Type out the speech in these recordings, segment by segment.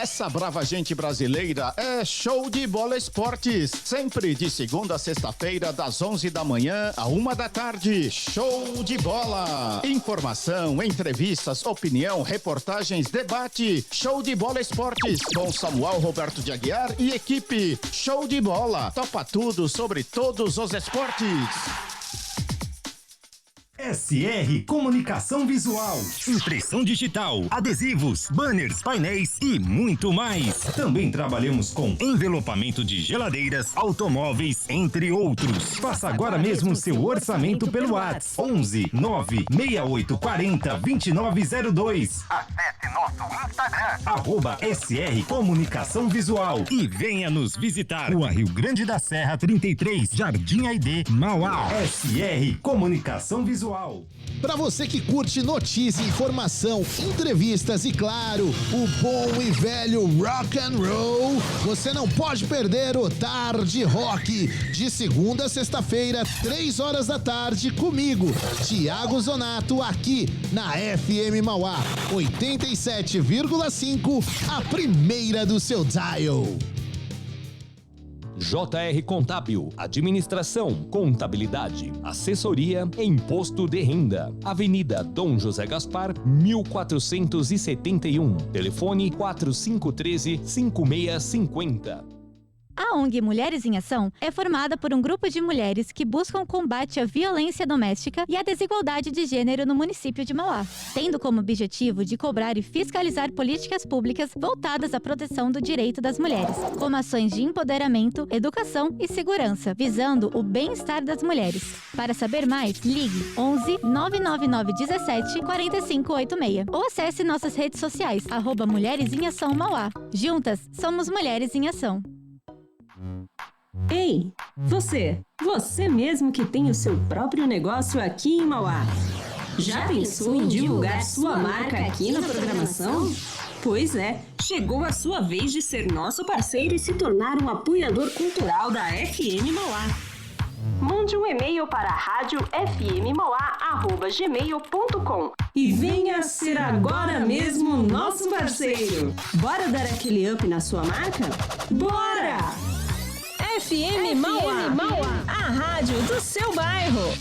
Essa brava gente brasileira é Show de Bola Esportes. Sempre de segunda a sexta-feira, das 11 da manhã à 1 da tarde. Show de bola. Informação, entrevistas, opinião, reportagens, debate. Show de Bola Esportes com Samuel Roberto de Aguiar e equipe. Show de bola. Topa tudo sobre todos os esportes. SR Comunicação Visual, impressão digital, adesivos, banners, painéis e muito mais. Também trabalhamos com envelopamento de geladeiras, automóveis, entre outros. Faça agora mesmo seu orçamento pelo WhatsApp 11 96840 2902. Acesse nosso Instagram @SR Comunicação Visual e venha nos visitar. Rua Rio Grande da Serra 33, Jardim Aidê, Mauá. SR Comunicação Visual. Para você que curte notícia, informação, entrevistas e, claro, o bom e velho rock and roll, você não pode perder o Tarde Rock, de segunda a sexta-feira, 3 horas da tarde, comigo, Thiago Zonato, aqui na FM Mauá 87,5, a primeira do seu dial. JR Contábil, Administração, Contabilidade, Assessoria e Imposto de Renda. Avenida Dom José Gaspar, 1471. Telefone 4513-5650. A ONG Mulheres em Ação é formada por um grupo de mulheres que buscam o combate à violência doméstica e à desigualdade de gênero no município de Mauá, tendo como objetivo de cobrar e fiscalizar políticas públicas voltadas à proteção do direito das mulheres, como ações de empoderamento, educação e segurança, visando o bem-estar das mulheres. Para saber mais, ligue 11 999 17 4586 ou acesse nossas redes sociais, @Mulheres em Ação Mauá. Juntas, somos Mulheres em Ação. Ei, você mesmo que tem o seu próprio negócio aqui em Mauá. Já pensou em divulgar sua marca aqui na programação? Pois é, chegou a sua vez de ser nosso parceiro e se tornar um apoiador cultural da FM Mauá. Mande um e-mail para radiofmmauá@gmail.com e venha ser agora mesmo nosso parceiro. Bora dar aquele up na sua marca? Bora! FM Mauá, a rádio do seu bairro.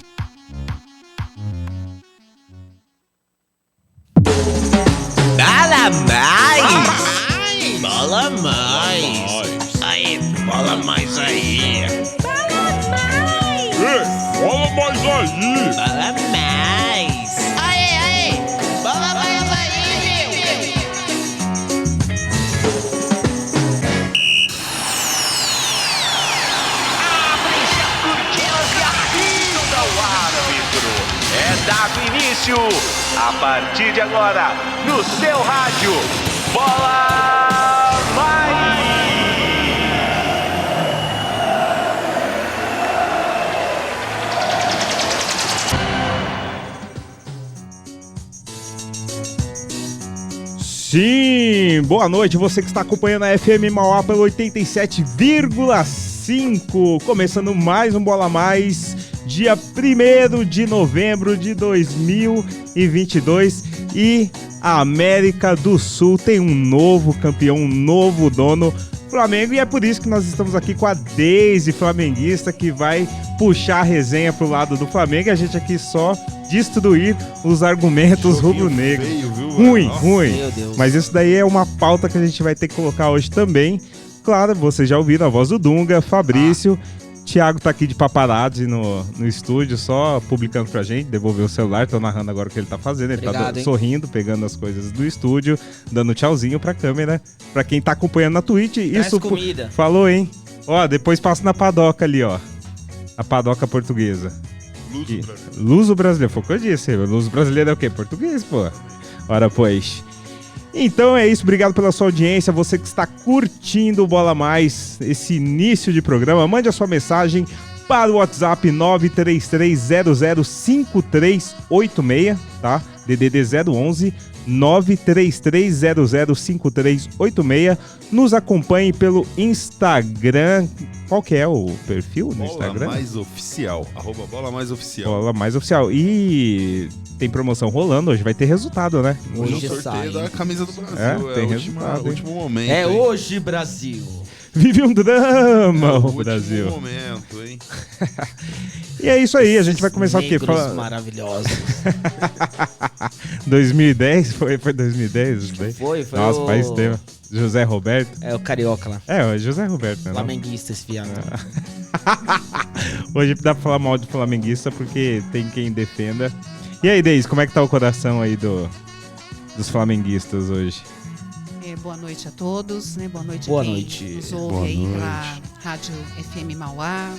Bola mais! Bola mais! Aí, bola mais aí! Bola mais! Ei, bola mais aí! Bola mais! Aí! Bola mais aí, meu! Abre-se as cortinas e apita o árbitro! É dado início, a partir de agora, no seu rádio, Bola Mais! Sim, boa noite, você que está acompanhando a FM Mauá pelo 87,5, começando mais um Bola Mais, dia 1º de novembro de 2022, e a América do Sul tem um novo campeão, um novo dono, Flamengo, e é por isso que nós estamos aqui com a Deise, flamenguista, que vai puxar a resenha pro lado do Flamengo, e a gente aqui só destruir os argumentos rubro-negros. Ruim. Mas isso daí é uma pauta que a gente vai ter que colocar hoje também. Claro, vocês já ouviram a voz do Dunga, Fabrício. Thiago tá aqui de paparazzi no estúdio, só publicando pra gente, devolveu o celular, tô narrando agora o que ele tá fazendo. Ele tá sorrindo, pegando as coisas do estúdio, dando tchauzinho pra câmera. Pra quem tá acompanhando na Twitch, isso comida. Falou, hein? Ó, depois passa na padoca ali, ó. A padoca portuguesa. Luso brasileiro, foi o que eu disse. Luso brasileiro é o quê? Português, pô. Ora, pois. Então é isso, obrigado pela sua audiência, você que está curtindo o Bola Mais, esse início de programa, mande a sua mensagem para o WhatsApp 933005386, tá? DDD 011 933005386. Nos acompanhe pelo Instagram. Qual que é o perfil no Instagram? Bola Mais Oficial. @Bola Mais Oficial. Bola Mais Oficial. E tem promoção rolando, hoje vai ter resultado, né? Hoje o sorteio da camisa do Brasil. Tem o resultado, último momento. É hoje, Brasil. Vive um drama, o último Brasil. momento, hein? E é isso aí, a gente vai começar o quê? Negros maravilhosos. 2010? Foi 2010 isso daí? Foi Nossa, faz tempo. José Roberto. É o carioca lá. É, o José Roberto, né? Flamenguista esse viado. Hoje dá pra falar mal de flamenguista porque tem quem defenda. E aí, Deise, como é que tá o coração aí dos flamenguistas hoje? Boa noite a todos, né? Boa noite Boa a quem noite. nos ouve Boa aí noite. pela Rádio FM Mauá.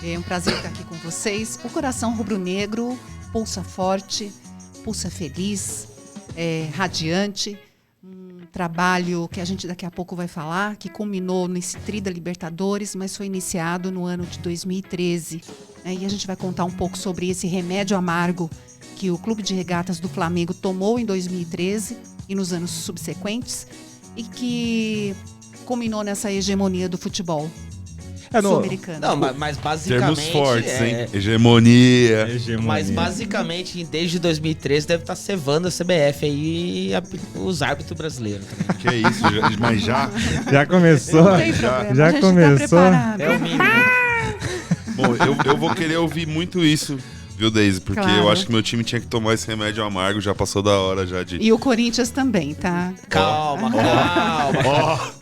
É um prazer estar aqui com vocês. O coração rubro-negro pulsa forte, pulsa feliz, radiante. Um trabalho que a gente daqui a pouco vai falar, que culminou nesse Tri da Libertadores, mas foi iniciado no ano de 2013. Né? E a gente vai contar um pouco sobre esse remédio amargo que o Clube de Regatas do Flamengo tomou em 2013 e nos anos subsequentes, e que culminou nessa hegemonia do futebol sul-americano. Não, mas basicamente... Termos fortes, hein? Hegemonia. Mas basicamente, desde 2013, deve estar cevando a CBF aí e os árbitros brasileiros também. Que é isso, mas já... Já começou? Não tem problema, Já a gente começou? Tá preparado. É o mínimo. Bom, eu vou querer ouvir muito isso, viu, Deise? Porque Claro. eu acho que meu time tinha que tomar esse remédio amargo, já passou da hora já de... E o Corinthians também, tá? Calma.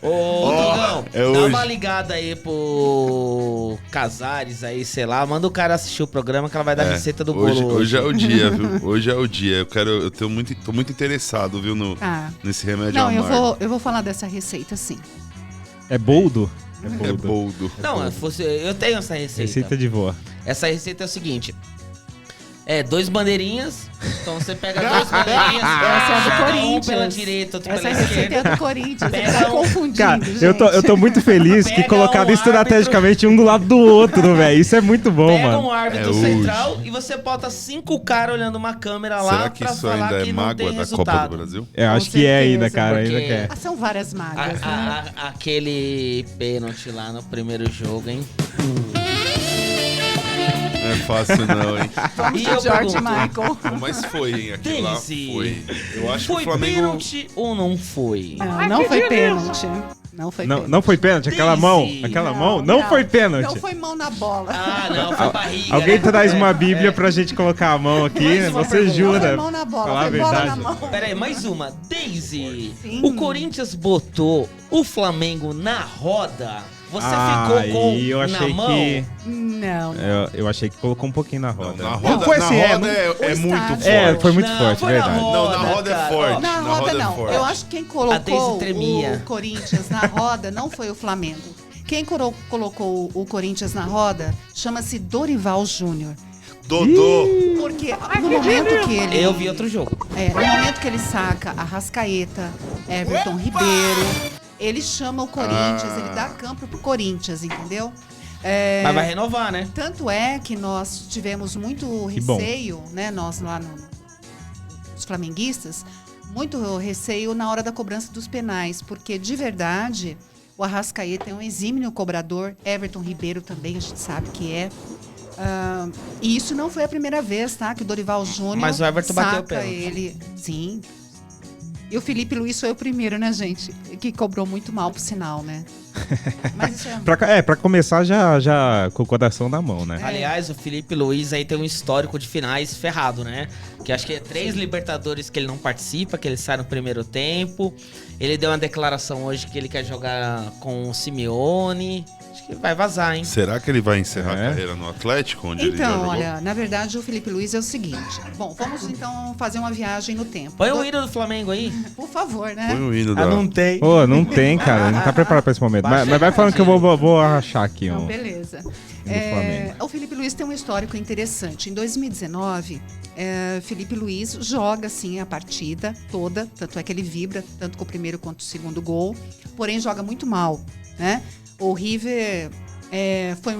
Ô, Dogão, é dá hoje. uma ligada aí pro Casares aí, sei lá. Manda o cara assistir o programa que ela vai dar receita do bolo Hoje é o dia, viu? Hoje é o dia. Tô muito interessado, viu, nesse remédio Não, amargo. eu vou falar dessa receita, sim. É boldo? É boldo. Não, eu tenho essa receita. Receita de vó. Essa receita é o seguinte. 2 bandeirinhas. Então você pega 2 bandeirinhas. Essa é a do joga Corinthians. Um pela direita, outro Essa pela receita esquerda. é do Corinthians. Você Pega tá um- confundindo, Cara, gente. eu tô muito feliz que Pega colocaram um estrategicamente um do lado do outro, velho. Isso é muito bom, Pega mano. um árbitro É central e você bota 5 caras olhando uma câmera lá Será que pra isso falar ainda é que não tem mágoa da Copa resultado. do Brasil? Eu acho Com que é ainda, certeza, cara. porque- Ainda que é. Ah, são várias mágoas, né? Aquele pênalti lá no primeiro jogo, hein? Não é fácil não, hein? Vamos E de eu George pergunto, Michael. Mas foi, hein? Aquilo lá Daisy, foi. Eu acho que Foi o Flamengo... pênalti ou não foi? Não foi pênalti. Não foi Não, pênalti. não foi pênalti? Aquela mão? Daisy. Aquela mão? Não foi pênalti. Não foi mão na bola. Ah, não, foi barriga. Alguém né? traz uma bíblia pra gente colocar a mão aqui, Mais né? uma Você pergunta. jura? Não foi mão na bola, Falar a foi bola na verdade. mão. Pera aí, mais uma. Daisy, Sim. o Corinthians botou o Flamengo na roda. Você Ah, ficou com e eu achei na mão? que. Não. Eu achei que colocou um pouquinho na roda. Na Não roda, foi na assim, roda não- é muito estádio. forte. É, foi muito Não, forte, foi na verdade. Não, na roda é cara. forte. Ó, Na roda é não. forte. Eu acho que quem A Daisy colocou tremia. o Corinthians na roda não foi o Flamengo. Quem colocou o Corinthians na roda chama-se Dorival Júnior. Dodô. Porque no momento que ele... Eu vi outro jogo. No momento que ele saca Arrascaeta, Everton Ribeiro, ele chama o Corinthians, ele dá campo pro Corinthians, entendeu? Mas vai renovar, né? Tanto é que nós tivemos muito Que bom. receio, né? Nós lá os flamenguistas, muito receio na hora da cobrança dos penais, porque de verdade o Arrascaeta é um exímio cobrador, Everton Ribeiro também a gente sabe que é. E isso não foi a primeira vez, tá? Que o Dorival Júnior Mas o Everton bateu o saca pênalti. ele. Sim. E o Felipe Luiz foi o primeiro, né, gente? Que cobrou muito mal, por sinal, né? Mas isso é... Pra começar já com o coração na mão, né? Aliás, o Felipe Luiz aí tem um histórico de finais ferrado, né? Que acho que é 3 Libertadores que ele não participa, que ele sai no primeiro tempo. Ele deu uma declaração hoje que ele quer jogar com o Simeone. Acho que vai vazar, hein? Será que ele vai encerrar a carreira no Atlético, onde ele já Então, jogou? olha, na verdade o Felipe Luiz é o seguinte. Bom, vamos então fazer uma viagem no tempo. Põe o hino do Flamengo aí. Por favor, né? Põe o hino da... não tem. Pô, não tem, cara. Não tá preparado pra esse momento. Mas vai falando que eu vou achar aqui Então, um. beleza. Flamengo. O Felipe Luiz tem um histórico interessante. Em 2019, Felipe Luiz joga assim a partida toda, tanto é que ele vibra tanto com o primeiro quanto o segundo gol, porém joga muito mal, né? O River foi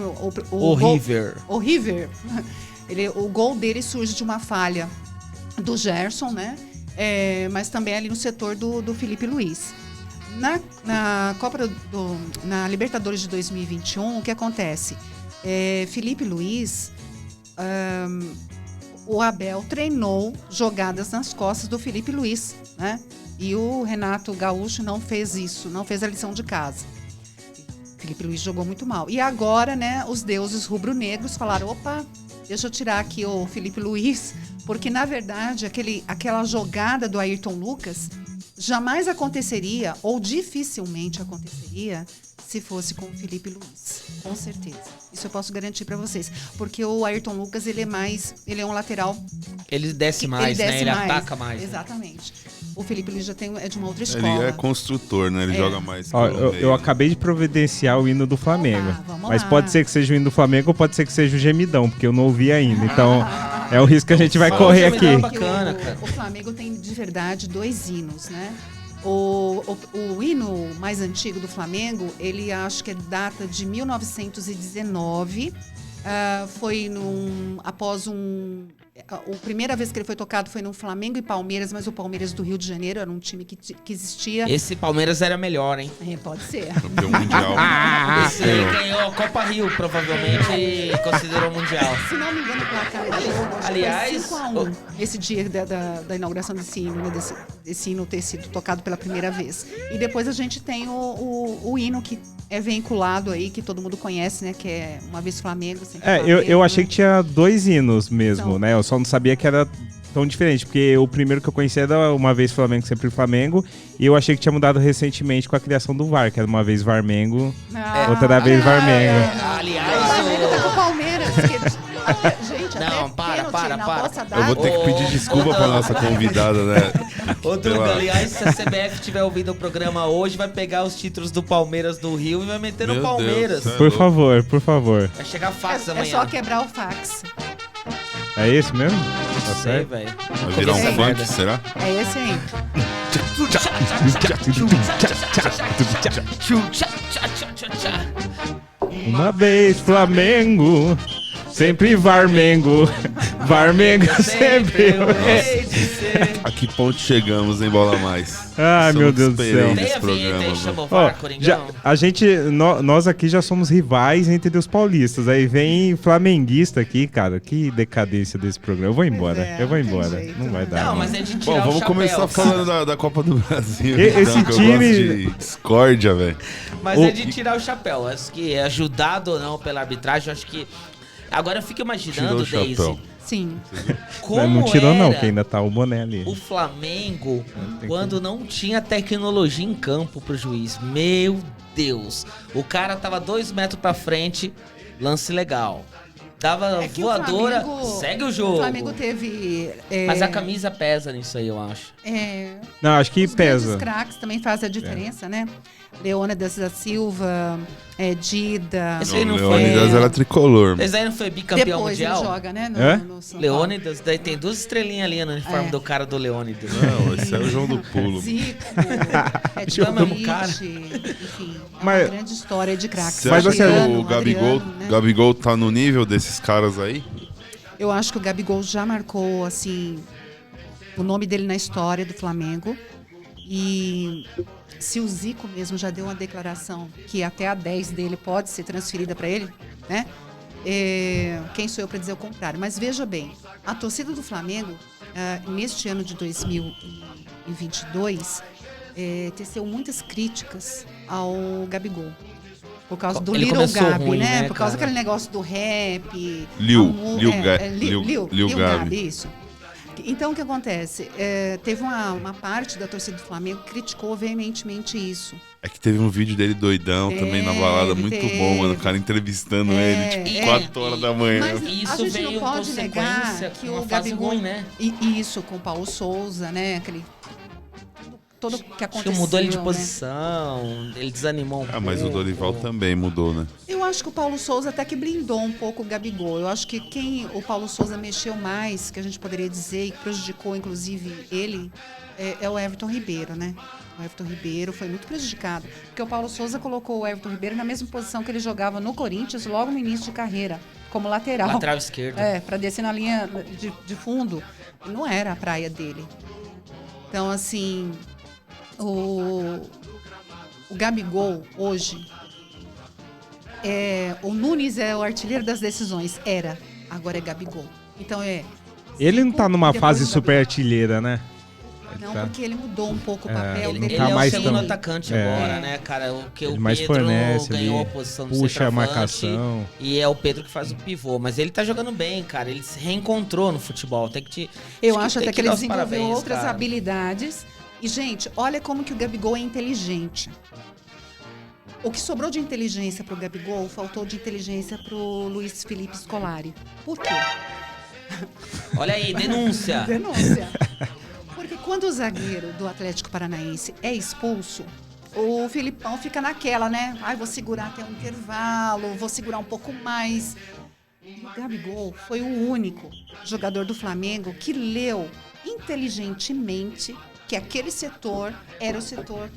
O gol- River. O River, o gol dele surge de uma falha do Gerson, né? Mas também ali no setor do Felipe Luiz. Na na Libertadores de 2021, o que acontece? Felipe Luiz, o Abel treinou jogadas nas costas do Felipe Luiz, né? E o Renato Gaúcho não fez isso, não fez a lição de casa. Felipe Luiz jogou muito mal. E agora, né, os deuses rubro-negros falaram, opa, deixa eu tirar aqui o Felipe Luiz, porque, na verdade, aquela jogada do Ayrton Lucas jamais aconteceria, ou dificilmente aconteceria, se fosse com o Felipe Luiz. Com certeza. Isso eu posso garantir para vocês. Porque o Ayrton Lucas, ele é um lateral... Ele desce mais, né? Ele ataca mais. Exatamente. O Felipe Luiz já é de uma outra escola. Ele é construtor, né? Ele joga mais. Eu acabei de providenciar o hino do Flamengo. Mas pode ser que seja o hino do Flamengo ou pode ser que seja o gemidão, porque eu não ouvi ainda. Então, é o risco que a gente vai correr aqui. É bacana, cara. O Flamengo tem, de verdade, 2 hinos, né? O hino mais antigo do Flamengo, ele acho que data de 1919. Foi após a primeira vez que ele foi tocado foi no Flamengo e Palmeiras, mas o Palmeiras do Rio de Janeiro era um time que existia. Esse Palmeiras era melhor, hein? Pode ser. Campeão mundial. Esse ganhou a Copa Rio, provavelmente, e considerou mundial. Se não me engano, o placar aliás, 5-1, esse dia da inauguração desse hino, né, desse hino ter sido tocado pela primeira vez. E depois a gente tem o hino que é vinculado aí, que todo mundo conhece, né? Que é Uma Vez Flamengo, Sempre Flamengo. Eu achei que tinha 2 hinos mesmo, então, né? Eu só não sabia que era tão diferente, porque o primeiro que eu conhecia era Uma Vez Flamengo, Sempre Flamengo, e eu achei que tinha mudado recentemente com a criação do VAR, que era Uma Vez Varmengo, outra vez Varmengo. Aliás, o Flamengo tá com o Palmeiras, gente, não, para. Eu vou ter que pedir desculpa pra nossa convidada, né? Ô, Duda, aliás, se a CBF estiver ouvindo o programa hoje, vai pegar os títulos do Palmeiras do Rio e vai meter no Palmeiras. Por favor. Vai chegar fax amanhã. É só quebrar o fax. É esse mesmo? Tá certo, velho. Vai virar um funk, será? É esse aí. Uma vez Flamengo, sempre Varmengo. Varmengo sempre. A que ponto chegamos, hein, Bola Mais? Ai, meu Deus do céu. Tem a vinheta aí, chamou nós aqui já somos rivais entre os paulistas. Aí vem flamenguista aqui, cara. Que decadência desse programa. Eu vou embora. Não vai dar. Não, mas é de tirar vamos começar falando da Copa do Brasil. Esse então, time... eu gosto de discórdia, velho. Mas é de tirar o chapéu. Acho que é ajudado ou não pela arbitragem, acho que... Agora eu fico imaginando, Daisy. Sim. Como não tirou não, que ainda tá o boné ali. O Flamengo, quando não tinha tecnologia em campo pro juiz. Meu Deus. O cara tava 2 metros pra frente, lance legal. Dava voadora, segue o jogo. O Flamengo teve... Mas a camisa pesa nisso aí, eu acho. Não, acho que pesa. Os craques também fazem a diferença, né? Leônidas da Silva, Dida... Leônidas era tricolor. Esse aí não foi bicampeão depois mundial? Ele joga, né? No São Leônidas, daí tem 2 estrelinhas ali no uniforme do cara do Leônidas. Não, esse é o João do Pulo. Zico, enfim, uma grande história de craques. Você acha que o Gabigol tá no nível desses caras aí? Eu acho que o Gabigol já marcou, assim, o nome dele na história do Flamengo. E se o Zico mesmo já deu uma declaração que até a 10 dele pode ser transferida para ele, né? Quem sou eu para dizer o contrário? Mas veja bem, a torcida do Flamengo, neste ano de 2022, teceu muitas críticas ao Gabigol. Por causa do Little Gabi, ruim, né? Por causa daquele negócio do rap. Lil Gabi, isso. Então, o que acontece? Teve uma parte da torcida do Flamengo que criticou veementemente isso. É que teve um vídeo dele doidão também na balada, muito bom, mano. O cara entrevistando ele, tipo, 4 horas da manhã. Mas isso a gente não pode negar que o Gabigol... Ruim, né? E isso, com o Paulo Souza, né? Todo que aconteceu, acho que mudou ele de posição, ele desanimou um pouco. Mas o Dorival também mudou, né? Eu acho que o Paulo Souza até que blindou um pouco o Gabigol. Eu acho que quem o Paulo Souza mexeu mais, que a gente poderia dizer, e prejudicou inclusive ele, é o Everton Ribeiro, né? O Everton Ribeiro foi muito prejudicado, porque o Paulo Souza colocou o Everton Ribeiro na mesma posição que ele jogava no Corinthians logo no início de carreira, como lateral. Lateral esquerdo. Para descer na linha de fundo. Não era a praia dele. Então, assim, o Gabigol, hoje, o Nunes é o artilheiro das decisões. Agora é Gabigol. Então, Ele não tá numa fase super artilheira, né? Não, porque ele mudou um pouco o papel dele. Ele é o segundo atacante agora, né, cara? O que o Pedro fornece, ganhou a posição do puxa a marcação. E é o Pedro que faz o pivô. Mas ele tá jogando bem, cara. Ele se reencontrou no futebol. Eu acho até que ele desenvolveu outras habilidades. E, gente, olha como que o Gabigol é inteligente. O que sobrou de inteligência pro Gabigol, faltou de inteligência pro Luiz Felipe Scolari. Por quê? Olha aí, denúncia. Denúncia. Porque quando o zagueiro do Atlético Paranaense é expulso, o Filipão fica naquela, né? Vou segurar até um intervalo, vou segurar um pouco mais. E o Gabigol foi o único jogador do Flamengo que leu inteligentemente que aquele setor era o setor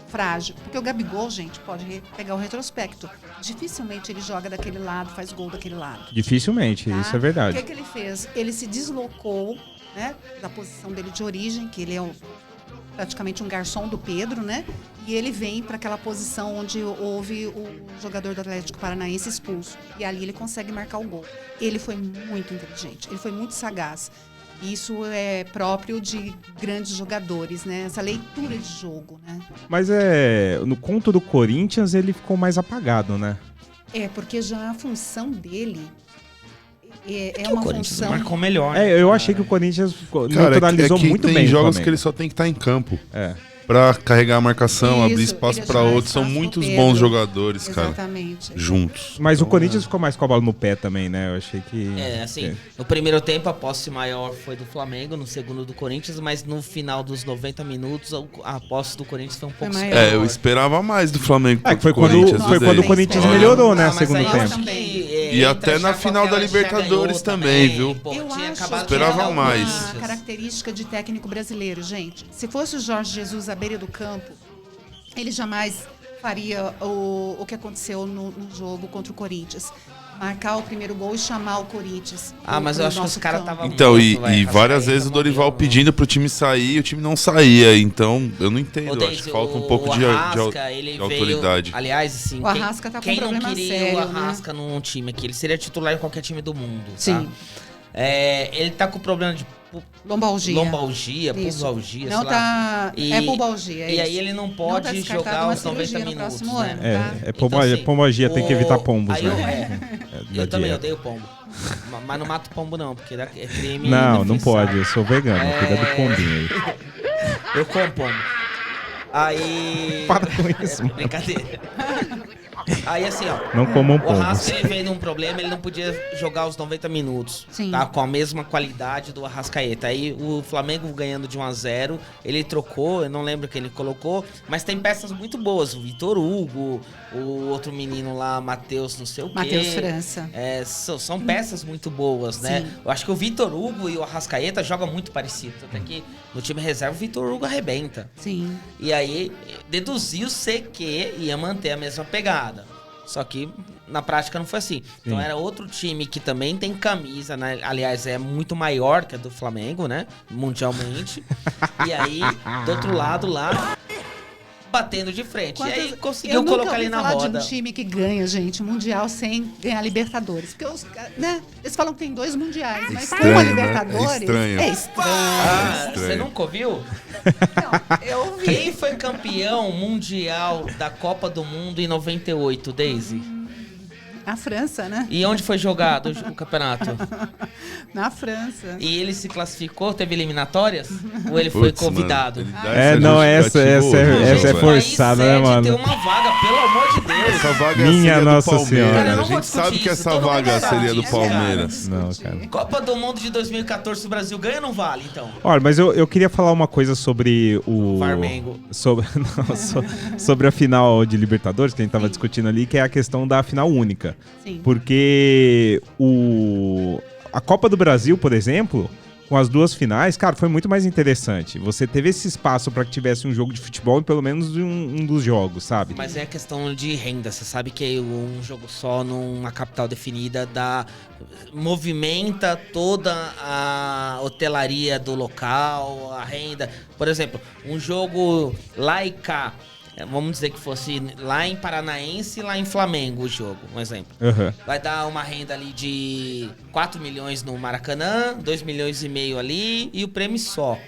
frágil. Porque o Gabigol, gente, pode pegar o retrospecto. Dificilmente ele joga daquele lado, faz gol daquele lado. Dificilmente, tá? Isso é verdade. O que ele fez? Ele se deslocou, né, da posição dele de origem, que ele é praticamente um garçom do Pedro, né? E ele vem para aquela posição onde houve o jogador do Atlético Paranaense expulso. E ali ele consegue marcar o gol. Ele foi muito inteligente, ele foi muito sagaz. Isso é próprio de grandes jogadores, né? Essa leitura de jogo, né? Mas no conto do Corinthians ele ficou mais apagado, né? Porque já a função dele é uma função... marcou melhor. Eu achei que o Corinthians neutralizou muito bem. Tem jogos que ele só tem que estar em campo. Pra carregar a marcação, abrir espaço pra outros. São muitos bons jogadores, cara. Exatamente. Juntos. Mas o Corinthians ficou mais com a bola no pé também, né? Eu achei que... no primeiro tempo a posse maior foi do Flamengo, no segundo do Corinthians, mas no final dos 90 minutos a posse do Corinthians foi um pouco maior. Eu esperava mais do Flamengo. Foi quando o Corinthians melhorou, né? Segundo tempo. E até na final da Libertadores também, viu? Eu acho esperava mais. Uma característica de técnico brasileiro, gente. Se fosse o Jorge Jesus à beira do campo, ele jamais faria o que aconteceu no jogo contra o Corinthians. Marcar o primeiro gol e chamar o Corinthians. Mas eu acho que os caras estavam Então, e várias vezes o Dorival pedindo pro time sair e o time não saía. Então, eu não entendo. Acho que falta um pouco de autoridade. Aliás, assim, o Arrasca tá com quem um não queria sério, o Arrasca num time aqui? Ele seria titular em qualquer time do mundo. Sim. Tá? Ele tá com problema de lombalgia, pubalgia, não tá. Pubalgia. E aí ele não pode jogar os 90 minutos. Pombalgia, tem que evitar pombos, né? Eu também odeio pombo. Mas não mato pombo, não, porque é crime. Não pode, eu sou vegano, cuida do pombinho aí. Eu como pombo. Aí. Para com isso, mano. Brincadeira. Aí assim, ó. Não comam pombos. O Arrasca, ele veio num problema, ele não podia jogar os 90 minutos. Sim. Tá? Com a mesma qualidade do Arrascaeta. Aí o Flamengo ganhando de 1-0, ele trocou, eu não lembro quem ele colocou, mas tem peças muito boas. O Vitor Hugo, o outro menino lá, Matheus, não sei o quê. Matheus França. São peças muito boas, né? Sim. Eu acho que o Vitor Hugo e o Arrascaeta jogam muito parecido. Até que no time reserva o Vitor Hugo arrebenta. Sim. E aí deduziu-se que ia manter a mesma pegada. Só que na prática não foi assim. Sim. Então era outro time que também tem camisa, né? Aliás, é muito maior que a do Flamengo, né? Mundialmente. E aí, do outro lado lá, batendo de frente. E aí conseguiu colocar ali na roda. Eu nunca ouvi falar de um time que ganha, gente, Mundial sem ganhar Libertadores. Porque eles falam que tem 2 Mundiais, mas com a Libertadores é estranho. Você nunca ouviu? Não, eu ouvi. Quem foi campeão mundial da Copa do Mundo em 98, Daisy? A França, né? E onde foi jogado o campeonato? Na França. E ele se classificou? Teve eliminatórias? Ou ele foi convidado? Mano, essa é forçada, né, mano? Tem uma vaga, pelo amor de Deus. Essa vaga Minha Nossa do Palmeiras. Senhora. A gente sabe que essa vaga seria do Palmeiras. Não, cara. Copa do Mundo de 2014, o Brasil ganha ou não vale, então? Olha, mas eu queria falar uma coisa sobre o... Flamengo. Sobre a final de Libertadores, que a gente tava discutindo ali, que é a questão da final única. Sim. Porque a Copa do Brasil, por exemplo, com as duas finais, cara, foi muito mais interessante. Você teve esse espaço para que tivesse um jogo de futebol em pelo menos um dos jogos, sabe? Mas é questão de renda. Você sabe que um jogo só numa capital definida movimenta toda a hotelaria do local, a renda. Por exemplo, um jogo lá e cá. Vamos dizer que fosse lá em Paranaense e lá em Flamengo o jogo, um exemplo. Uhum. Vai dar uma renda ali de 4 milhões no Maracanã, 2 milhões e meio ali e o prêmio só.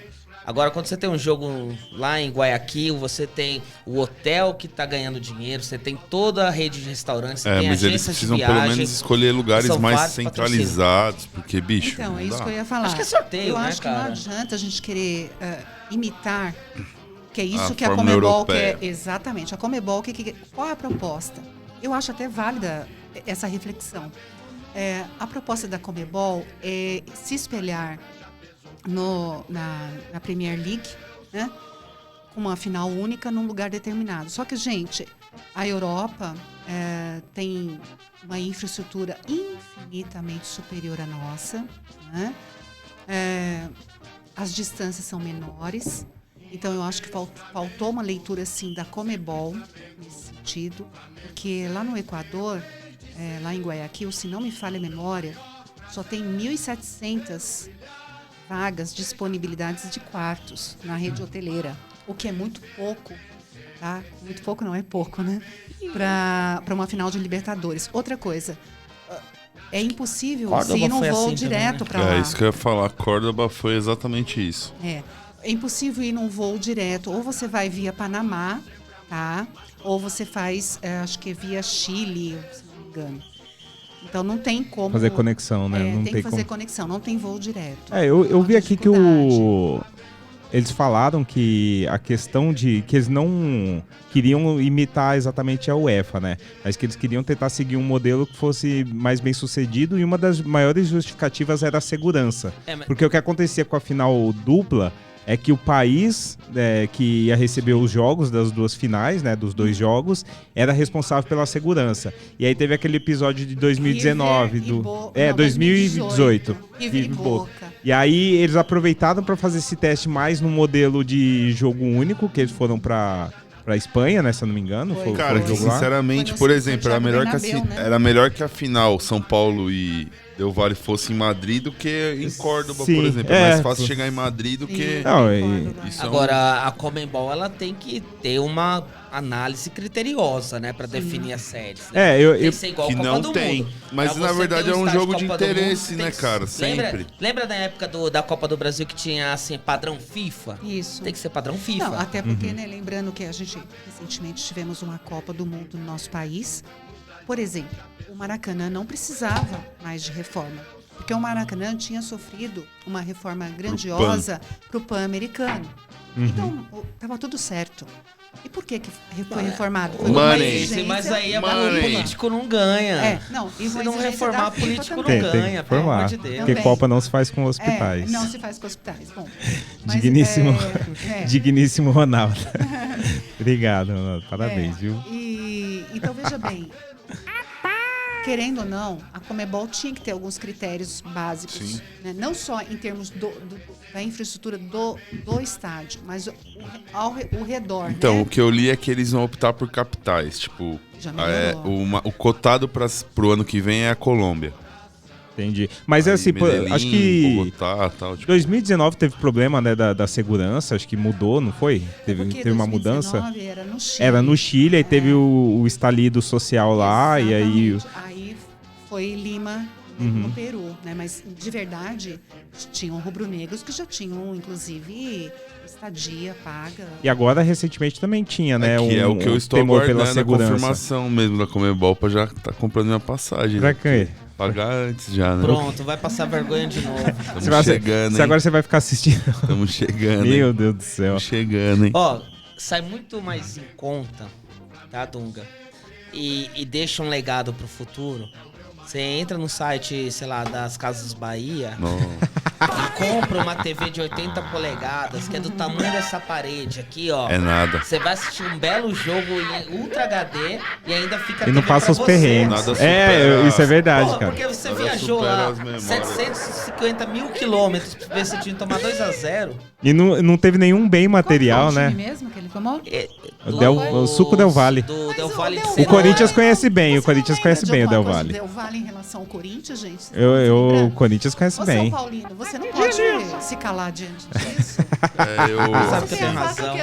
Agora, quando você tem um jogo lá em Guayaquil, você tem o hotel que tá ganhando dinheiro, você tem toda a rede de restaurantes, você tem mas eles agências de precisam viagem, pelo menos escolher lugares mais vários centralizados, porque, bicho... Então, é isso que eu ia falar. Acho que é sorteio, eu acho que não adianta a gente querer imitar, que é isso que a forma Conmebol europeia. quer. Exatamente. A Conmebol, qual é a proposta? Eu acho até válida essa reflexão. A proposta da Conmebol é se espelhar na Premier League, né? Com uma final única num lugar determinado. Só que, gente, a Europa tem uma infraestrutura infinitamente superior à nossa, né? As distâncias são menores. Então, eu acho que faltou uma leitura, assim, da Conmebol, nesse sentido, porque lá no Equador, lá em Guayaquil, se não me falha a memória, só tem 1.700 vagas, disponibilidades de quartos na rede hoteleira, o que é muito pouco, tá? Muito pouco não, é pouco, né? Para uma final de Libertadores. Outra coisa, é impossível Córdoba se ir num foi voo assim direto também, né? para lá. É isso que eu ia falar, Córdoba foi exatamente isso. É impossível ir num voo direto. Ou você vai via Panamá, tá? Ou você faz, acho que é via Chile, se não me engano. Então não tem como... Fazer conexão, né? Não tem que fazer como... conexão, não tem voo direto. Eu vi aqui que eles falaram que a questão de... que eles não queriam imitar exatamente a UEFA, né? Mas que eles queriam tentar seguir um modelo que fosse mais bem sucedido, e uma das maiores justificativas era a segurança. Porque o que acontecia com a final dupla é que o país que ia receber os jogos das duas finais, né, dos dois jogos, era responsável pela segurança. E aí teve aquele episódio de 2019, 2018. E aí eles aproveitaram para fazer esse teste mais no modelo de jogo único, que eles foram para Espanha, né, se eu não me engano. Cara, que sinceramente, por exemplo, era melhor que a final São Paulo e Del Valle fosse em Madrid do que em Córdoba, por exemplo. É mais fácil chegar em Madrid do que... Agora, a Conmebol, ela tem que ter uma análise criteriosa, né, pra definir as séries. Né? Tem que ser igual a Copa do Mundo. Mas na verdade é um jogo de interesse, né, cara? Sempre. Lembra da época da Copa do Brasil que tinha, assim, padrão FIFA? Isso. Tem que ser padrão FIFA. Não, até porque, né, lembrando que a gente recentemente tivemos uma Copa do Mundo no nosso país. Por exemplo, o Maracanã não precisava mais de reforma, porque o Maracanã tinha sofrido uma reforma grandiosa para o Pan-Americano. Então, estava tudo certo. E por que foi reformado? Foi mas aí o político não ganha. Se não reformar, político não ganha. Tem que reformar, porque Copa não se faz com hospitais. Não se faz com hospitais. Bom, digníssimo Ronaldo. Obrigado, Ronaldo. Parabéns, viu? Então, veja bem, querendo ou não, a Conmebol tinha que ter alguns critérios básicos, né? Não só em termos da infraestrutura do estádio, mas o redor. Então, né? O que eu li é que eles vão optar por capitais. Tipo, o cotado pro ano que vem é a Colômbia. Entendi. Mas é assim, Medellín, acho que Bogotá, tal, tipo... 2019 teve problema, né, da segurança, acho que mudou, não foi? Teve uma mudança. Era no Chile. Era no Chile, aí teve o estalido social lá, exatamente. e aí... Aí foi Lima, no Peru, né? Mas, de verdade, tinham rubro-negros que já tinham, inclusive, estadia paga. E agora, recentemente, também tinha, né? É o que eu estou aguardando, a confirmação mesmo da Conmebol pra já estar comprando minha passagem. Pra quê? Pagar antes já, né? Pronto, vai passar vergonha de novo. Estamos chegando, hein? Agora você vai ficar assistindo. Estamos chegando, Meu Deus do céu. Estamos chegando, hein? Ó, sai muito mais em conta, tá, Dunga? E deixa um legado pro futuro. Você entra no site, sei lá, das Casas Bahia. e compra uma TV de 80 polegadas, que é do tamanho dessa parede aqui, ó. É nada. Você vai assistir um belo jogo em Ultra HD e ainda fica E não passa os perrengues. Isso é verdade, cara. Porque você viajou lá 750 mil quilômetros pra ver se tinha que tomar 2-0. E não teve nenhum bem material, né? Mesmo que ele tomou? O Suco Del Valle. Do Del Valle O Corinthians conhece bem, o Corinthians conhece bem o Del Valle. Del Valle em relação ao Corinthians, gente? O Corinthians conhece bem. São Paulino, você não pode se calar diante disso. Sabe que eu tenho razão.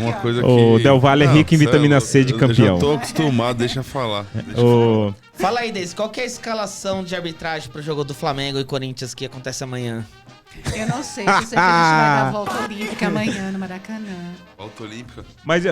Uma coisa que... O Del Valle é rico em vitamina C de campeão. Eu já tô acostumado, deixa eu falar. Fala aí, Deise, qual que é a escalação de arbitragem pro jogo do Flamengo e Corinthians que acontece amanhã? Eu não sei, se a gente vai dar a volta olímpica amanhã no Maracanã. Volta olímpica? Mas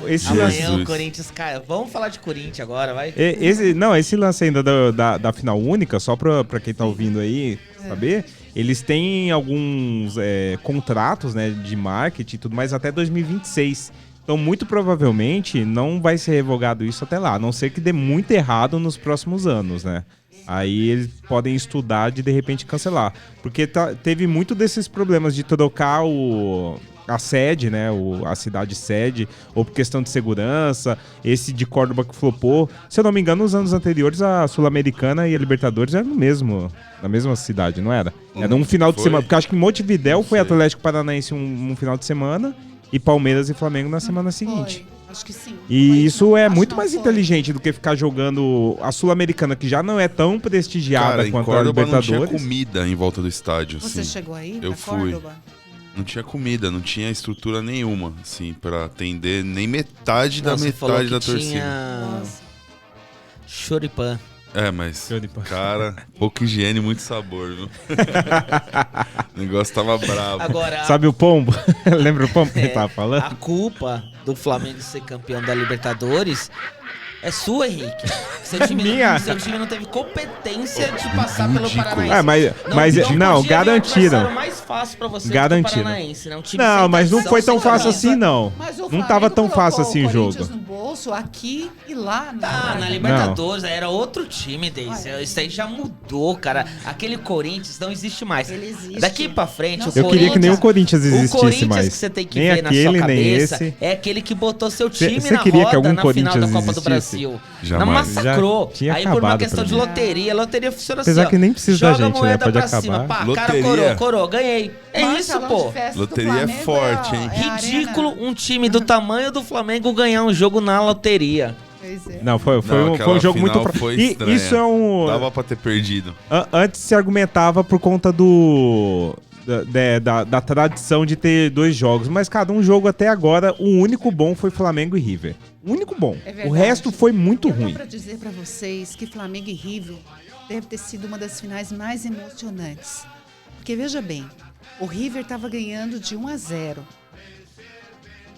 esse lance... Amanhã o Corinthians, cara, vamos falar de Corinthians agora, vai. Esse lance ainda da final única, só pra quem tá ouvindo aí saber, eles têm alguns contratos, né, de marketing e tudo mais até 2026. Então, muito provavelmente, não vai ser revogado isso até lá, a não ser que dê muito errado nos próximos anos, né? Aí eles podem estudar de repente cancelar. Porque teve muito desses problemas de trocar a sede, né? A cidade sede, ou por questão de segurança. Esse de Córdoba que flopou. Se eu não me engano, nos anos anteriores, a Sul-Americana e a Libertadores eram na mesma cidade, não era? Era um final de semana. Porque acho que em Montevidéu foi Atlético Paranaense um final de semana e Palmeiras e Flamengo na semana seguinte. Acho que sim. E isso é muito mais inteligente do que ficar jogando a Sul-Americana, que já não é tão prestigiada quanto a Libertadores. Não tinha comida em volta do estádio. Você chegou aí? Eu fui. Córdoba? Não tinha comida, não tinha estrutura nenhuma, assim, pra atender nem metade da torcida. Tinha... Choripan. Mas, cara, pouca higiene e muito sabor, viu? O negócio tava bravo. Agora, sabe o pombo? Lembra o pombo que ele tava falando? A culpa do Flamengo ser campeão da Libertadores é sua, Henrique. Seu time não teve competência de passar pelo Paranaense. Não, garantiram. Era mais fácil pra você garantiram. Paranaense, né? Um time mas não foi tão fácil assim, não. Não tava tão fácil assim o jogo. No bolso, aqui e lá. Na Libertadores era outro time, Deise. Isso aí já mudou, cara. Aquele Corinthians não existe mais. Ele existe. Daqui pra frente, eu queria que nem o Corinthians existisse mais. O Corinthians que você tem que ver na sua cabeça é aquele que botou seu time na roda na final da Copa do Brasil. Jamais. Não massacrou. Aí por uma questão de loteria, a loteria funciona assim, ó. Que nem precisa da gente, né? Pode acabar. Cima, pá, cara, coroa, ganhei. Isso, pô. Loteria é forte, hein? Ridículo um time do tamanho do Flamengo ganhar um jogo na loteria. Não, foi um jogo muito estranho. Isso é um... Dava pra ter perdido. Antes se argumentava por conta da tradição de ter 2 jogos. Mas cada um jogo até agora, o único bom foi Flamengo e River. O único bom. O resto foi muito ruim. Eu pra dizer pra vocês que Flamengo e River deve ter sido uma das finais mais emocionantes. Porque veja bem, o River estava ganhando de 1-0.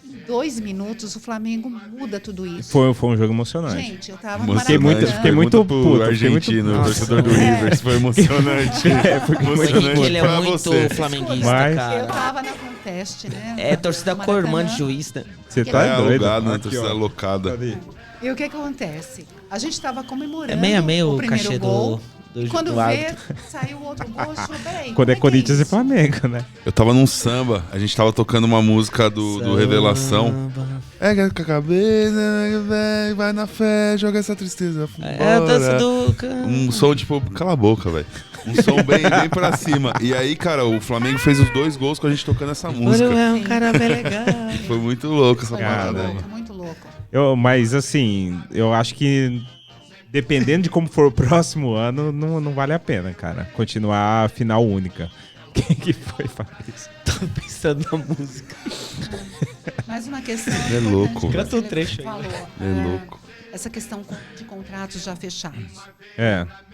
Em 2 minutos o Flamengo muda tudo isso. Foi um jogo emocionante. Gente, eu tava no Maracanã. Fiquei muito puto. Argentino, o torcedor do River. Isso foi emocionante. Ele é muito flamenguista, cara. Eu tava na conteste, né? Torcida Cormã de Juiz, né? Você tá doido? Alugado, né? Torcida alocada. E o que acontece? A gente tava comemorando meio o primeiro cachê gol. do Quando saiu o outro gol, eu falei, peraí. Quando é Corinthians e Flamengo, né? Eu tava num samba, a gente tava tocando uma música do Revelação. É que a cabeça, vai na fé, joga essa tristeza fora. É a dança do... Um som tipo, cala a boca, velho. Um som bem pra cima. E aí, cara, o Flamengo fez os 2 gols com a gente tocando essa música. É um cara bem legal. Foi muito louco essa parada aí. Muito louco. Mas assim, eu acho que dependendo de como for o próximo ano, não vale a pena, cara. Continuar a final única. Quem que foi, Fabrício? Tô pensando na música. Mais uma questão. É louco. Canta um trecho aí. É louco. Essa questão de contratos já fechados.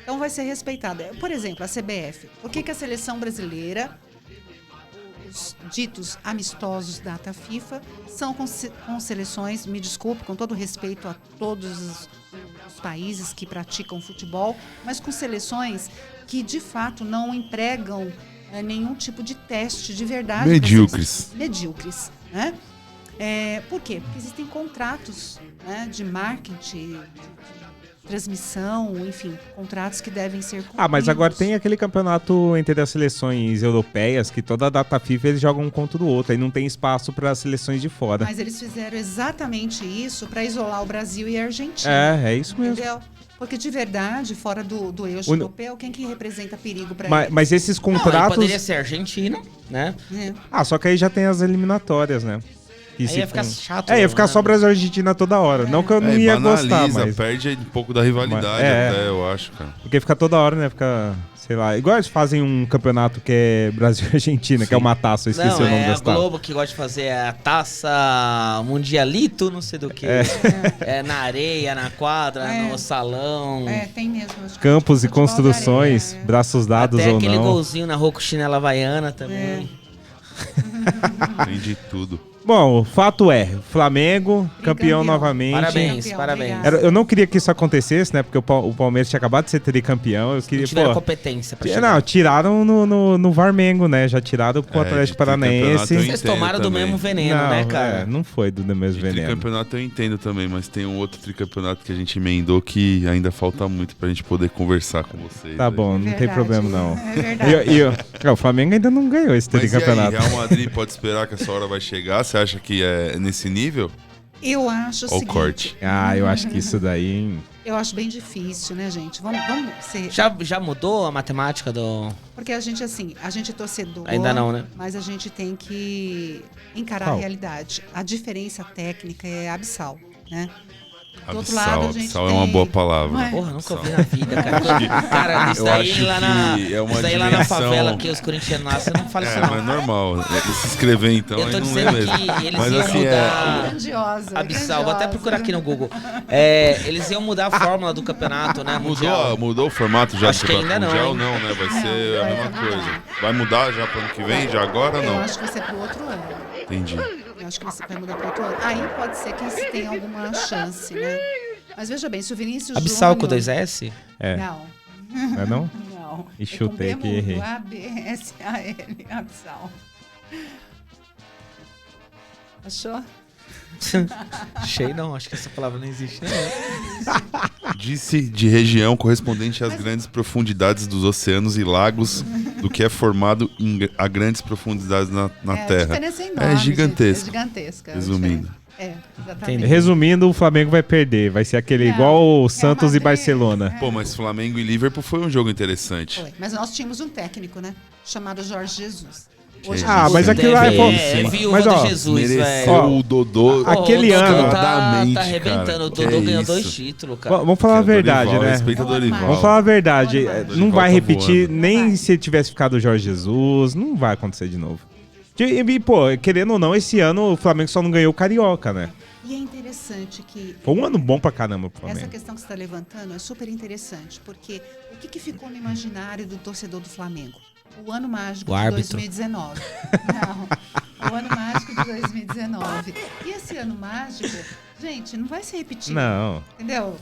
Então vai ser respeitada. Por exemplo, a CBF. Por que a seleção brasileira, os ditos amistosos data FIFA, são com seleções, me desculpe, com todo respeito a todos os países que praticam futebol, mas com seleções que de fato não empregam nenhum tipo de teste de verdade. Medíocres. Medíocres, né? Por quê? Porque existem contratos, né, de marketing, transmissão, enfim, contratos que devem ser cumpridos. Ah, mas agora tem aquele campeonato entre as seleções europeias que toda a data FIFA eles jogam um contra o outro, aí não tem espaço para as seleções de fora. Mas eles fizeram exatamente isso para isolar o Brasil e a Argentina. É isso mesmo. Entendeu? Porque de verdade, fora do eixo europeu, quem que representa perigo para eles? Mas esses contratos... poderia ser a Argentina, né? Só que aí já tem as eliminatórias, né? Aí ia ficar chato. Ia ficar só Brasil e Argentina toda hora. Não que eu não ia gostar, mas... perde um pouco da rivalidade até, eu acho, cara. Porque fica toda hora, né? Fica, sei lá... Igual eles fazem um campeonato que é Brasil e Argentina, que é uma taça, eu esqueci o nome da taça. É a Globo que gosta de fazer a taça mundialito, não sei do que. É na areia, na quadra, no salão. Tem mesmo. Campos e construções, braços dados até ou não. aquele golzinho na rua com chinela havaiana também. Tem de tudo. Bom, o fato é, Flamengo, campeão novamente. Parabéns. Eu não queria que isso acontecesse, né? Porque o Palmeiras tinha acabado de ser tricampeão. Eu queria, tiveram competência pra chegar. Não, tiraram no Varmengo, né? Já tiraram pro Atlético Paranaense. Vocês tomaram do mesmo veneno, né, cara? Não foi do mesmo veneno. Tricampeonato eu entendo também, mas tem um outro tricampeonato que a gente emendou que ainda falta muito pra gente poder conversar com vocês. Tá bom, não tem problema não. É verdade. O Flamengo ainda não ganhou esse tricampeonato. Mas e aí, Real Madrid pode esperar que essa hora vai chegar? Você acha que é nesse nível? Eu acho o seguinte... corte. Eu acho que isso daí... Eu acho bem difícil, né, gente? Vamos ser... Já mudou a matemática do... Porque a gente é torcedor... Ainda não, né? Mas a gente tem que encarar a realidade. A diferença técnica é abissal, né? Do outro lado, a gente abissal é uma boa palavra. Porra, nunca ouvi na vida, cara. Cara, isso daí lá na favela que os corintianos nascem, não fala isso não. Mas é normal. Se inscrever então, eu tô aí não dizendo é mesmo. que eles mas, iam assim, mudar... Grandiosa. Abissal, vou até procurar aqui no Google. Eles iam mudar a fórmula do campeonato, né? Mudou o formato já Acho do que ainda mundial? não, Não, né? Vai ser a mesma coisa. Vai mudar já pro ano que vem? Já agora não? Eu acho que vai ser pro outro ano. Entendi. Eu acho que vai mudar pro outro ano. Aí pode ser que se tenha alguma chance, né? Mas veja bem, se o Vinícius Abissal Júnior... com 2S? Não. É não? Não. E chutei aqui e errei. A-B-S-A-L, Abissal. Achou? Achei não, acho que essa palavra não existe. Não. Disse de região correspondente às grandes profundidades dos oceanos e lagos do que é formado a grandes profundidades na Terra. A diferença é enorme, é gigantesca. Gente, é gigantesca. Resumindo. Exatamente. Resumindo, o Flamengo vai perder. Vai ser aquele igual o Santos e Barcelona. Pô, mas Flamengo e Liverpool foi um jogo interessante. Foi. Mas nós tínhamos um técnico, né? Chamado Jorge Jesus. Hoje mas aquilo lá mas ó, Jesus, mereceu o Dodô. Aquele ano tá arrebentando. O Dodô ganhou 2 títulos, cara. Vamos falar a verdade, Dorival, né? Respeita Dorival. Vamos falar a verdade. Não vai repetir, voando. nem se tivesse ficado o Jorge Jesus, não vai acontecer de novo. E, pô, querendo ou não, esse ano o Flamengo só não ganhou o Carioca, né? E é interessante que... Foi um ano bom pra caramba pro Flamengo. Essa questão que você está levantando é super interessante, porque o que ficou no imaginário do torcedor do Flamengo? O ano mágico de 2019. Não, o ano mágico de 2019. E esse ano mágico, gente, não vai se repetir. Não. Entendeu?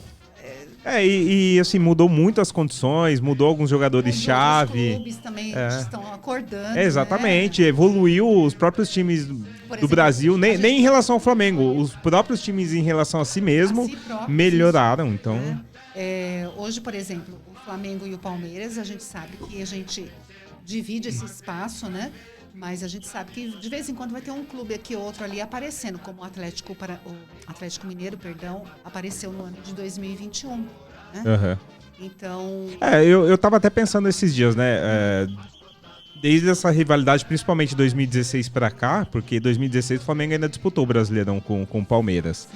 E assim, mudou muito as condições, mudou alguns jogadores-chave. Os clubes também estão acordando. Exatamente, né? Evoluiu os próprios times do Brasil, nem em relação ao Flamengo, os próprios times em relação a si mesmo melhoraram, então... Hoje, por exemplo, o Flamengo e o Palmeiras, a gente sabe que a gente divide esse espaço, né? Mas a gente sabe que de vez em quando vai ter um clube aqui ou outro ali aparecendo, como o Atlético Mineiro, apareceu no ano de 2021, né? Uhum. Então... eu tava até pensando esses dias, né? Desde essa rivalidade, principalmente 2016 pra cá, porque 2016 o Flamengo ainda disputou o Brasileirão com o Palmeiras.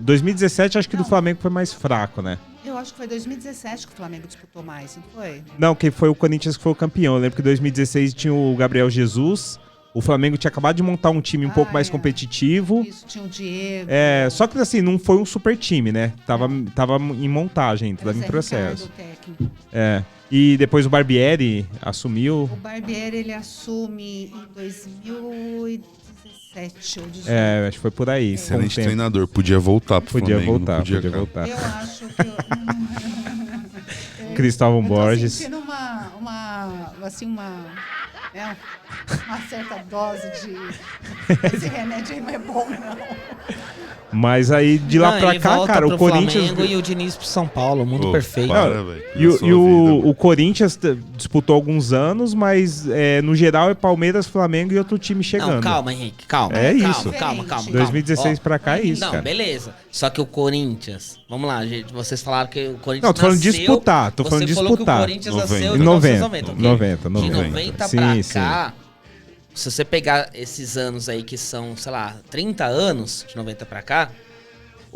2017 acho que do Flamengo foi mais fraco, né? Eu acho que foi 2017 que o Flamengo disputou mais, não foi? Não, que foi o Corinthians que foi o campeão. Eu lembro que em 2016 tinha o Gabriel Jesus. O Flamengo tinha acabado de montar um time um pouco mais competitivo. Isso, tinha o Diego. Só que assim, não foi um super time, né? Tava em montagem, tava em processo. E depois o Barbieri assumiu. O Barbieri, ele assume em 2017 ou 2018. Acho que foi por aí. Excelente treinador, podia voltar pro Flamengo. Podia voltar. Eu acho que... Cristóvão Borges. Eu tô sentindo uma certa dose de Esse remédio aí não é bom, não. Mas aí, de lá pra cá, cara, o Corinthians... Flamengo e o Diniz pro São Paulo, mundo perfeito. O Corinthians disputou alguns anos, mas no geral é Palmeiras, Flamengo e outro time chegando. Não, calma, Henrique, calma. É calma, isso. Calma. 2016 pra cá é isso, não, cara. Beleza. Só que o Corinthians... Vamos lá, gente. Vocês falaram que o Corinthians Não, tô falando de nasceu... disputar. Tô falando de Você falou que o disputar. Corinthians nasceu em 90. okay? 90. De 90 pra Sim. cá... Se você pegar esses anos aí que são, sei lá, 30 anos, de 90 pra cá...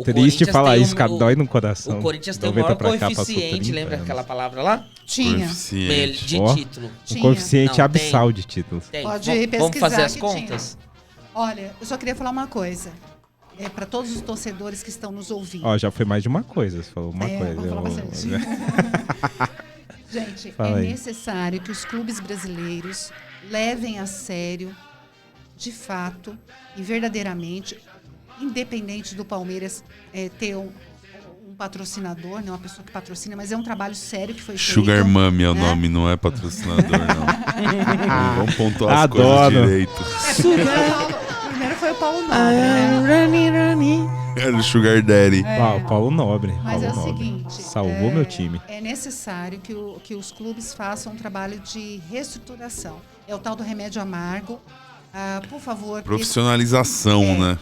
Triste falar isso, cara, dói no coração. O Corinthians tem o maior coeficiente, lembra aquela palavra lá? Tinha. De título. Um coeficiente abissal de títulos. Pode pesquisar. Vamos fazer as contas? Olha, eu só queria falar uma coisa. Para todos os torcedores que estão nos ouvindo. Ó, já foi mais de uma coisa, você falou uma coisa. Vamos falar bastante. Gente, necessário que os clubes brasileiros levem a sério, de fato e verdadeiramente, independente do Palmeiras ter um patrocinador, né, uma pessoa que patrocina, mas é um trabalho sério que foi feito. Sugar Mami é o nome, não é patrocinador, não. Vamos pontuar as coisas direito. Primeiro foi o Paulo Nobre, né? Era o Sugar Daddy. Paulo Nobre. Mas Paulo é o Nobre. seguinte... Salvou meu time. É necessário que os clubes façam um trabalho de reestruturação. É o tal do remédio amargo. Por favor... Profissionalização, né?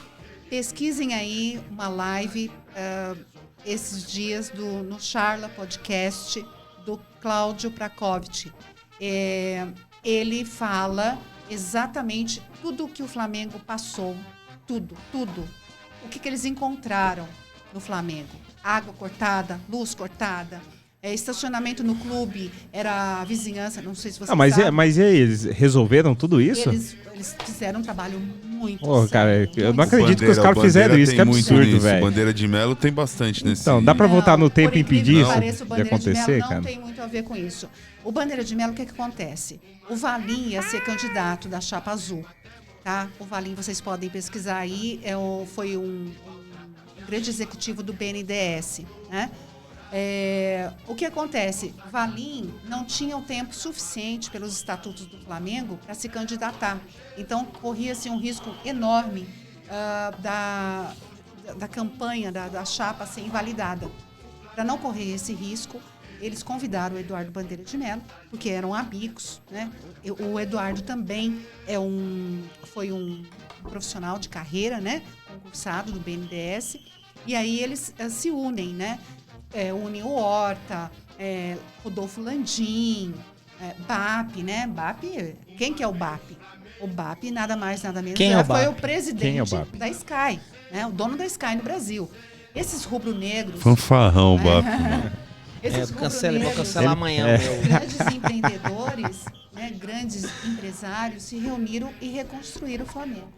Pesquisem aí uma live esses dias no Charla Podcast do Cláudio Prakovic. Ele fala exatamente tudo o que o Flamengo passou. Tudo. O que eles encontraram no Flamengo? Água cortada, luz cortada, estacionamento no clube, era a vizinhança, não sei se você sabe. Mas e aí, eles resolveram tudo isso? Eles fizeram um trabalho muito cara, eu não acredito que os caras fizeram isso, que absurdo, velho. Bandeira de Melo tem bastante nesse... Então, dá pra voltar no tempo e impedir isso de acontecer, cara? Não tem muito a ver com isso. O Bandeira de Melo, o que acontece? O Valim ia ser candidato da chapa azul, tá? O Valim, vocês podem pesquisar aí, foi um grande executivo do BNDES, né? O que acontece? Valim não tinha o tempo suficiente pelos estatutos do Flamengo para se candidatar. Então, corria-se um risco enorme da campanha, da chapa ser invalidada. Para não correr esse risco, eles convidaram o Eduardo Bandeira de Melo, porque eram amigos, né? O Eduardo também foi um profissional de carreira, né? Concursado do BNDES. E aí eles se unem, né? Unem o Horta, Rodolfo Landim, BAP, né? BAP, quem que é o BAP? O BAP, nada mais, nada menos, foi o presidente da Sky, né? O dono da Sky no Brasil. Esses rubro-negros... Fanfarrão, BAP. Esses vou cancelar amanhã. Grandes empreendedores, né? Grandes empresários se reuniram e reconstruíram o Flamengo.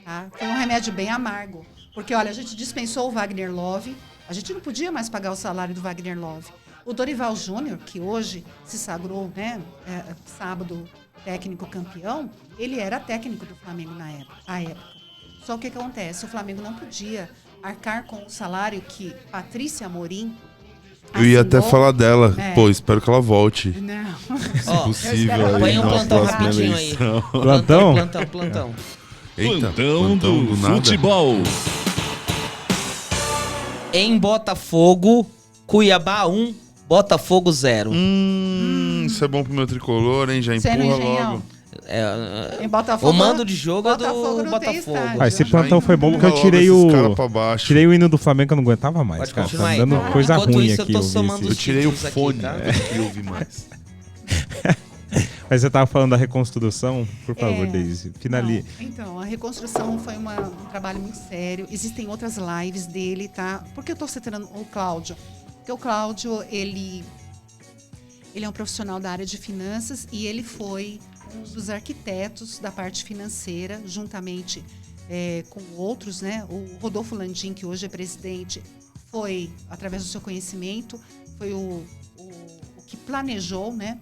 Tá? Foi um remédio bem amargo. Porque, olha, a gente dispensou o Wagner Love, a gente não podia mais pagar o salário do Wagner Love. O Dorival Júnior, que hoje se sagrou, né, sábado, técnico campeão, ele era técnico do Flamengo na época. Só que o que acontece? O Flamengo não podia arcar com o salário que Patrícia Amorim eu ia até falar dela. Pô, espero que ela volte. Não. Se possível. Põe um plantão rapidinho aí. Plantão? Plantão. Eita, plantão do futebol. Em Botafogo, Cuiabá 1, Botafogo 0. Isso é bom pro meu tricolor, hein? Já empurra logo. Em Botafogo, o mando de jogo é do Botafogo. Esse plantão foi bom porque eu tirei o hino do Flamengo que eu não aguentava mais, cara. Tá dando coisa ruim isso, aqui. Eu tirei o fone, tá? Que eu ouvi mais. Mas você estava falando da reconstrução, por favor, Deise, finalize. Então, a reconstrução foi um trabalho muito sério. Existem outras lives dele, tá? Por que eu estou citando o Cláudio? Porque o Cláudio, ele é um profissional da área de finanças e ele foi um dos arquitetos da parte financeira, juntamente com outros, né? O Rodolfo Landim, que hoje é presidente, foi, através do seu conhecimento, foi o que planejou, né?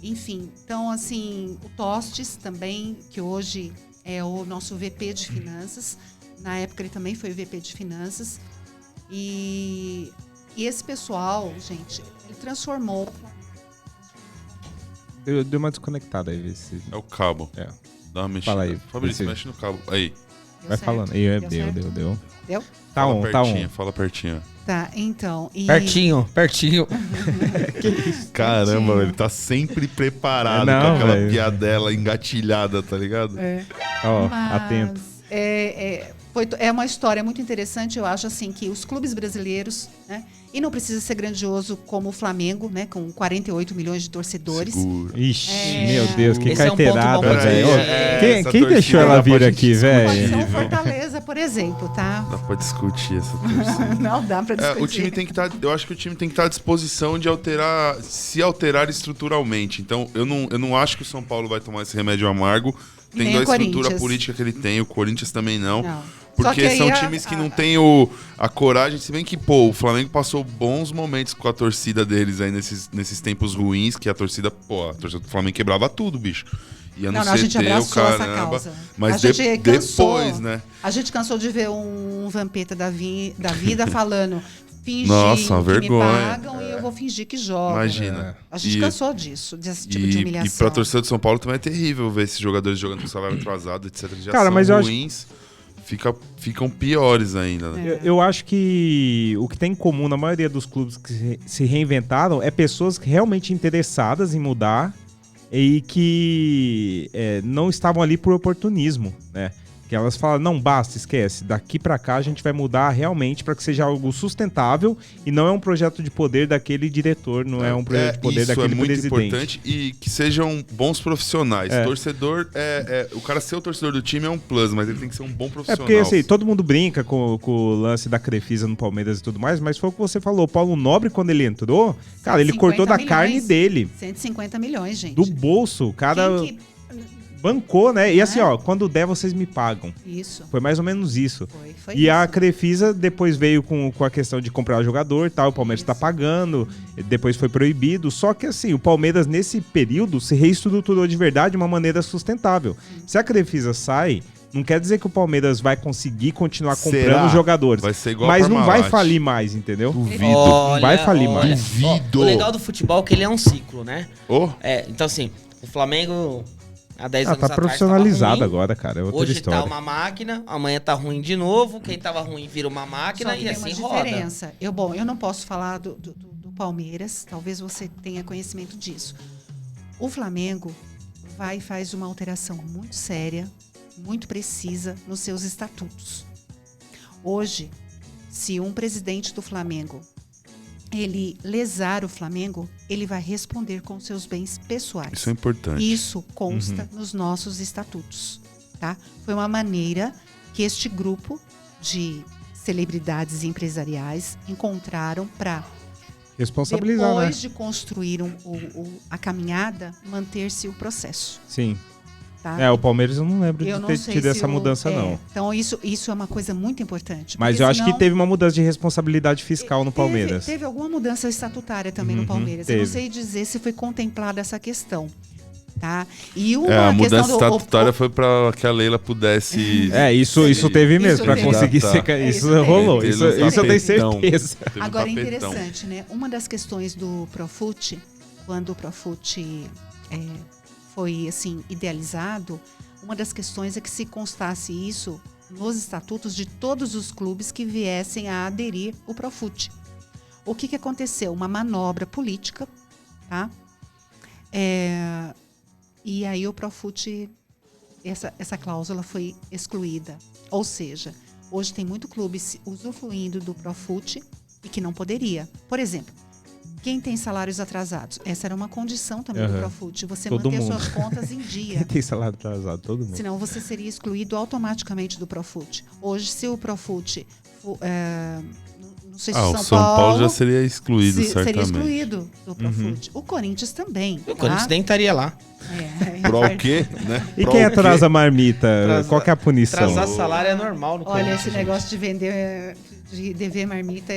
Enfim, então, assim, o Tostes também, que hoje é o nosso VP de Finanças. Na época, ele também foi o VP de Finanças. E esse pessoal, gente, ele transformou... Eu dei uma desconectada aí. É o cabo. Dá uma mexida. Fala aí. Fabrício, mexe no cabo. Aí. Vai falando. Deu. Deu? Tá fala on, pertinho, tá on. Fala pertinho. Tá, então... Pertinho. Que isso? Caramba, ele tá sempre preparado com aquela piadela engatilhada, tá ligado? Ó, atento. É uma história muito interessante, eu acho assim, que os clubes brasileiros, né? E não precisa ser grandioso como o Flamengo, né? Com 48 milhões de torcedores. Ixi, meu Deus, que Esse é um carteirada, ponto bom, velho. Quem deixou ela vir aqui, velho? Pode ser um Fortaleza, por exemplo, tá? Dá pra discutir essa torcida. Não dá pra discutir. O time tem que estar. Eu acho que o time tem que estar à disposição de alterar, se alterar estruturalmente. Então, eu não acho que o São Paulo vai tomar esse remédio amargo, tendo a estrutura política que ele tem. O Corinthians também não. Porque são times que não têm a coragem, se bem que, o Flamengo passou bons momentos com a torcida deles aí nesses tempos ruins, que a torcida do Flamengo quebrava tudo, bicho. Ia no CT, a gente abraçou essa causa. Mas depois, né? A gente cansou de ver um Vampeta da vida falando... Fingir que me pagam e eu vou fingir que jogo. Imagina. A gente cansou disso, desse tipo de humilhação. E pra torcida de São Paulo também é terrível ver esses jogadores jogando com salário atrasado, etc. Já Cara, mas são ruins. Ficam piores ainda, né? Eu acho que o que tem em comum na maioria dos clubes que se reinventaram é pessoas realmente interessadas em mudar e que não estavam ali por oportunismo, né? Que elas falam, não, basta, esquece, daqui pra cá a gente vai mudar realmente para que seja algo sustentável e não é um projeto de poder daquele diretor, não é um projeto de poder daquele presidente. Isso é muito importante e que sejam bons profissionais. Torcedor, o cara ser o torcedor do time é um plus, mas ele tem que ser um bom profissional. Porque assim, todo mundo brinca com o lance da Crefisa no Palmeiras e tudo mais, mas foi o que você falou, o Paulo Nobre, quando ele entrou, cara, ele cortou da carne dele. 150 milhões, gente. Do bolso, o cara... bancou, né? E assim, quando der, vocês me pagam. Isso. Foi mais ou menos isso. Foi e a Crefisa depois veio com a questão de comprar jogador e tal, o Palmeiras tá pagando, depois foi proibido. Só que assim, o Palmeiras nesse período se reestruturou de verdade de uma maneira sustentável. Se a Crefisa sai, não quer dizer que o Palmeiras vai conseguir continuar comprando jogadores. Vai ser igual mas não vai falir mais, entendeu? Duvido. Não vai falir mais. Duvido. O legal do futebol é que ele é um ciclo, né? Então assim, o Flamengo... Há 10 anos tá atrás profissionalizado agora, cara. É outra hoje história. Tá uma máquina, amanhã tá ruim de novo. Quem tava ruim vira uma máquina e assim roda. Diferença. Eu não posso falar do Palmeiras, talvez você tenha conhecimento disso. O Flamengo vai e faz uma alteração muito séria, muito precisa nos seus estatutos. Hoje, se um presidente do Flamengo ele lesar o Flamengo, ele vai responder com seus bens pessoais. Isso é importante. Isso consta nos nossos estatutos, tá? Foi uma maneira que este grupo de celebridades empresariais encontraram para responsabilizar, depois de construir a caminhada, manter-se o processo. Sim. Tá? O Palmeiras eu não lembro de ter tido essa mudança, não. Então, isso é uma coisa muito importante. Mas eu acho que teve uma mudança de responsabilidade fiscal no Palmeiras. Teve alguma mudança estatutária também no Palmeiras. Eu não sei dizer se foi contemplada essa questão. Tá? E a mudança estatutária foi para que a Leila pudesse... Isso teve mesmo, para conseguir ser... Isso rolou, isso eu tenho certeza. Agora, é interessante, né? Uma das questões do Profut, quando o Profut... foi assim idealizado, uma das questões é que se constasse isso nos estatutos de todos os clubes que viessem a aderir ao Profut. O que aconteceu? Uma manobra política, tá? E aí o Profut, essa cláusula foi excluída. Ou seja, hoje tem muito clube usufruindo do Profut e que não poderia. Por exemplo, quem tem salários atrasados? Essa era uma condição também do Profut. Você manter suas contas em dia. Quem tem salário atrasado? Todo mundo. Senão você seria excluído automaticamente do Profut. Hoje, se o Profut... não sei se o São Paulo já seria excluído, certamente. Seria excluído do Profut. O Corinthians também. O Corinthians nem estaria lá. Pra o quê? Né? E quem atrasa a marmita? Qual que é a punição? Atrasar salário é normal no Corinthians. Olha, esse negócio de vender... de dever marmita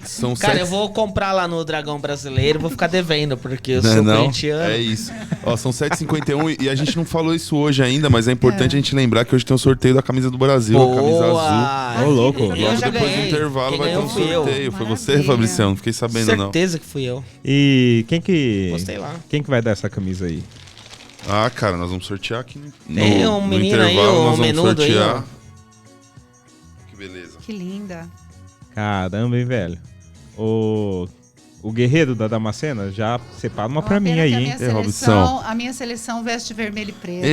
são eu vou comprar lá no Dragão Brasileiro, vou ficar devendo, porque eu sou corintiano. É isso. São 7h51 e a gente não falou isso hoje ainda, mas é importante a gente lembrar que hoje tem o sorteio da camisa do Brasil, a camisa azul. Ô, louco. Eu já depois do intervalo vai ter um sorteio. Foi você, Fabricião? Não fiquei sabendo, não. Certeza que fui eu. E quem que... Postei lá. Quem que vai dar essa camisa aí? Ah, cara, nós vamos sortear aqui no Tem um menino aí, um menudo aí, ó. Que beleza. Que linda. Caramba, hein, velho. O guerreiro da Damascena já separa uma pra mim aí, hein? A minha seleção veste vermelho e preto.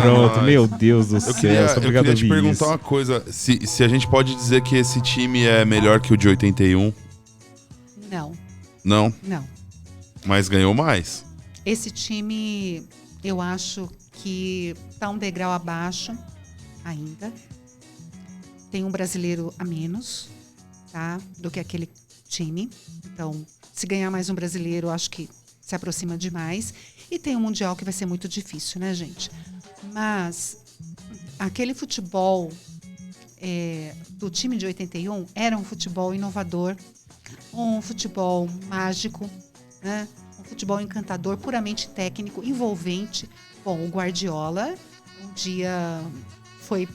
Pronto, meu Deus do céu. Eu queria te perguntar uma coisa. Se a gente pode dizer que esse time é melhor que o de 81? Não. Não? Não. Mas ganhou mais. Esse time, eu acho que tá um degrau abaixo ainda. Tem um brasileiro a menos, tá? Do que aquele time. Então, se ganhar mais um brasileiro, acho que se aproxima demais. E tem um Mundial que vai ser muito difícil, né, gente? Mas aquele futebol do time de 81 era um futebol inovador, um futebol mágico, né? Um futebol encantador, puramente técnico, envolvente. Bom, o Guardiola, um dia foi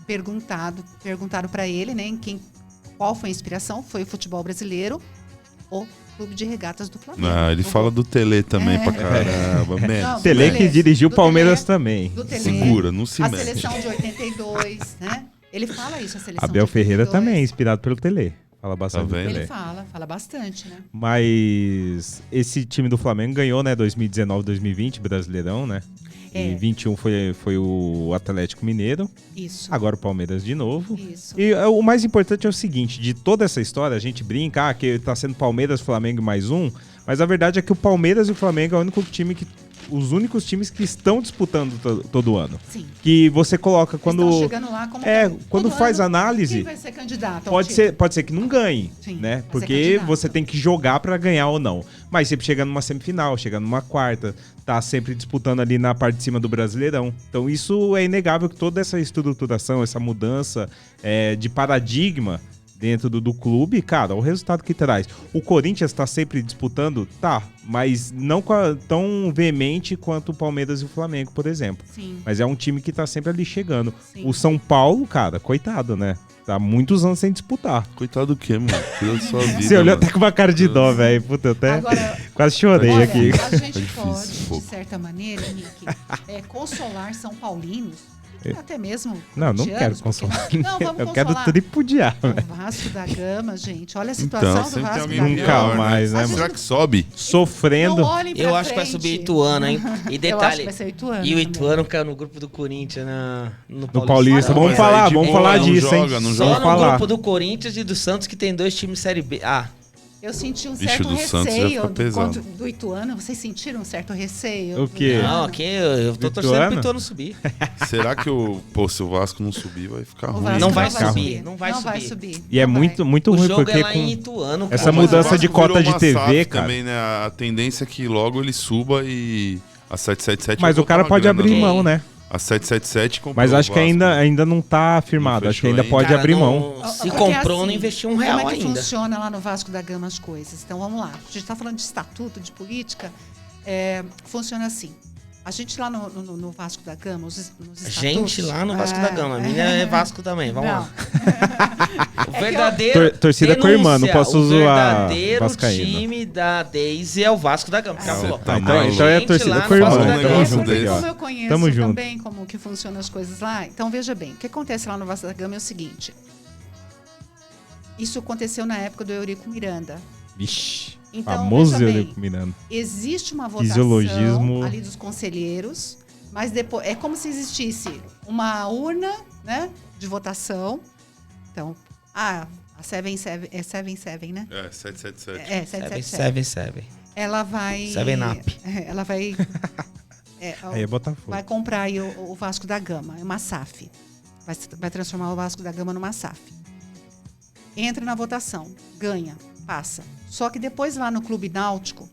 perguntaram para ele, né, qual foi a inspiração? Foi o futebol brasileiro, o Clube de Regatas do Flamengo. Ele fala do Tele também pra caramba. Não, Tele que dirigiu o Palmeiras também. Segura, não se mexe. A seleção de 82, né? Ele fala isso, a seleção Abel de 82. Ferreira também, inspirado pelo Tele. Fala bastante do Tele. Ele fala bastante, né? Mas esse time do Flamengo ganhou, né, 2019, 2020, Brasileirão, né? E 21 foi o Atlético Mineiro. Isso. Agora o Palmeiras de novo. Isso. E o mais importante é o seguinte, de toda essa história, a gente brinca que tá sendo Palmeiras, Flamengo mais um, mas a verdade é que o Palmeiras e o Flamengo é o único time os únicos times que estão disputando todo ano. Sim. Que você coloca quando... Estão chegando lá como quando faz análise... Quem vai ser candidato? Pode ser que não ganhe, Sim, né? Porque você tem que jogar pra ganhar ou não. Mas sempre chega numa semifinal, chega numa quarta, tá sempre disputando ali na parte de cima do Brasileirão. Então isso é inegável que toda essa estruturação, essa mudança de paradigma dentro do clube, cara, o resultado que traz. O Corinthians tá sempre disputando? Tá, mas não tão veemente quanto o Palmeiras e o Flamengo, por exemplo. Sim. Mas é um time que tá sempre ali chegando. Sim. O São Paulo, cara, coitado, né? Tá muitos anos sem disputar. Coitado do quê, mano? Cuida da sua vida. Você olhou mano. até com uma cara de dó, velho. Puta, eu até Agora, quase chorei aqui. A gente pode, de certa maneira, Nick, consolar São Paulinos. Até mesmo. Não quero consolar. Não, vamos eu consolar. quero tripudiar. O Vasco da Gama, gente. Olha a situação do Vasco da Gama. Nunca mais, né, mano? Será que sobe? Sofrendo. Eu acho que vai subir Ituano, hein? E detalhe. Eu acho que vai ser o Ituano. E o Ituano caiu no grupo do Corinthians no Paulista. Vamos falar disso, hein? Só no grupo do Corinthians e do Santos que tem 2 times Série B. Eu senti um certo receio do Ituano. Vocês sentiram um certo receio? O quê? Não, aqui eu tô torcendo pro Ituano subir. Será que se o Vasco não subir, vai ficar ruim? Não vai subir. Não vai subir. E é muito ruim porque lá em Ituano, essa mudança de cota de TV, cara. Também, né? A tendência é que logo ele suba e a 777... Mas o cara pode abrir mão, né? A 777 comprou. Mas acho que ainda não tá firmado. Acho que ainda pode abrir mão. Se comprou, não investiu R$1 ainda. Como é que funciona lá no Vasco da Gama as coisas? Então vamos lá. A gente está falando de estatuto, de política. Funciona assim. A gente lá no Vasco da Gama, nos estatutos... Gente lá no Vasco da Gama. A minha é Vasco também. Vamos lá. O verdadeiro... Torcida com a irmã, não posso zoar. O verdadeiro time da Daisy é o Vasco da Gama. Então é a torcida com a irmã. Tamo junto aqui, ó. Como eu conheço também como que funcionam as coisas lá, então veja bem, o que acontece lá no Vasco da Gama é o seguinte. Isso aconteceu na época do Eurico Miranda. Vixe, então, famoso Eurico Miranda. Existe uma votação ali dos conselheiros, mas depois é como se existisse uma urna, né, de votação. Então, a 777, né? 777. 777. Ela vai... 7-Up. Ela vai... Aí é Botafogo. Vai comprar aí o Vasco da Gama, é uma SAF. Vai transformar o Vasco da Gama numa SAF. Entra na votação, ganha, passa. Só que depois lá no Clube Náutico,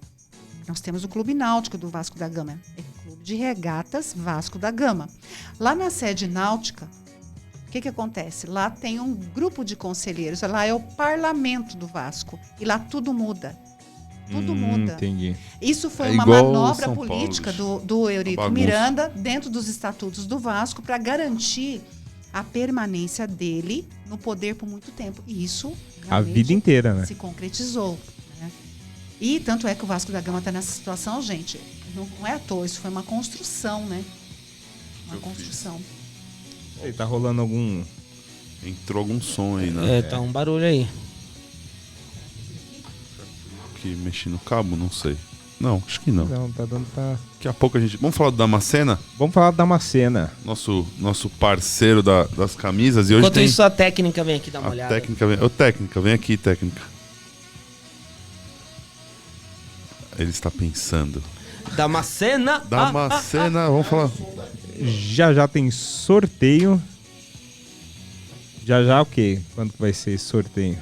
nós temos o Clube Náutico do Vasco da Gama. É o Clube de Regatas Vasco da Gama. Lá na sede náutica, o que acontece? Lá tem um grupo de conselheiros, lá é o parlamento do Vasco. E lá tudo muda. Tudo muda. Entendi. Isso foi uma manobra política do Eurico Miranda dentro dos estatutos do Vasco para garantir a permanência dele no poder por muito tempo. E isso a vida inteira, né? Se concretizou. Né? E tanto é que o Vasco da Gama está nessa situação, gente. Não é à toa, isso foi uma construção, né? Uma construção. E tá rolando algum... Entrou algum som aí, né? Tá um barulho aí. Que mexi no cabo? Não sei. Não, acho que não. Não, tá dando pra... Daqui a pouco a gente... Vamos falar do Damascena? Vamos falar do Damascena. Nosso parceiro das camisas. E hoje Enquanto isso, a técnica vem aqui dar uma olhada. Técnica, vem aqui, técnica. Ele está pensando. Damascena. Damascena, vamos falar. Já tem sorteio. Já o quê? Quando que vai ser esse sorteio?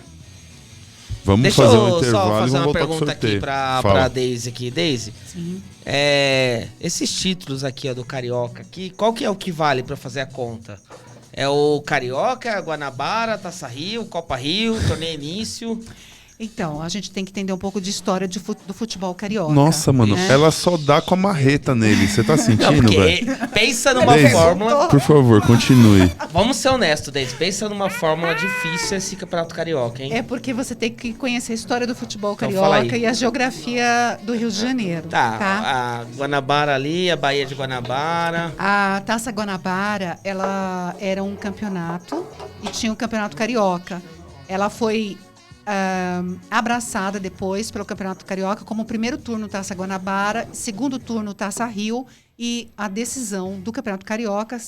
Vamos fazer um intervalo Deixa eu só fazer e vamos uma voltar pergunta com o sorteio. aqui pra Daisy aqui. Daisy, Sim. Esses títulos aqui, ó, do Carioca, aqui, qual que é o que vale pra fazer a conta? É o Carioca, Guanabara, Taça Rio, Copa Rio, Torneio Início... Então, a gente tem que entender um pouco de história do futebol carioca. Nossa, mano, né? ela só dá com a marreta nele. Você tá sentindo, velho? Pensa numa fórmula... Por favor, continue. Vamos ser honestos, Daisy. Pensa numa fórmula difícil esse Campeonato Carioca, hein? É porque você tem que conhecer a história do futebol Então, fala carioca aí. e a geografia do Rio de Janeiro. Tá, Tá? a Guanabara ali, a Baía de Guanabara... A Taça Guanabara, ela era um campeonato e tinha o Campeonato Carioca. Ela foi abraçada depois pelo Campeonato Carioca como o primeiro turno Taça Guanabara, segundo turno Taça Rio e a decisão do Campeonato Carioca,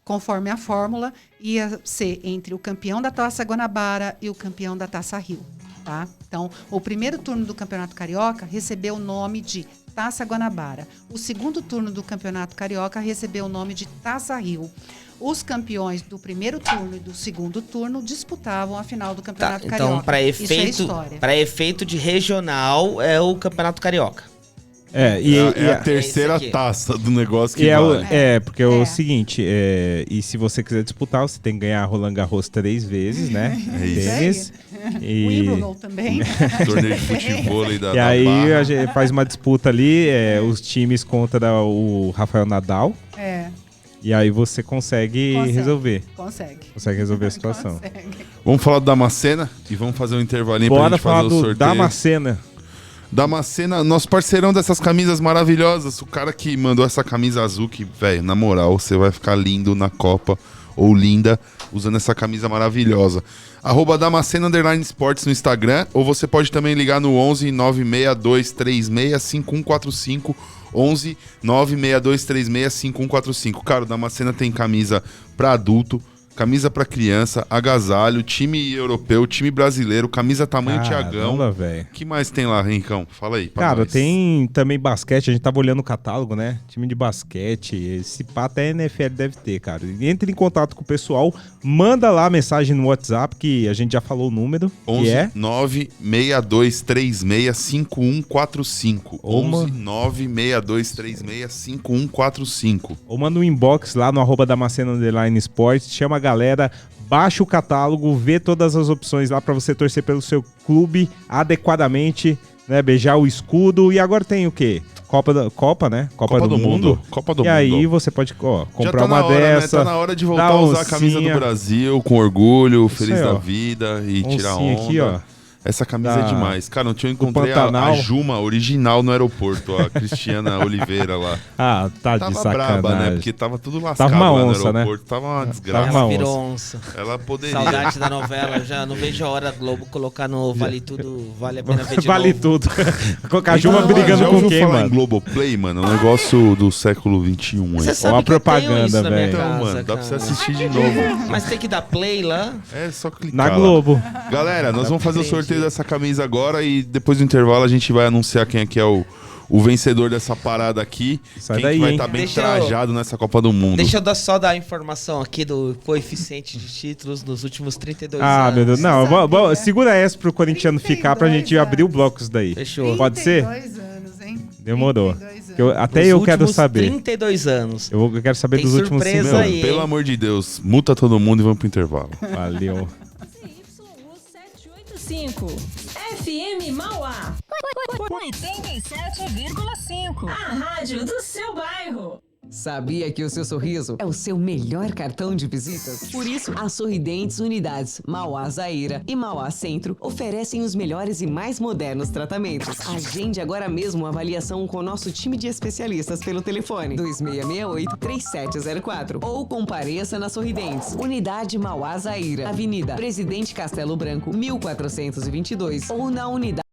conforme a fórmula, ia ser entre o campeão da Taça Guanabara e o campeão da Taça Rio. Tá? Então, o primeiro turno do Campeonato Carioca recebeu o nome de Taça Guanabara. O segundo turno do Campeonato Carioca recebeu o nome de Taça Rio. Os campeões do primeiro turno e do segundo turno disputavam a final do Campeonato Carioca. Então, para Isso é história. efeito de regional, é o Campeonato Carioca. É a terceira taça do negócio que vale. Porque é o seguinte, e se você quiser disputar, você tem que ganhar Roland Garros 3 vezes, né? Tênis. O Wimbledon também. Torneio de futebol aí da E aí Barra. a gente faz uma disputa ali, os times contra o Rafael Nadal. E aí você consegue resolver. Consegue resolver a situação. Vamos falar do Damascena e vamos fazer um intervalinho pra gente fazer o sorteio. Damascena. Damascena, nosso parceirão dessas camisas maravilhosas. O cara que mandou essa camisa azul que, velho, na moral, você vai ficar lindo na Copa ou linda usando essa camisa maravilhosa. @Damascena_Sports no Instagram, ou você pode também ligar no 11 96236 5145. 11 96236 5145. Cara, o Damascena tem camisa pra adulto, camisa pra criança, agasalho, time europeu, time brasileiro, camisa tamanho Tiagão. Velho. O que mais tem lá, Rincão? Fala aí. Cara, nós. tem também basquete, a gente tava olhando o catálogo, né? Time de basquete, esse pá até NFL deve ter, cara. Entre em contato com o pessoal, manda lá a mensagem no WhatsApp, que a gente já falou o número, 11 que é 96236 5145. 11 96236 5145. Ou manda um inbox lá no @Damascena_Sports, chama a galera, baixa o catálogo, vê todas as opções lá pra você torcer pelo seu clube adequadamente, né? Beijar o escudo. E agora tem o quê? Copa, né? Copa do Mundo. Copa do e Mundo. aí você pode comprar tá uma hora, dessa. Né? Tá na hora de voltar a usar a camisa do Brasil com orgulho, feliz da vida e tirar onda. Aqui, ó. Essa camisa é demais. Cara, ontem eu encontrei a Juma original no aeroporto, a Cristiana Oliveira lá. Ah, tá de sacanagem. Tava braba, né? Porque tava tudo lascado tava uma lá onça, no aeroporto. Né? Tava uma desgraça. Ela virou onça. Ela poderia. Saudade da novela. Já não vejo a hora Globo colocar no Vale Tudo, vale a pena ver de Vale novo. tudo. Com a Juma brigando já com quem, falar mano? Em Globoplay, mano, é um negócio do século XXI. Você sabe Ó a que eu tenho propaganda, isso na minha velho. Então, casa, mano, dá pra você cara. assistir de novo. Mas tem que dar play lá. É só clicar Na lá. Globo. Galera, nós vamos fazer o sorteio dessa camisa agora e depois do intervalo a gente vai anunciar quem é que é o vencedor dessa parada aqui. Sai quem daí, que vai hein? estar bem Deixa trajado nessa Copa do Mundo. Deixa eu só dar a informação aqui do coeficiente de títulos nos últimos 32 Ah, anos. meu Deus. Não, segura essa pro corintiano ficar pra gente abrir o bloco isso daí. Fechou. Pode ser? 32 anos, hein? Demorou. 32 anos. Até Nos eu quero últimos saber. 32 anos. Eu quero saber Tem dos últimos 5 surpresa anos. aí. Pelo amor de Deus, multa todo mundo e vamos pro intervalo. Valeu. CYU 785, FM Mauá. 87,5. A rádio do seu bairro. Sabia que o seu sorriso é o seu melhor cartão de visitas? Por isso, as Sorridentes Unidades Mauá Zaira e Mauá Centro oferecem os melhores e mais modernos tratamentos. Agende agora mesmo uma avaliação com o nosso time de especialistas pelo telefone 2668-3704 ou compareça na Sorridentes, Unidade Mauá Zaira, Avenida Presidente Castelo Branco, 1422 ou na unidade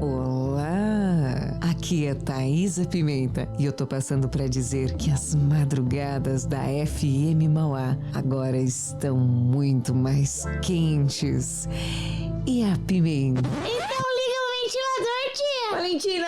Olá, aqui é Thaisa Pimenta e eu tô passando para dizer que as madrugadas da FM Mauá agora estão muito mais quentes. E a pimenta? Então liga o ventilador, tia! Valentina!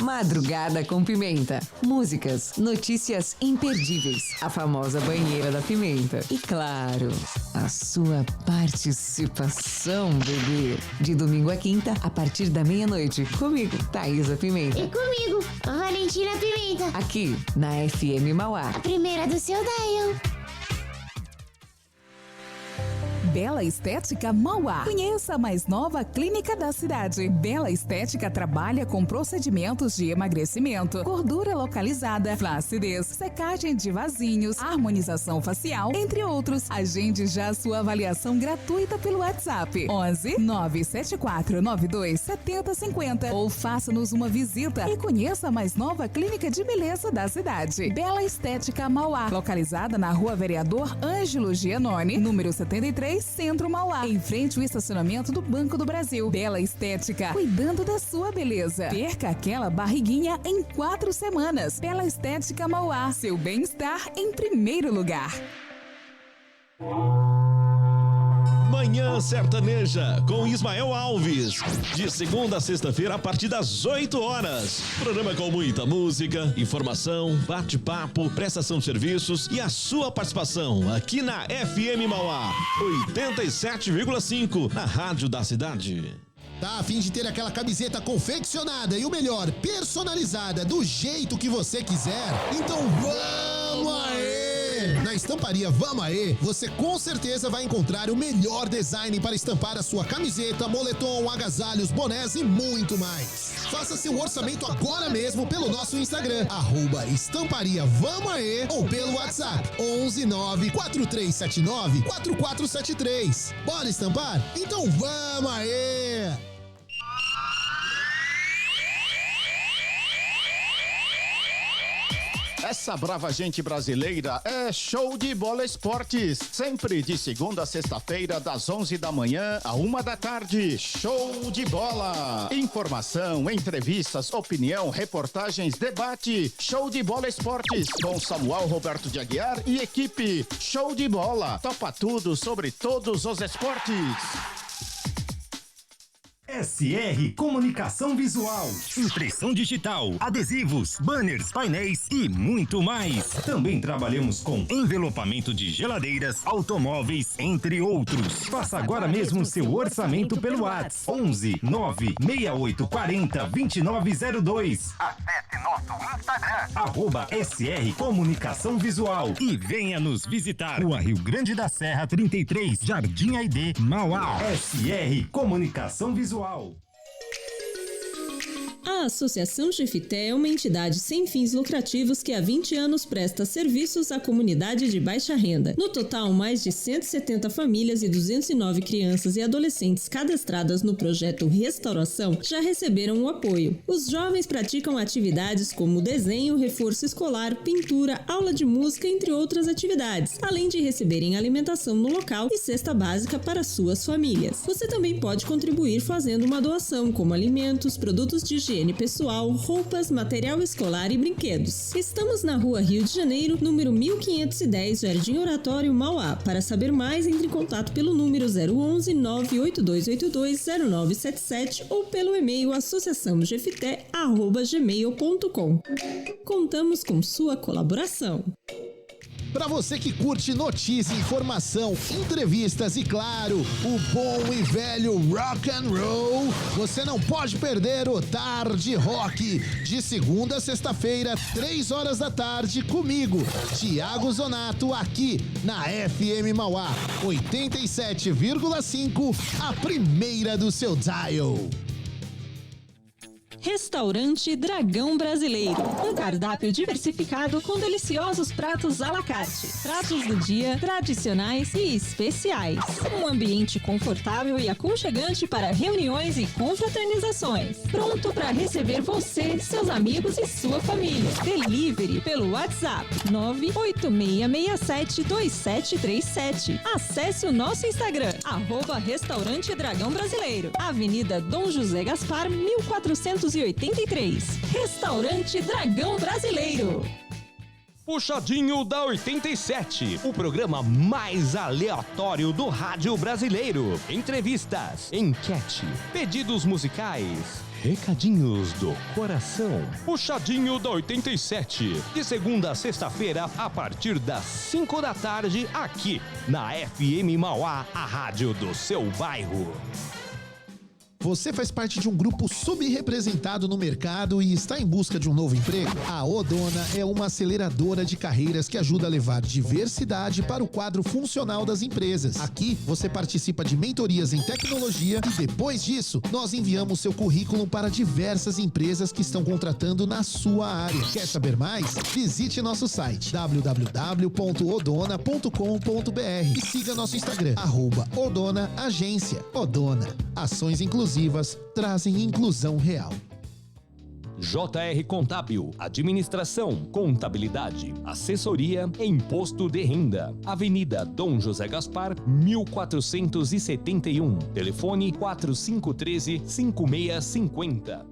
Madrugada com Pimenta. Músicas, notícias imperdíveis, a famosa banheira da pimenta. E claro, a sua participação, bebê. De domingo a quinta, a partir da meia-noite. Comigo, Thaisa Pimenta. E comigo, Valentina Pimenta. Aqui, na FM Mauá. A primeira do seu dial. Bela Estética Mauá. Conheça a mais nova clínica da cidade. Bela Estética trabalha com procedimentos de emagrecimento, gordura localizada, flacidez, secagem de vasinhos, harmonização facial, entre outros. Agende já sua avaliação gratuita pelo WhatsApp 11 974 92 7050 ou faça-nos uma visita e conheça a mais nova clínica de beleza da cidade. Bela Estética Mauá, localizada na Rua Vereador Ângelo Gianoni, número 73, Centro Mauá, em frente ao estacionamento do Banco do Brasil. Bela Estética, cuidando da sua beleza. Perca aquela barriguinha em 4 semanas. Bela Estética Mauá, seu bem-estar em primeiro lugar. Manhã Sertaneja, com Ismael Alves. De segunda a sexta-feira, a partir das 8 horas. Programa com muita música, informação, bate-papo, prestação de serviços e a sua participação aqui na FM Mauá 87,5, na Rádio da Cidade. Tá a fim de ter aquela camiseta confeccionada e o melhor, personalizada, do jeito que você quiser? Então vamos aí! Aê! Na Estamparia Vamos Aê, você com certeza vai encontrar o melhor design para estampar a sua camiseta, moletom, agasalhos, bonés e muito mais. Faça seu orçamento agora mesmo pelo nosso Instagram, @Estamparia Vamos Aê, ou pelo WhatsApp 11 94379 4473. Bora estampar? Então vamos aê! Essa brava gente brasileira é Show de Bola Esportes. Sempre de segunda a sexta-feira, das 11 da manhã à 1 da tarde. Show de bola. Informação, entrevistas, opinião, reportagens, debate. Show de Bola Esportes com Samuel Roberto de Aguiar e equipe. Show de bola. Topa tudo sobre todos os esportes. SR Comunicação Visual, impressão digital, adesivos, banners, painéis e muito mais. Também trabalhamos com envelopamento de geladeiras, automóveis, entre outros. Faça agora mesmo seu orçamento pelo WhatsApp 11 96840 2902. Acesse nosso Instagram @SR Comunicação Visual e venha nos visitar. Rua Rio Grande da Serra 33, Jardim Aidê, Mauá. SR Comunicação Visual. A Associação Jefité é uma entidade sem fins lucrativos que há 20 anos presta serviços à comunidade de baixa renda. No total, mais de 170 famílias e 209 crianças e adolescentes cadastradas no projeto Restauração já receberam o apoio. Os jovens praticam atividades como desenho, reforço escolar, pintura, aula de música, entre outras atividades, além de receberem alimentação no local e cesta básica para suas famílias. Você também pode contribuir fazendo uma doação, como alimentos, produtos de higiene pessoal, roupas, material escolar e brinquedos. Estamos na Rua Rio de Janeiro, número 1510, Jardim Oratório, Mauá. Para saber mais, entre em contato pelo número 011 98282 0977 ou pelo e-mail associaçãojefité@gmail.com. Contamos com sua colaboração. Para você que curte notícia, informação, entrevistas e, claro, o bom e velho rock and roll, você não pode perder o Tarde Rock, de segunda a sexta-feira, 3 horas da tarde, comigo, Thiago Zonato, aqui na FM Mauá, 87,5, a primeira do seu dial. Restaurante Dragão Brasileiro. Um cardápio diversificado com deliciosos pratos à la carte. Pratos do dia, tradicionais e especiais. Um ambiente confortável e aconchegante para reuniões e confraternizações. Pronto para receber você, seus amigos e sua família. Delivery pelo WhatsApp 986672737. Acesse o nosso Instagram, @Restaurante Dragão Brasileiro. Avenida Dom José Gaspar, 1483. Restaurante Dragão Brasileiro. Puxadinho da 87, o programa mais aleatório do rádio brasileiro. Entrevistas, enquete, pedidos musicais, recadinhos do coração. Puxadinho da 87, de segunda a sexta-feira, a partir das 5 da tarde, aqui na FM Mauá, a rádio do seu bairro. Você faz parte de um grupo subrepresentado no mercado e está em busca de um novo emprego? A Odona é uma aceleradora de carreiras que ajuda a levar diversidade para o quadro funcional das empresas. Aqui, você participa de mentorias em tecnologia e depois disso, nós enviamos seu currículo para diversas empresas que estão contratando na sua área. Quer saber mais? Visite nosso site www.odona.com.br e siga nosso Instagram, @Odona Agência. Odona, ações inclusivas trazem inclusão real. JR Contábil, administração, contabilidade, assessoria e imposto de renda. Avenida Dom José Gaspar, 1471. Telefone 4513-5650.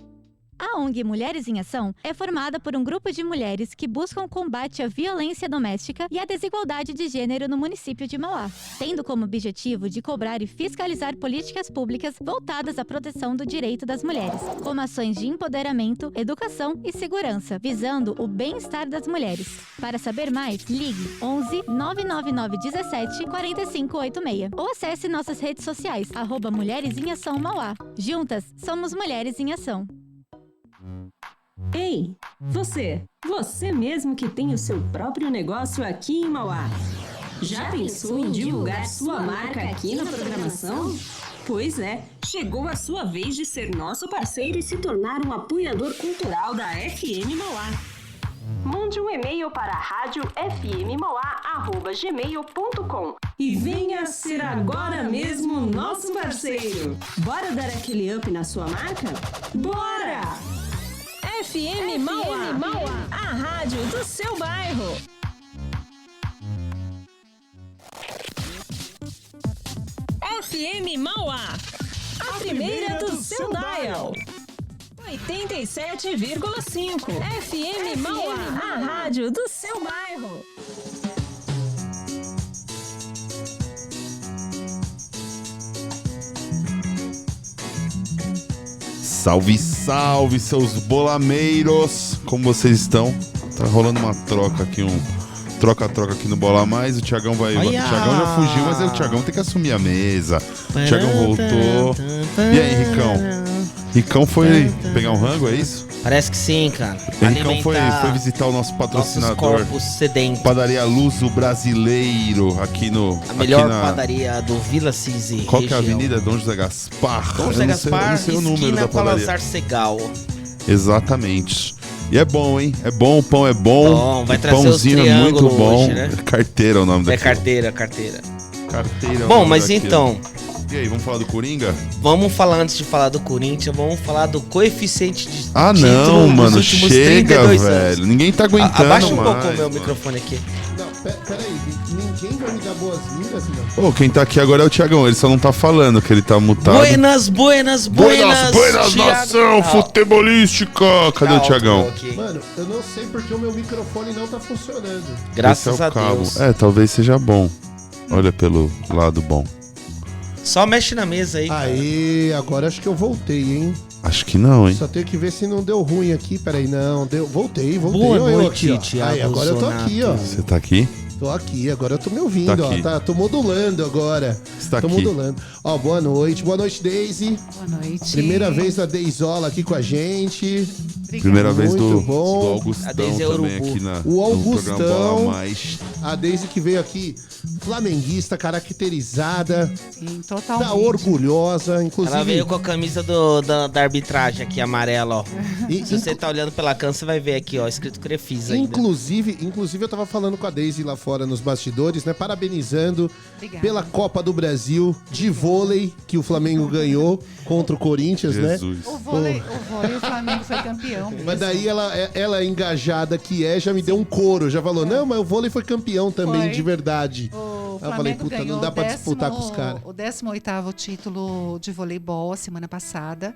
A ONG Mulheres em Ação é formada por um grupo de mulheres que buscam o combate à violência doméstica e à desigualdade de gênero no município de Mauá, tendo como objetivo de cobrar e fiscalizar políticas públicas voltadas à proteção do direito das mulheres, como ações de empoderamento, educação e segurança, visando o bem-estar das mulheres. Para saber mais, ligue 11 999 17 4586 ou acesse nossas redes sociais, @Mulheres em Ação Mauá. Juntas, somos Mulheres em Ação. Ei, você mesmo que tem o seu próprio negócio aqui em Mauá. Já pensou em divulgar sua marca aqui na programação? Pois é, chegou a sua vez de ser nosso parceiro e se tornar um apoiador cultural da FM Mauá. Mande um e-mail para radiofmmauá@gmail.com e venha ser agora mesmo nosso parceiro. Bora dar aquele up na sua marca? Bora! FM Mauá, a rádio do seu bairro. FM Mauá, a primeira do seu dial. 87,5. FM Mauá, a rádio do seu bairro. Salve, salve, seus bolameiros! Como vocês estão? Tá rolando uma troca aqui, troca-troca aqui no Bola Mais. O Thiagão vai. O Thiagão já fugiu, mas o Thiagão tem que assumir a mesa. O Thiagão voltou. E aí, Ricão? Ricão foi pegar um rango, é isso? Parece que sim, cara. Ricão foi visitar o nosso patrocinador. Padaria Luso Brasileiro, aqui no... A melhor padaria do Vila Cisi. Qual que é a avenida? Dom José Gaspar. Dom José Gaspar, não sei o número da padaria. Segal. Exatamente. E é bom, hein? É bom, o pão é bom. Vai trazer pãozinho os é muito bom. Hoje, né? Carteira é o nome daquilo. Carteira. Carteira é o bom, nome mas daquilo. então... E aí, vamos falar do Coringa? Vamos falar, antes de falar do Corinthians, vamos falar do coeficiente de título não, mano, nos últimos chega, 32 velho. anos. Ninguém tá aguentando Abaixa um mais, pouco o meu mano. microfone aqui. Não, peraí, ninguém vai me dar boas-vindas, não? Ô, quem tá aqui agora é o Thiagão, ele só não tá falando que ele tá mutado. Buenas, nação futebolística! Cadê o Thiagão? Mano, eu não sei porque o meu microfone não tá funcionando. Graças a cabo. Deus. Talvez seja bom. Olha pelo lado bom. Só mexe na mesa aí. Aí, agora acho que eu voltei, hein? Acho que não, hein? Só tenho que ver se não deu ruim aqui. Peraí, não. Deu. Voltei. Boa noite, aqui, Thiago. Aí, agora eu tô aqui, ó. Você tá aqui? Tô aqui, agora eu tô me ouvindo, Tá aqui. ó. Tô modulando agora. Está tô aqui. modulando. Ó, boa noite, Daisy. Boa noite. Primeira vez da Deizola aqui com a gente. Obrigada. Primeira vez do bom. Augustão A Deise é também urubu. aqui no O programa Augustão. Bola Mais. A Daisy que veio aqui, flamenguista, caracterizada, Sim, tá totalmente. orgulhosa, inclusive. Ela veio com a camisa da arbitragem aqui, amarela, ó. Se você tá olhando pela câmera, você vai ver aqui, ó, escrito Crefisa ainda. Inclusive eu tava falando com a Daisy lá fora nos bastidores, né? Parabenizando Obrigada. pela Copa do Brasil de vôlei que o Flamengo ganhou contra o Corinthians, Jesus. O vôlei, o Flamengo foi campeão. Mas daí ela engajada que já me deu um coro, já falou, não, mas o vôlei foi campeão também, Foi. de verdade. O Eu falei, Flamengo puta, ganhou não dá pra disputar com os caras. O 18º título de voleibol a semana passada.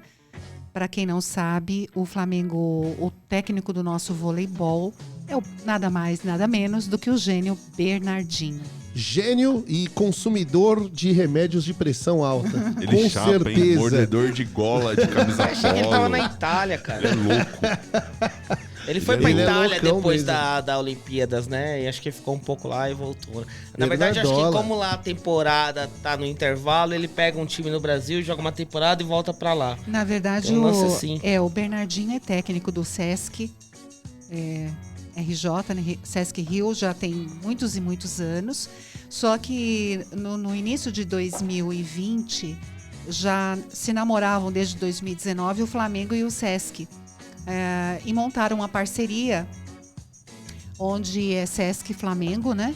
Para quem não sabe, o Flamengo, o técnico do nosso voleibol, é nada mais, nada menos do que o gênio Bernardinho. Gênio e consumidor de remédios de pressão alta. Ele com chapa, certeza. hein? Mordedor de gola, de camisa Achei que ele tava polo. na Itália, cara. Ele é louco. Ele foi pra Ele é Itália loucão depois mesmo. da Olimpíadas, né? E acho que ficou um pouco lá e voltou. Na Ele verdade, não é acho que dólar. como lá a temporada tá no intervalo, ele pega um time no Brasil, joga uma temporada e volta pra lá. Na verdade, Tem um lance assim. o Bernardinho é técnico do Sesc RJ, né? Sesc Rio, já tem muitos e muitos anos. Só que no início de 2020 já se namoravam desde 2019 o Flamengo e o Sesc. E montaram uma parceria onde é Sesc e Flamengo, né?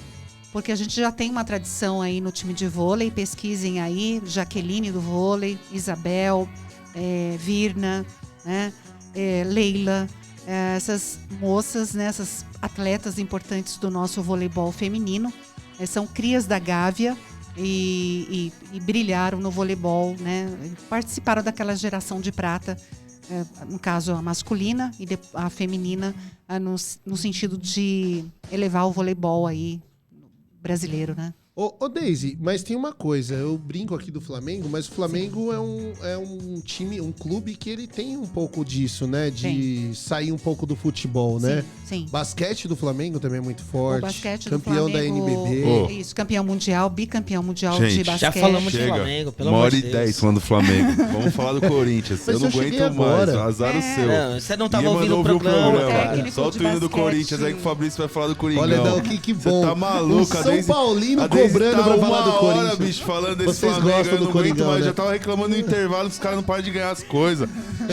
Porque a gente já tem uma tradição aí no time de vôlei. Pesquisem aí, Jaqueline do vôlei, Isabel, Virna, né? Leila, essas moças, né? Essas atletas importantes do nosso voleibol feminino. São crias da Gávea e brilharam no voleibol, né? Participaram daquela geração de prata, no caso a masculina e a feminina, no sentido de elevar o voleibol aí brasileiro, né? Ô Daisy, mas tem uma coisa, eu brinco aqui do Flamengo, mas o Flamengo é um time, um clube que ele tem um pouco disso, né? De sair um pouco do futebol, né? Sim. Basquete do Flamengo também é muito forte. O basquete campeão do Flamengo, da NBB. Isso, campeão mundial, bicampeão mundial Gente, de basquete. Já falamos de Flamengo, pelo amor de Deus. 1h10 falando do Flamengo. Vamos falar do Corinthians. Mas eu não eu cheguei aguento mais. agora. Azar o seu. Não, você não tava Ninguém ouvindo o mandou programa. Técnico Solta o de hino do basquete. Corinthians aí que o Fabrício vai falar do Coringão. Olha, não, que bom. Você tá maluco, O São Paulino cobrando pra falar do Corinthians. Bicho, falando desse Vocês Flamengo, gostam eu do não aguento Coringão, mais. né? Já tava reclamando no intervalo que os caras não param de ganhar as coisas.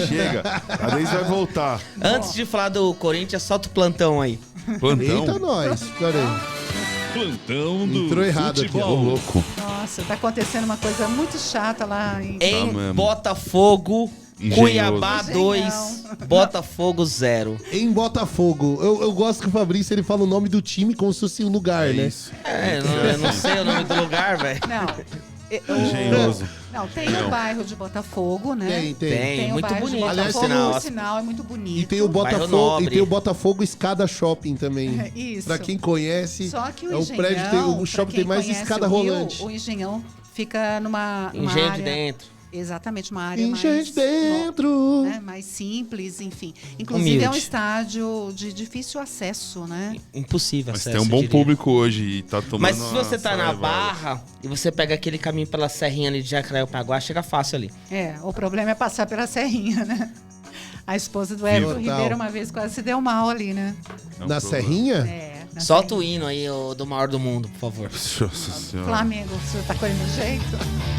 Chega. A Deise vai voltar. Antes de falar do Corinthians, solta o plantão aí. Plantão? Eita, nós. Pera aí. Plantão do Entrou errado aqui. Ô, louco. Nossa, tá acontecendo uma coisa muito chata lá em... Em mesmo. Botafogo, Engenhoso. Cuiabá 2, Botafogo 0. Em Botafogo. Eu gosto que o Fabrício ele fala o nome do time como se fosse um lugar, né? Isso. Eu não sei o nome do lugar, velho. Não. Engenhoso. Não, tem o bairro de Botafogo, né? Tem, o muito bairro bonito, de aliás, Botafogo, tem o sinal é muito bonito. E tem o Bairro Botafogo, Nobre. e tem o Botafogo Escada Shopping também. Isso. Pra quem conhece, Só que é o o prédio tem, o shopping tem mais escada rolante. O Engenhão fica numa Engenho área... de dentro. Exatamente, uma área Engenho mais... de dentro. Né, mais simples, enfim. Inclusive é um Humilde. estádio de difícil acesso, né? Impossível Mas acesso, tem um bom eu diria. público hoje e tá tomando Mas se uma você tá na saraivada. Barra e você pega aquele caminho pela serrinha ali de Jacaraí-Paguá, chega fácil ali. É, o problema é passar pela serrinha, né? A esposa do Everton Total. Ribeiro uma vez quase se deu mal ali, né? Na Serrinha? É. na Solta o hino aí do maior do mundo, por favor. Nossa senhora. Flamengo, você tá correndo jeito?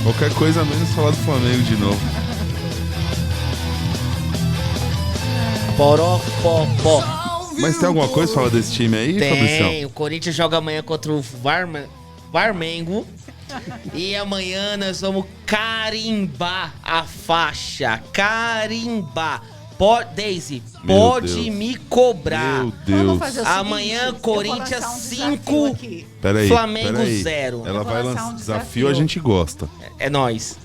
Qualquer coisa menos falar do Flamengo de novo. Poró, pó, pó. Mas tem alguma coisa pra falar desse time aí, Fabricião? Tem, o Corinthians joga amanhã contra o Varmengo. E amanhã nós vamos carimbar a faixa. Carimbar. Daisy, Meu pode Deus. me cobrar. Meu Deus. Vamos fazer o seguinte, Amanhã, eu vou Corinthians lançar um desafio 5, aqui. Peraí, Flamengo peraí. 0. Ela Eu vou vai lançar lançar um desafio, desafio. a gente gosta. É nóis.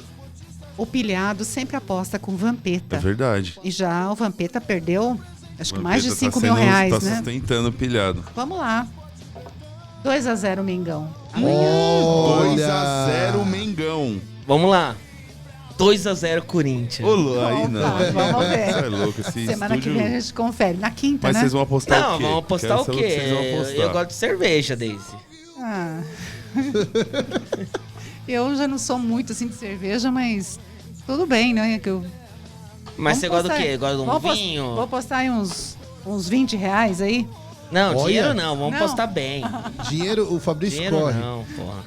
O pilhado sempre aposta com Vampeta. É verdade. E já o Vampeta perdeu, acho que mais de Vampeta 5 mil reais, tá né? sustentando o pilhado. Vamos lá. 2-0 Mengão. Amanhã. 2-0 Mengão. Vamos lá. 2-0 Corinthians. Ô, aí não. Vamos ver. Você é louco, esse Semana estúdio... que vem a gente confere. Na quinta, Mas né? vocês vão apostar o Não, quê? vamos apostar Quero o saber quê? que vocês vão apostar. Eu gosto de cerveja, Daisy. Ah. Eu já não sou muito assim de cerveja, mas tudo bem, né? Que eu... Mas você gosta do postar- quê? Gosta de um vamos vinho? Vou postar aí uns 20 reais aí. Não, Olha. dinheiro não, vamos Não. postar bem. Dinheiro, o Fabrício Dinheiro corre. não, porra.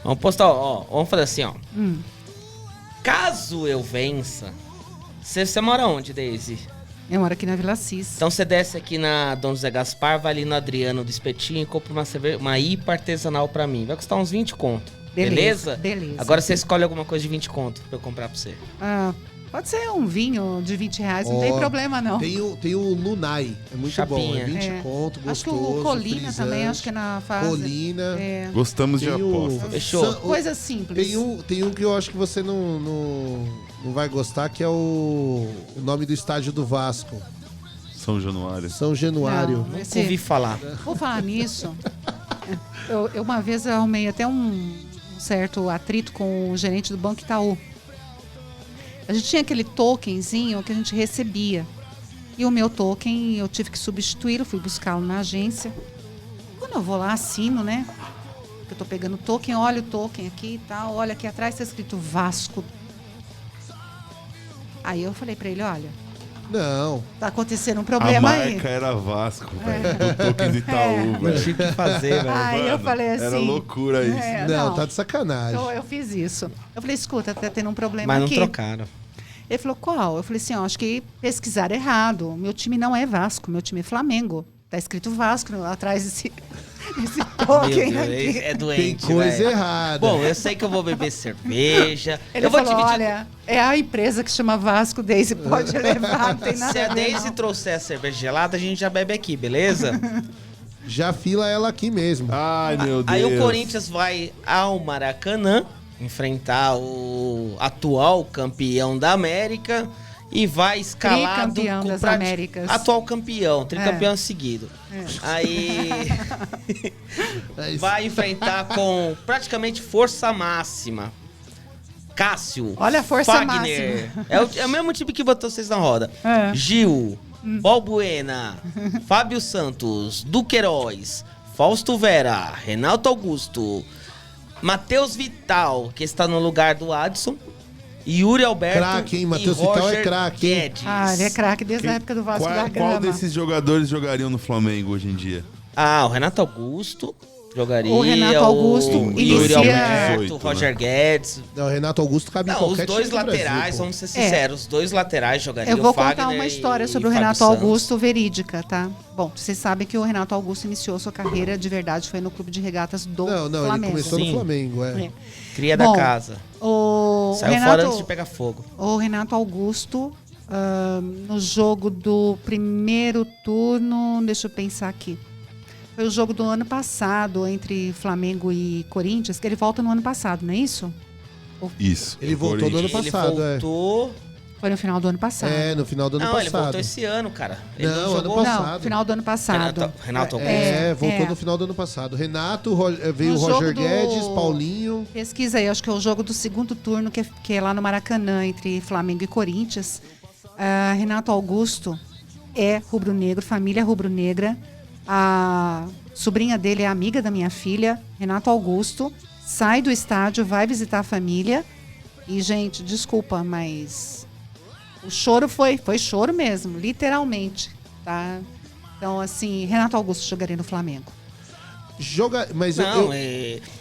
Vamos postar, ó, vamos fazer assim, ó. Caso eu vença, você mora onde, Daisy? Eu moro aqui na Vila Cis. Então você desce aqui na Dom José Gaspar, vai ali no Adriano do Espetinho e compra uma cerveja, uma IPA artesanal pra mim. Vai custar uns 20 conto. Beleza? Beleza. Agora você escolhe alguma coisa de 20 conto pra eu comprar pra você. Ah, pode ser um vinho de 20 reais, não Ó, tem problema não. Tem o Lunai, é muito Chapinha. bom. É 20 É. conto, gostoso. Acho que o Colina frisante. também, acho que é na fase. Colina. É. Gostamos de Tem o- apostas. Fechou. Coisa simples. Tem um que eu acho que você não vai gostar, que é o nome do estádio do Vasco. São Januário. São Januário. Não, Nunca esse- ouvi falar. Vou falar nisso. Eu uma vez arrumei até um certo atrito com o gerente do Banco Itaú. A gente tinha aquele tokenzinho que a gente recebia. E o meu token eu tive que substituí-lo, fui buscá-lo na agência. Quando eu vou lá, assino, né? Eu tô pegando o token, olha o token aqui e tal. Olha aqui atrás, tá escrito Vasco. Aí eu falei pra ele, olha, Não. tá acontecendo um A problema aí. marca era Vasco, velho. O token do Itaú, Não velho. tinha o que fazer, velho. Aí eu Mano, falei assim... Era loucura isso. É, Não, tá de sacanagem. Então eu fiz isso. Eu falei, escuta, tá tendo um problema Mas não aqui. trocaram. Ele falou, qual? Eu falei assim, ó, acho que pesquisaram errado. Meu time não é Vasco, meu time é Flamengo. Tá escrito Vasco lá atrás desse token Meu aqui. Deus, é doente, Tem coisa velho. errada. Bom, eu sei que eu vou beber cerveja. Ele eu vou falou, dividir. olha, é a empresa que chama Vasco, Daisy pode levar, não tem nada Se a a ver, Daisy não. trouxer a cerveja gelada, a gente já bebe aqui, beleza? Já fila ela aqui mesmo. Ai, meu Deus. Aí o Corinthians vai ao Maracanã enfrentar o atual campeão da América e vai escalado Tricampeão das Américas. Atual campeão, tricampeão seguido. Aí vai enfrentar com praticamente força máxima. Cássio. Olha a força Fagner. máxima. É o mesmo time que botou vocês na roda. Gil, Balbuena, Fábio Santos, Duqueiroz, Fausto Vera, Renato Augusto, Matheus Vital, que está no lugar do Adson, Yuri Alberto Craque, hein? Matheus e Vital Roger é craque, hein? Guedes. Ele é craque desde a época do Vasco da Gama. Qual desses jogadores jogariam no Flamengo hoje em dia? O Renato Augusto jogaria. O Renato Augusto Yuri Alberto, 18, Roger Guedes. Não, o Renato Augusto cabe em Não, qualquer os dois time do Brasil, laterais, pô. vamos ser sinceros, os dois laterais jogariam. Eu vou Fagner contar uma história sobre e o Renato Fábio Santos. Augusto verídica, tá? Bom, vocês sabem que o Renato Augusto iniciou sua carreira de verdade, foi no Clube de Regatas do Não, Flamengo. ele começou no Flamengo, Cria da casa. Saiu fora antes de pegar fogo. O Renato Augusto, no jogo do primeiro turno, deixa eu pensar aqui. Foi o jogo do ano passado, entre Flamengo e Corinthians, que ele volta no ano passado, não é isso? Isso. Ele voltou no ano passado, Ele voltou... Foi no final do ano passado. No final do ano Não, passado. ele voltou esse ano, cara. Ele Não, jogou... ano passado. Não, final do ano passado. Renato Augusto. Voltou no final do ano passado. Renato, veio o No Roger jogo Guedes, Paulinho. Pesquisa aí, acho que é o jogo do segundo turno, que é lá no Maracanã, entre Flamengo e Corinthians. Renato Augusto é rubro-negro, família rubro-negra. A sobrinha dele é amiga da minha filha, Renato Augusto. Sai do estádio, vai visitar a família. E, gente, desculpa, mas o choro foi choro mesmo, literalmente, tá? Então, assim, Renato Augusto jogaria no Flamengo. Mas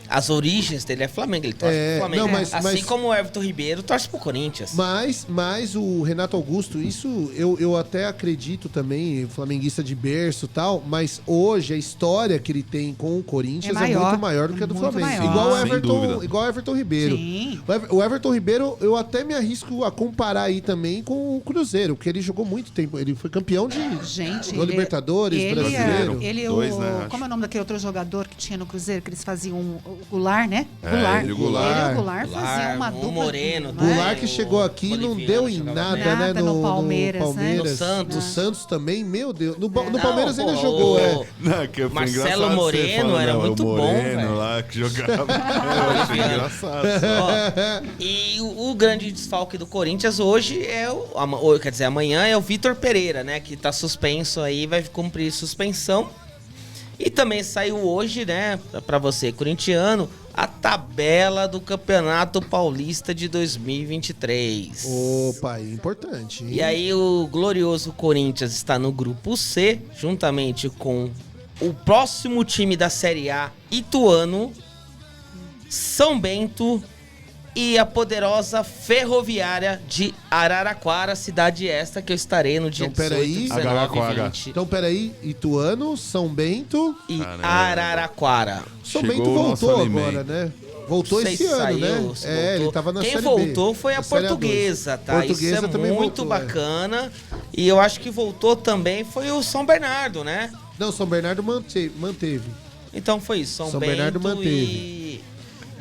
as origens dele é Flamengo, ele torce pro Flamengo. Não, assim como o Everton Ribeiro torce pro Corinthians. Mas o Renato Augusto, isso eu até acredito também, flamenguista de berço e tal, mas hoje a história que ele tem com o Corinthians é muito maior do que a do Flamengo. Maior. Igual o Everton Ribeiro. Sim. O Everton Ribeiro, eu até me arrisco a comparar aí também com o Cruzeiro, porque ele jogou muito tempo, ele foi campeão de Libertadores, brasileiro. Como é o nome daquele outro jogador que tinha no Cruzeiro, que eles faziam o Goulart, né? Goulart. Ele e o Goulart faziam uma dupla. Moreno, Goulart que chegou aqui não deu em nada, né? No Palmeiras, né? No Santos. No Santos também, meu Deus. No Palmeiras ainda jogou, Marcelo Moreno era muito bom, velho. Lá que jogava. Foi engraçado. E o grande desfalque do Corinthians hoje amanhã é o Vitor Pereira, né? Que tá suspenso aí, vai cumprir suspensão. E também saiu hoje, né, pra você, corintiano, a tabela do Campeonato Paulista de 2023. Opa, é importante, hein? E aí o glorioso Corinthians está no grupo C, juntamente com o próximo time da Série A, Ituano, São Bento e a poderosa Ferroviária de Araraquara, cidade esta que eu estarei no dia 18, 19 e 20. Então, peraí, Ituano, São Bento e Araraquara. São Bento voltou agora, né? Voltou esse ano, né? Ele tava na Série B. Quem voltou foi a Portuguesa, tá? Portuguesa isso é também muito voltou, bacana. E eu acho que voltou também foi o São Bernardo, né? Não, São Bernardo manteve. Então foi isso, São Bento Bernardo manteve.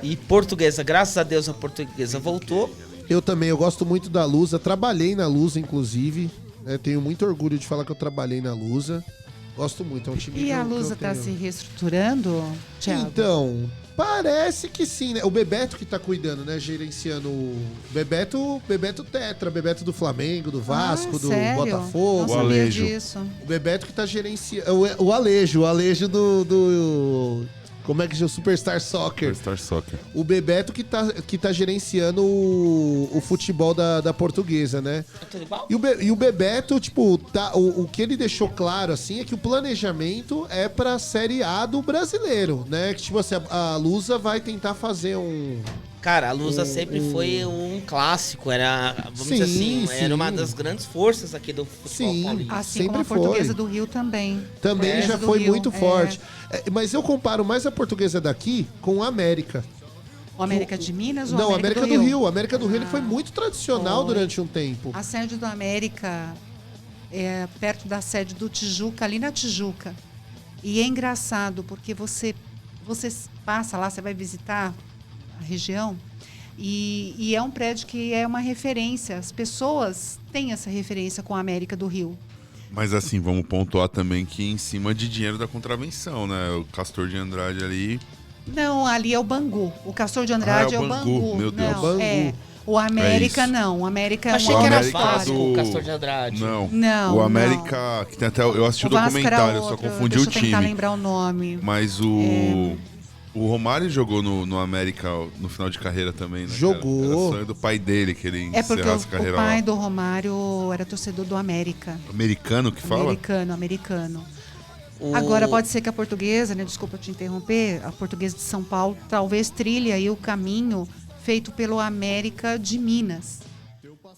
E Portuguesa, graças a Deus a Portuguesa voltou. Eu também, eu gosto muito da Lusa, trabalhei na Lusa, inclusive. Tenho muito orgulho de falar que eu trabalhei na Lusa. Gosto muito, é um time E a Lusa tá se reestruturando, Thiago? Então, parece que sim, né? O Bebeto que tá cuidando, né? Gerenciando o Bebeto Tetra, Bebeto do Flamengo, do Vasco, do sério? Botafogo. Não sabia disso. O Bebeto que tá gerenciando. O Alejo do como é que chama? Superstar Soccer. O Bebeto que tá gerenciando o futebol da Portuguesa, né? E o Bebeto, tipo, o que ele deixou claro, assim, é que o planejamento é pra Série A do brasileiro, né? Que, tipo assim, a Lusa vai tentar fazer Cara, a Lusa sempre foi um clássico, vamos dizer assim, era uma das grandes forças aqui do futebol paulista. Assim como a Portuguesa do Rio também. Também já foi muito forte. Mas eu comparo mais a Portuguesa daqui com a América. O América de Minas ou Não, a América do Rio? O América do Rio ele foi muito tradicional durante um tempo. A sede do América é perto da sede do Tijuca, ali na Tijuca. E é engraçado, porque você passa lá, você vai visitar a região, E é um prédio que é uma referência. As pessoas têm essa referência com a América do Rio. Mas assim, vamos pontuar também que em cima de dinheiro da contravenção, né? O Castor de Andrade ali... Não, ali é o Bangu. O Castor de Andrade é o Bangu. Meu Deus. Não, é. O América não. O América é Achei um que era outro fácil história. o Castor de Andrade. Não, o América, que tem até... Eu assisti o documentário, eu só confundi o time. Deixa eu tentar lembrar o nome. Mas o Romário jogou no América no final de carreira também, né? Jogou. Era o sonho do pai dele que ele É porque encerrasse a carreira o pai lá. do Romário era torcedor do América. Americano que fala? Americano. Agora, pode ser que a Portuguesa, né? Desculpa te interromper, a Portuguesa de São Paulo talvez trilhe aí o caminho feito pelo América de Minas.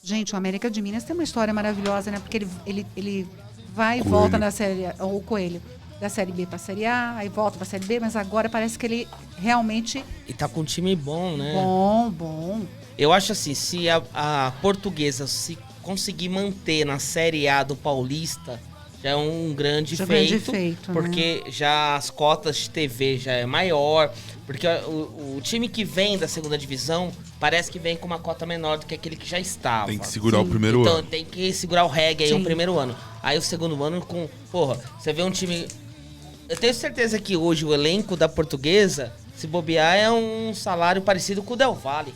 Gente, o América de Minas tem uma história maravilhosa, né? Porque ele vai e volta na série... O Coelho. Da Série B pra Série A, aí volta pra Série B, mas agora parece que ele realmente... E tá com um time bom, né? Bom. Eu acho assim, se a Portuguesa se conseguir manter na Série A do Paulista, já é um grande feito, porque já as cotas de TV já é maior, porque o time que vem da segunda divisão parece que vem com uma cota menor do que aquele que já estava. Tem que segurar o primeiro ano. Então tem que segurar o reggae aí o primeiro ano. Aí o segundo ano com... Porra, você vê um time... Eu tenho certeza que hoje o elenco da Portuguesa, se bobear, é um salário parecido com o Del Valle.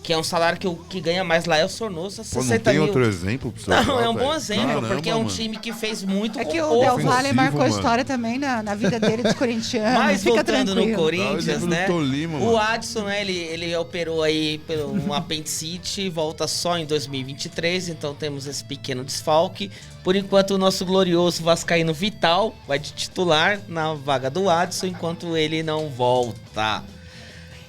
Que é um salário que o que ganha mais lá é o Sornosa, 60 não tem mil. outro exemplo pra você Não, falar, é um bom velho? exemplo, Caramba, porque é um mano. time que fez muito É com que o pouco. Del Valle marcou mano. história também na vida dele dos corintianos. Mas Fica voltando tranquilo. no Corinthians, né? Tolima, O mano. Adson, né, ele operou aí pelo um apendicite, volta só em 2023, então temos esse pequeno desfalque. Por enquanto, o nosso glorioso vascaíno Vital vai de titular na vaga do Adson, enquanto ele não volta.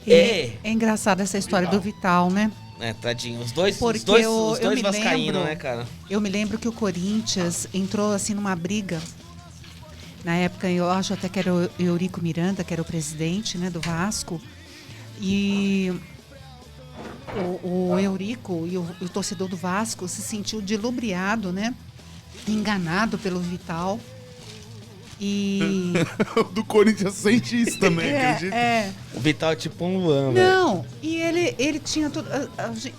É engraçada essa história do Vital, né? É, tadinho. Os dois me vascaínos, lembro, né, cara? Eu me lembro que o Corinthians entrou assim numa briga. Na época, eu acho até que era o Eurico Miranda, que era o presidente, né, do Vasco. E o Eurico e o torcedor do Vasco se sentiu dilubriado, né? Enganado pelo Vital. E... O do Corinthians sente isso também, acredita? O Vital é tipo um Luan, Não, e ele tinha tudo...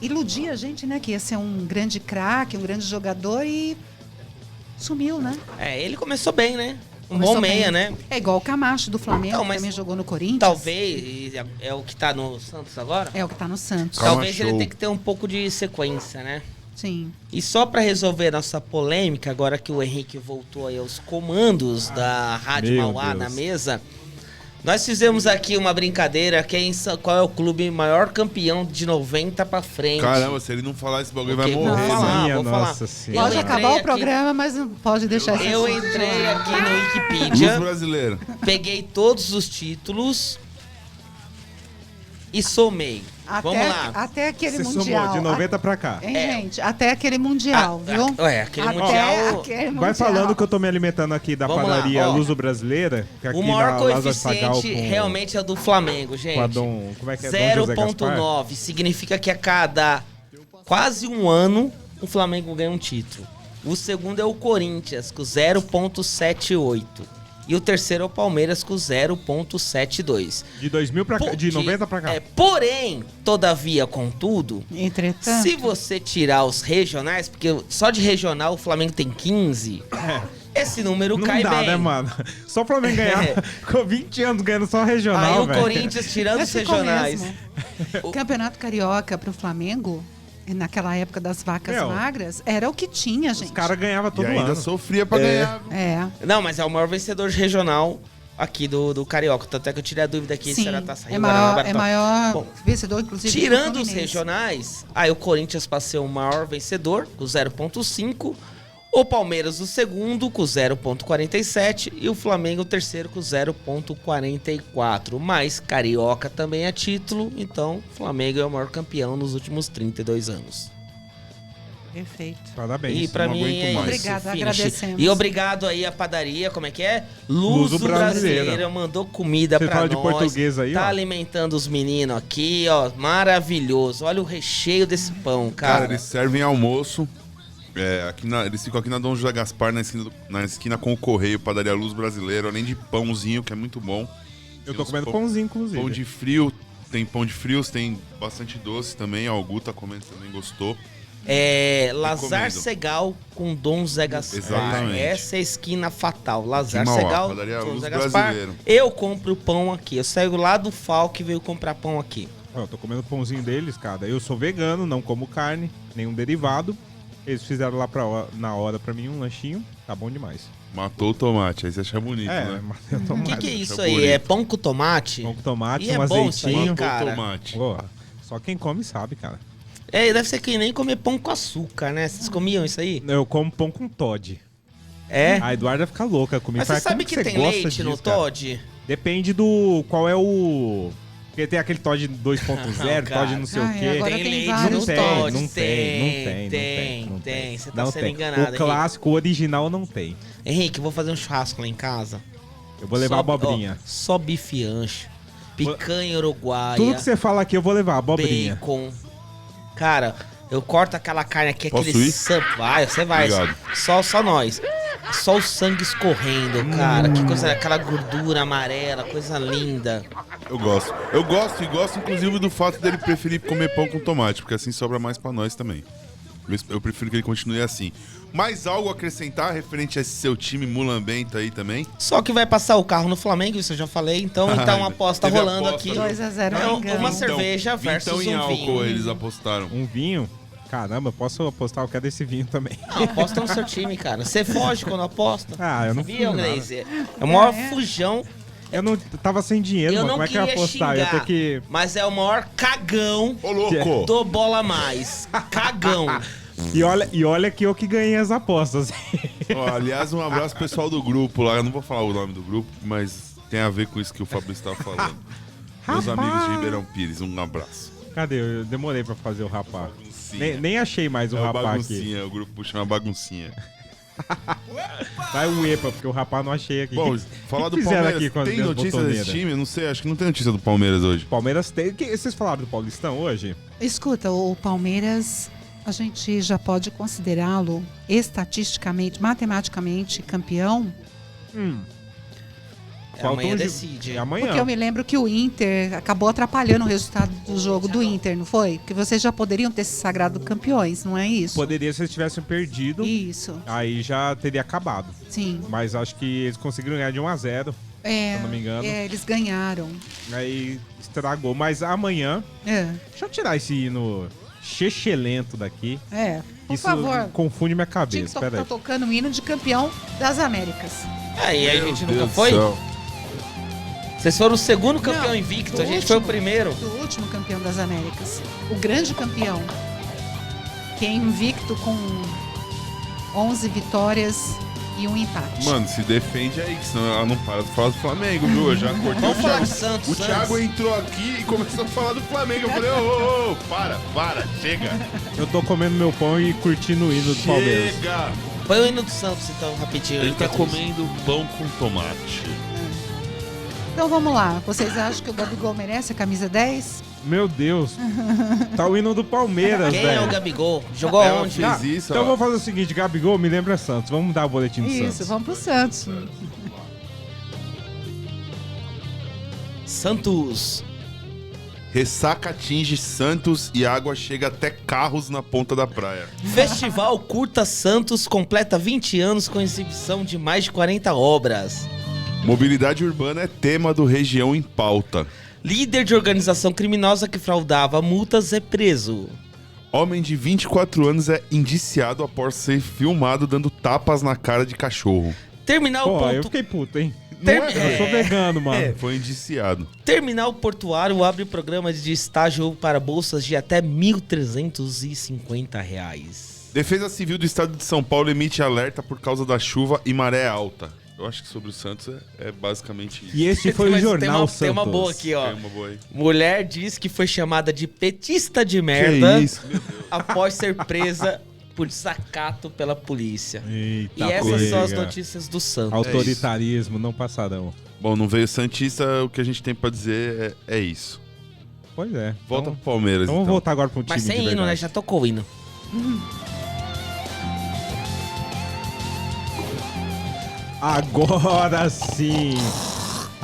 iludia a gente, né? Que ia ser um grande craque, um grande jogador e sumiu, né? É, ele começou bem, né? Começou bom meia, bem. né? É igual o Camacho do Flamengo, Então, mas também jogou no Corinthians. Talvez, é o que tá no Santos agora? É o que tá no Santos. Talvez ele tenha que ter um pouco de sequência, né? Sim. E só para resolver nossa polêmica, agora que o Henrique voltou aí aos comandos da Rádio Meu Mauá Deus. na mesa, nós fizemos aqui uma brincadeira, qual é o clube maior campeão de 90 para frente. Caramba, se ele não falar esse bagulho, vai Ok, morrer. vou falar, né? vou falar. Nossa Senhora. Pode Eu acabar entrei o programa, mas não pode deixar esse Eu assunto. entrei aqui no Luz Wikipedia, brasileira. peguei todos os títulos e somei. Vamos lá. Até aquele Você mundial. somou de 90 pra cá. Hein, gente? Até aquele mundial, viu? Aquele Até mundial. aquele Vai mundial. falando que eu tô me alimentando aqui da Vamos lá, padaria ó. Luso Brasileira. Que aqui O maior na Lázaro Sagal coeficiente com, realmente é o do Flamengo, gente. com a Dom... Como é que é? Dom José Gaspar? 0,9 significa que a cada quase um ano o Flamengo ganha um título. O segundo é o Corinthians, com 0,78. E o terceiro é o Palmeiras, com 0,72. De 2000 pra cá, de 90 pra cá. Porém, todavia, contudo, Entretanto. se você tirar os regionais, porque só de regional o Flamengo tem 15, esse número Não cai dá, bem. né, mano? Só o Flamengo ganhar. Ficou 20 anos ganhando só regional, Aí o velho. Corinthians tirando os Mas ficou regionais. mesmo. O Campeonato Carioca pro Flamengo, naquela época das vacas Meu, magras, era o que tinha, gente. Os caras ganhavam todo E ainda ano. sofria pra ganhar. É. Não, mas é o maior vencedor regional aqui do Carioca. Tanto é que eu tirei a dúvida aqui se Sim, era Taça é Rio, maior, Guanabara, é tal. maior Bom, vencedor, inclusive. do tirando os Fluminense. regionais, aí o Corinthians passou o maior vencedor, com 0,5. O Palmeiras o segundo, com 0,47. E o Flamengo o terceiro, com 0,44. Mas Carioca também é título, então o Flamengo é o maior campeão nos últimos 32 anos. Perfeito. Parabéns. E pra não mim aguento é mais. isso. Obrigada, finish. agradecemos. E obrigado aí a padaria, como é que é? Luso Luso Brasileira. Brasileira. Mandou comida Você pra fala nós. de português aí, tá ó. alimentando os meninos aqui, ó. Maravilhoso. Olha o recheio desse pão, Cara, cara. eles servem almoço. Eles ficam aqui na Dom José Gaspar, na esquina com o Correio, padaria Luz Brasileira, além de pãozinho, que é muito bom. Eu Tem tô uns comendo pão- pãozinho, inclusive. Pão de frio, Tem pão de frios, tem bastante doce também. Ó, o Gu tá comendo também, gostou. Lazar Segal com Dom Zé Gaspar. Exatamente. Essa é a esquina fatal. Lazar Mauá, Segal, padaria Dom Luz Zé Gaspar. Brasileiro. Eu compro pão aqui. Eu saio lá do Falque e veio comprar pão aqui. Eu tô comendo o pãozinho deles, cara. Eu sou vegano, não como carne, nenhum derivado. Eles fizeram lá na hora pra mim um lanchinho. Tá bom demais. Matou o tomate, aí você acha bonito, né? Matei o tomate. O que é isso aí? É pão com tomate? Pão com tomate, E é um bom isso aí, azeitinho. cara. Tomate. Pô, só quem come sabe, cara. Deve ser que nem comer pão com açúcar, né? Vocês comiam isso aí? Eu como pão com Toddy. É? A Eduarda fica louca comigo. Mas Fala, você sabe como que tem gosta leite disso, no cara? Toddy? Depende do... Qual é o... Porque tem aquele Toddy 2.0, Toddy não sei o quê. agora Tem tem leite vários no Tem, Toddy. não tem. Tem. Você tá Não sendo tem. enganado. O clássico, o original não tem. Henrique, eu vou fazer um churrasco lá em casa. Eu vou levar abobrinha. Só bife ancho, picanha uruguaia. Tudo que você fala aqui eu vou levar, abobrinha. Bacon. Cara, eu corto aquela carne aqui, Posso aquele ir? sangue. Vai, você vai. Obrigado. Só nós. Só o sangue escorrendo, cara. Que coisa, aquela gordura amarela, coisa linda. Eu gosto e gosto inclusive do fato dele preferir comer pão com tomate, porque assim sobra mais pra nós também. Eu prefiro que ele continue assim. Mais algo a acrescentar referente a esse seu time mulambento aí também? Só que vai passar o carro no Flamengo, isso eu já falei. Então uma aposta Teve rolando aposta, aqui. 2-0 Uma cerveja versus então, em um álcool vinho. eles apostaram. Um vinho? Caramba, posso apostar? Eu quero desse vinho também. Não, aposta no seu time, cara. Você foge quando aposta. Ah, eu não Sabia, fujo nada. Glazer? É o maior fujão. Eu não tava sem dinheiro, Eu mano. não Como é que eu ia queria apostar? xingar, Eu ia ter que... mas é o maior cagão Ô, louco! do Bola Mais. Cagão. E olha que eu que ganhei as apostas. Ó, aliás, um abraço pro pessoal do grupo lá. Eu não vou falar o nome do grupo, mas tem a ver com isso que o Fabrício tava falando. Meus amigos de Ribeirão Pires, um abraço. Cadê? Eu demorei pra fazer o rapá. Nem achei mais o É o rapá baguncinha, aqui. o grupo chama baguncinha. Vai o EPA, porque o rapá não achei aqui. Bom, Que falar do fizeram Palmeiras, aqui com as tem minhas notícia botoneiras? desse time? Eu não sei, acho que não tem notícia do Palmeiras hoje. Palmeiras tem... Vocês falaram do Paulistão hoje? Escuta, o Palmeiras, a gente já pode considerá-lo estatisticamente, matematicamente campeão? Amanhã decide. É amanhã. Porque eu me lembro que o Inter acabou atrapalhando o resultado do jogo do Inter, não foi? Que vocês já poderiam ter se sagrado campeões, não é isso? Poderia se eles tivessem perdido. Isso. Aí já teria acabado. Sim. Mas acho que eles conseguiram ganhar de 1-0, se eu não me engano. eles ganharam. Aí estragou. Mas amanhã... Deixa eu tirar esse hino chechelento daqui. Por Isso favor. confunde minha Tinha cabeça. que tá Pera aí. tocando o hino de campeão das Américas. Aí a gente nunca foi? Vocês foram o segundo campeão Não, invicto, do a gente foi o último. primeiro. Do último campeão das Américas. O grande campeão. Que é invicto com 11 vitórias e um empate. Mano, se defende aí, que senão ela não para de falar do Flamengo, viu? Eu já cortei Vamos o falar Thiago. do Santos, O Santos. Thiago entrou aqui e começou a falar do Flamengo. Eu falei, ô, para, chega. Eu tô comendo meu pão e curtindo o hino do Palmeiras. Chega. Põe o hino do Santos, então, rapidinho. Ele tá enquanto isso. comendo pão com tomate. Então vamos lá. Vocês acham que o Gabigol merece a camisa 10? Meu Deus. Tá o hino do Palmeiras, Quem velho. é o Gabigol? Jogou Ela onde? fez isso, Então ó. vamos fazer o seguinte, Gabigol, me lembra Santos. Vamos dar o boletim do Isso, Santos. vamos pro Santos. Santos. Ressaca atinge Santos e água chega até carros na ponta da praia. Festival Curta Santos completa 20 anos com exibição de mais de 40 obras. Mobilidade urbana é tema do Região em Pauta. Líder de organização criminosa que fraudava multas é preso. Homem de 24 anos é indiciado após ser filmado dando tapas na cara de cachorro. Terminal Pô, eu ponto... fiquei puto, hein? É. Eu sou vegano, mano. Foi indiciado. Terminal Portuário abre programa de estágio para bolsas de até R$ 1.350. Defesa Civil do Estado de São Paulo emite alerta por causa da chuva e maré alta. Eu acho que sobre o Santos é basicamente isso. E esse foi o Mas jornal tem uma Santos. boa aqui, ó. Tem uma boa aí. Mulher diz que foi chamada de petista de merda isso? Meu Deus. após ser presa por desacato pela polícia. Eita, E essas são as pega. notícias do Santos. Autoritarismo, não passarão. Bom, não veio Santista, o que a gente tem pra dizer é isso. Pois é. Volta então, pro Palmeiras, então vamos voltar agora pro time Mas sem de hino, verdade. né? Já tocou o hino. Agora sim!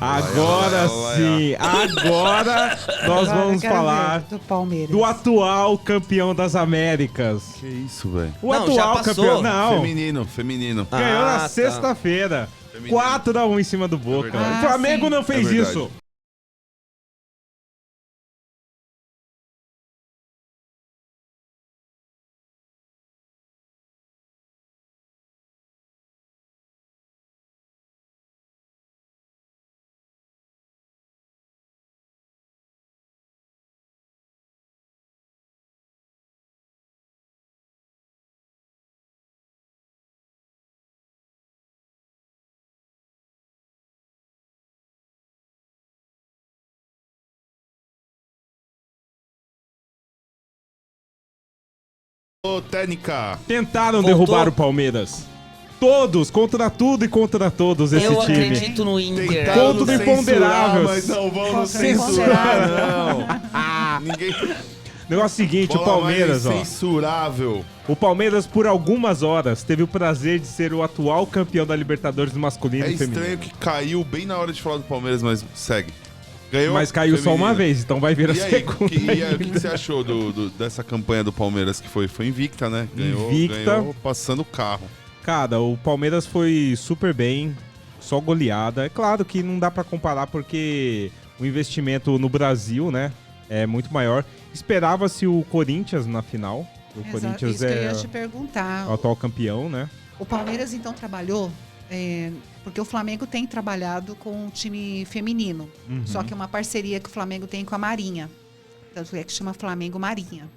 Agora sim, agora nós vamos falar do Palmeiras. Do atual campeão das Américas. Que isso, velho? O atual campeão, não. Feminino. Ganhou na sexta-feira. 4-1 em cima do Boca. O Flamengo não fez isso. Ô, técnica. Tentaram derrubar o Palmeiras. Todos, contra tudo e contra todos esse time. Eu acredito no Inter. Contra o imponderável. Mas não vamos censurar, não. Ninguém... Negócio seguinte, o Palmeiras, ó. Censurável. O Palmeiras, por algumas horas, teve o prazer de ser o atual campeão da Libertadores masculino e feminino. É estranho que caiu bem na hora de falar do Palmeiras, mas segue. Ganhou, mas caiu só uma vez, então vai vir a segunda. O que você achou dessa campanha do Palmeiras, que foi invicta, né? Ganhou passando o carro. Cara, o Palmeiras foi super bem, só goleada. É claro que não dá pra comparar porque o investimento no Brasil, né, é muito maior. Esperava-se o Corinthians na final. O Corinthians isso que eu ia te perguntar. O atual campeão, né? O Palmeiras, então, trabalhou... porque o Flamengo tem trabalhado com o time feminino. Só que é uma parceria que o Flamengo tem com a Marinha. Tanto é que chama Flamengo Marinha.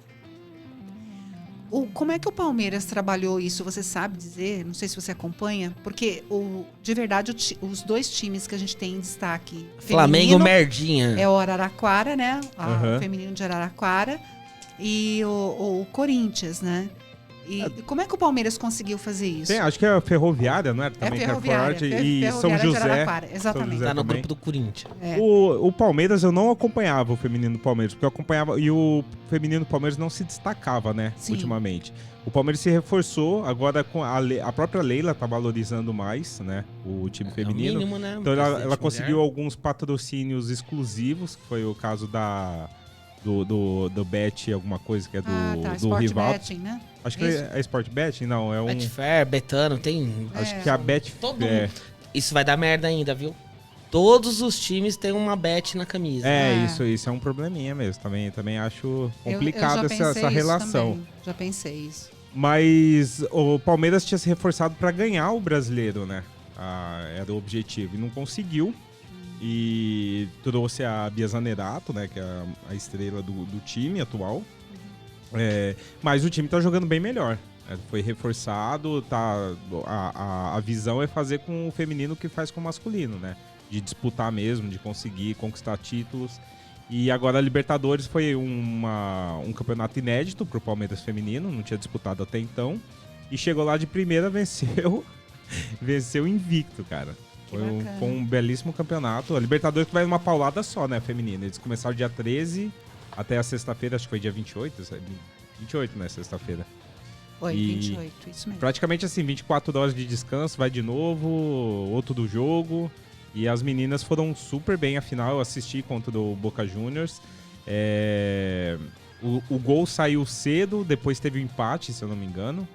Como é que o Palmeiras trabalhou isso? Você sabe dizer? Não sei se você acompanha. Porque, de verdade, os dois times que a gente tem em destaque Flamengo Merdinha. É o Araraquara, né? O feminino de Araraquara. E o Corinthians, né? E como é que o Palmeiras conseguiu fazer isso? Acho que é a Ferroviária, não é? Também Ferroviária, que é forte. E São José. Exatamente. Tá no grupo do Corinthians. O Palmeiras, eu não acompanhava o feminino do Palmeiras, porque eu acompanhava... E o feminino do Palmeiras não se destacava, né? Sim. Ultimamente. O Palmeiras se reforçou, agora com a própria Leila tá valorizando mais, né? O time feminino. É o mínimo, né? Então ela conseguiu alguns patrocínios exclusivos, que foi o caso do Bet, alguma coisa que é do rival. Betting, né? Acho que é Sport Betting? Não, é um... Betfair, Betano, tem... Acho que é a Betfair. Isso vai dar merda ainda, viu? Todos os times têm uma bet na camisa. Isso é um probleminha mesmo. Também acho complicado essa relação. Também. Já pensei isso. Mas o Palmeiras tinha se reforçado para ganhar o brasileiro, né? Era o objetivo. E não conseguiu. E trouxe a Bia Zanerato, né? Que é a estrela do time atual. Mas o time tá jogando bem melhor. Foi reforçado, a visão é fazer com o feminino o que faz com o masculino, né? De disputar mesmo, de conseguir conquistar títulos. E agora a Libertadores foi um campeonato inédito pro Palmeiras feminino, não tinha disputado até então. E chegou lá de primeira, venceu invicto, cara. Foi um belíssimo campeonato. A Libertadores vai uma paulada só, né, feminina. Eles começaram dia 13 até a sexta-feira, acho que foi dia 28, 28, né, sexta-feira. Foi, 28, isso mesmo. Praticamente assim, 24 horas de descanso, vai de novo, outro do jogo. E as meninas foram super bem, afinal, eu assisti contra o Boca Juniors. O gol saiu cedo, depois teve o empate, se eu não me engano.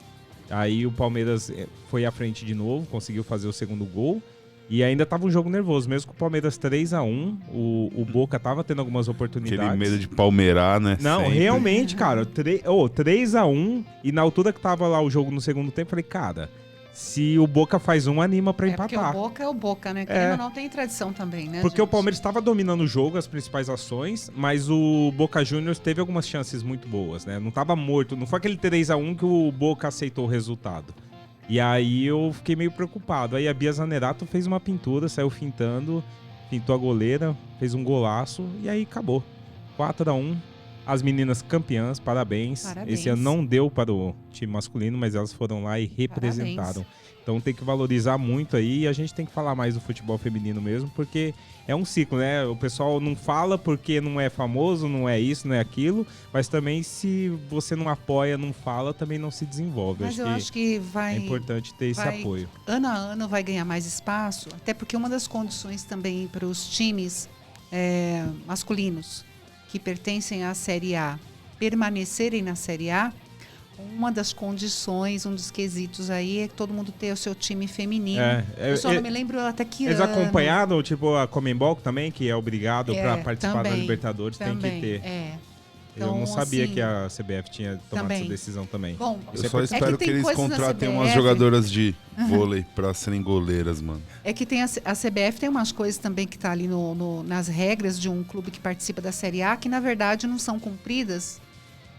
Aí o Palmeiras foi à frente de novo, conseguiu fazer o segundo gol. E ainda tava um jogo nervoso, mesmo com o Palmeiras 3-1, o Boca tava tendo algumas oportunidades. Aquele medo de palmeirar, né? Não, sempre. Realmente, cara, 3-1, e na altura que tava lá o jogo no segundo tempo, falei, cara, se o Boca faz anima pra empatar. Porque o Boca é o Boca, né? Querendo ou não, tem tradição também, né? Porque o Palmeiras estava dominando o jogo, as principais ações, mas o Boca Juniors teve algumas chances muito boas, né? Não tava morto, não foi aquele 3-1 que o Boca aceitou o resultado. E aí eu fiquei meio preocupado. Aí a Bia Zanerato fez uma pintura, saiu fintando, pintou a goleira, fez um golaço e aí acabou. 4-1. As meninas campeãs, parabéns. Esse ano não deu para o time masculino, mas elas foram lá e representaram. Então tem que valorizar muito aí e a gente tem que falar mais do futebol feminino mesmo, porque é um ciclo, né? O pessoal não fala porque não é famoso, não é isso, não é aquilo, mas também se você não apoia, não fala, também não se desenvolve. Mas eu acho que é importante ter esse apoio. Ano a ano vai ganhar mais espaço, até porque uma das condições também para os times masculinos que pertencem à Série A permanecerem na Série A, uma das condições, um dos quesitos aí é que todo mundo ter o seu time feminino. Eu só não me lembro até que eles ano. acompanharam, tipo a Conmebol também, que é obrigado para participar da Libertadores, tem que ter. Então, eu não sabia que a CBF tinha tomado essa decisão também. Bom, eu só espero que eles contratem umas jogadoras de vôlei para serem goleiras, mano. É que tem a CBF tem umas coisas também que tá ali nas regras de um clube que participa da Série A que, na verdade, não são cumpridas.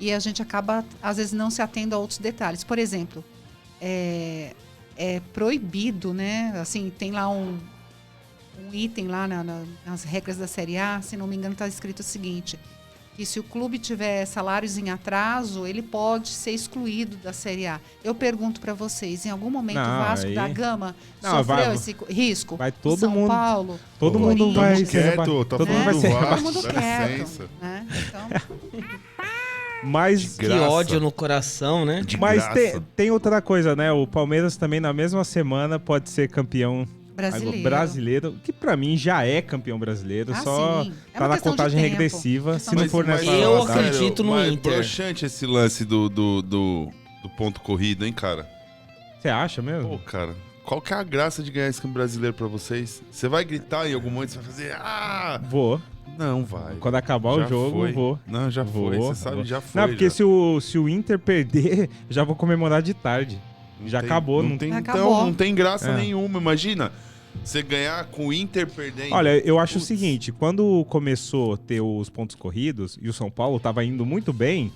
E a gente acaba, às vezes, não se atendo a outros detalhes. Por exemplo, é proibido, né? Assim, tem lá um item lá nas regras da Série A, se não me engano, está escrito o seguinte, que se o clube tiver salários em atraso, ele pode ser excluído da Série A. Eu pergunto para vocês, em algum momento o Vasco da Gama sofreu esse risco? Vai todo São mundo, Paulo, todo mundo vai ser todo mundo quieto, né? Então... Mas que ódio no coração, né? Mas tem outra coisa, né? O Palmeiras também na mesma semana pode ser campeão brasileiro, que pra mim já é campeão brasileiro, só tá na contagem regressiva, se não for nessa eu acredito no Inter. É broxante esse lance do ponto corrido, hein, cara? Você acha mesmo? Pô, cara, qual que é a graça de ganhar esse campeão brasileiro pra vocês? Você vai gritar em algum momento, você vai fazer Vou. Não vai. Quando acabar o jogo, vou. Não, já foi. Você sabe, já foi. Não, porque se o Inter perder, já vou comemorar de tarde. Já acabou. Não tem, então, não tem graça nenhuma. Imagina, você ganhar com o Inter perdendo. Olha, eu acho o seguinte, quando começou a ter os pontos corridos e o São Paulo tava indo muito bem,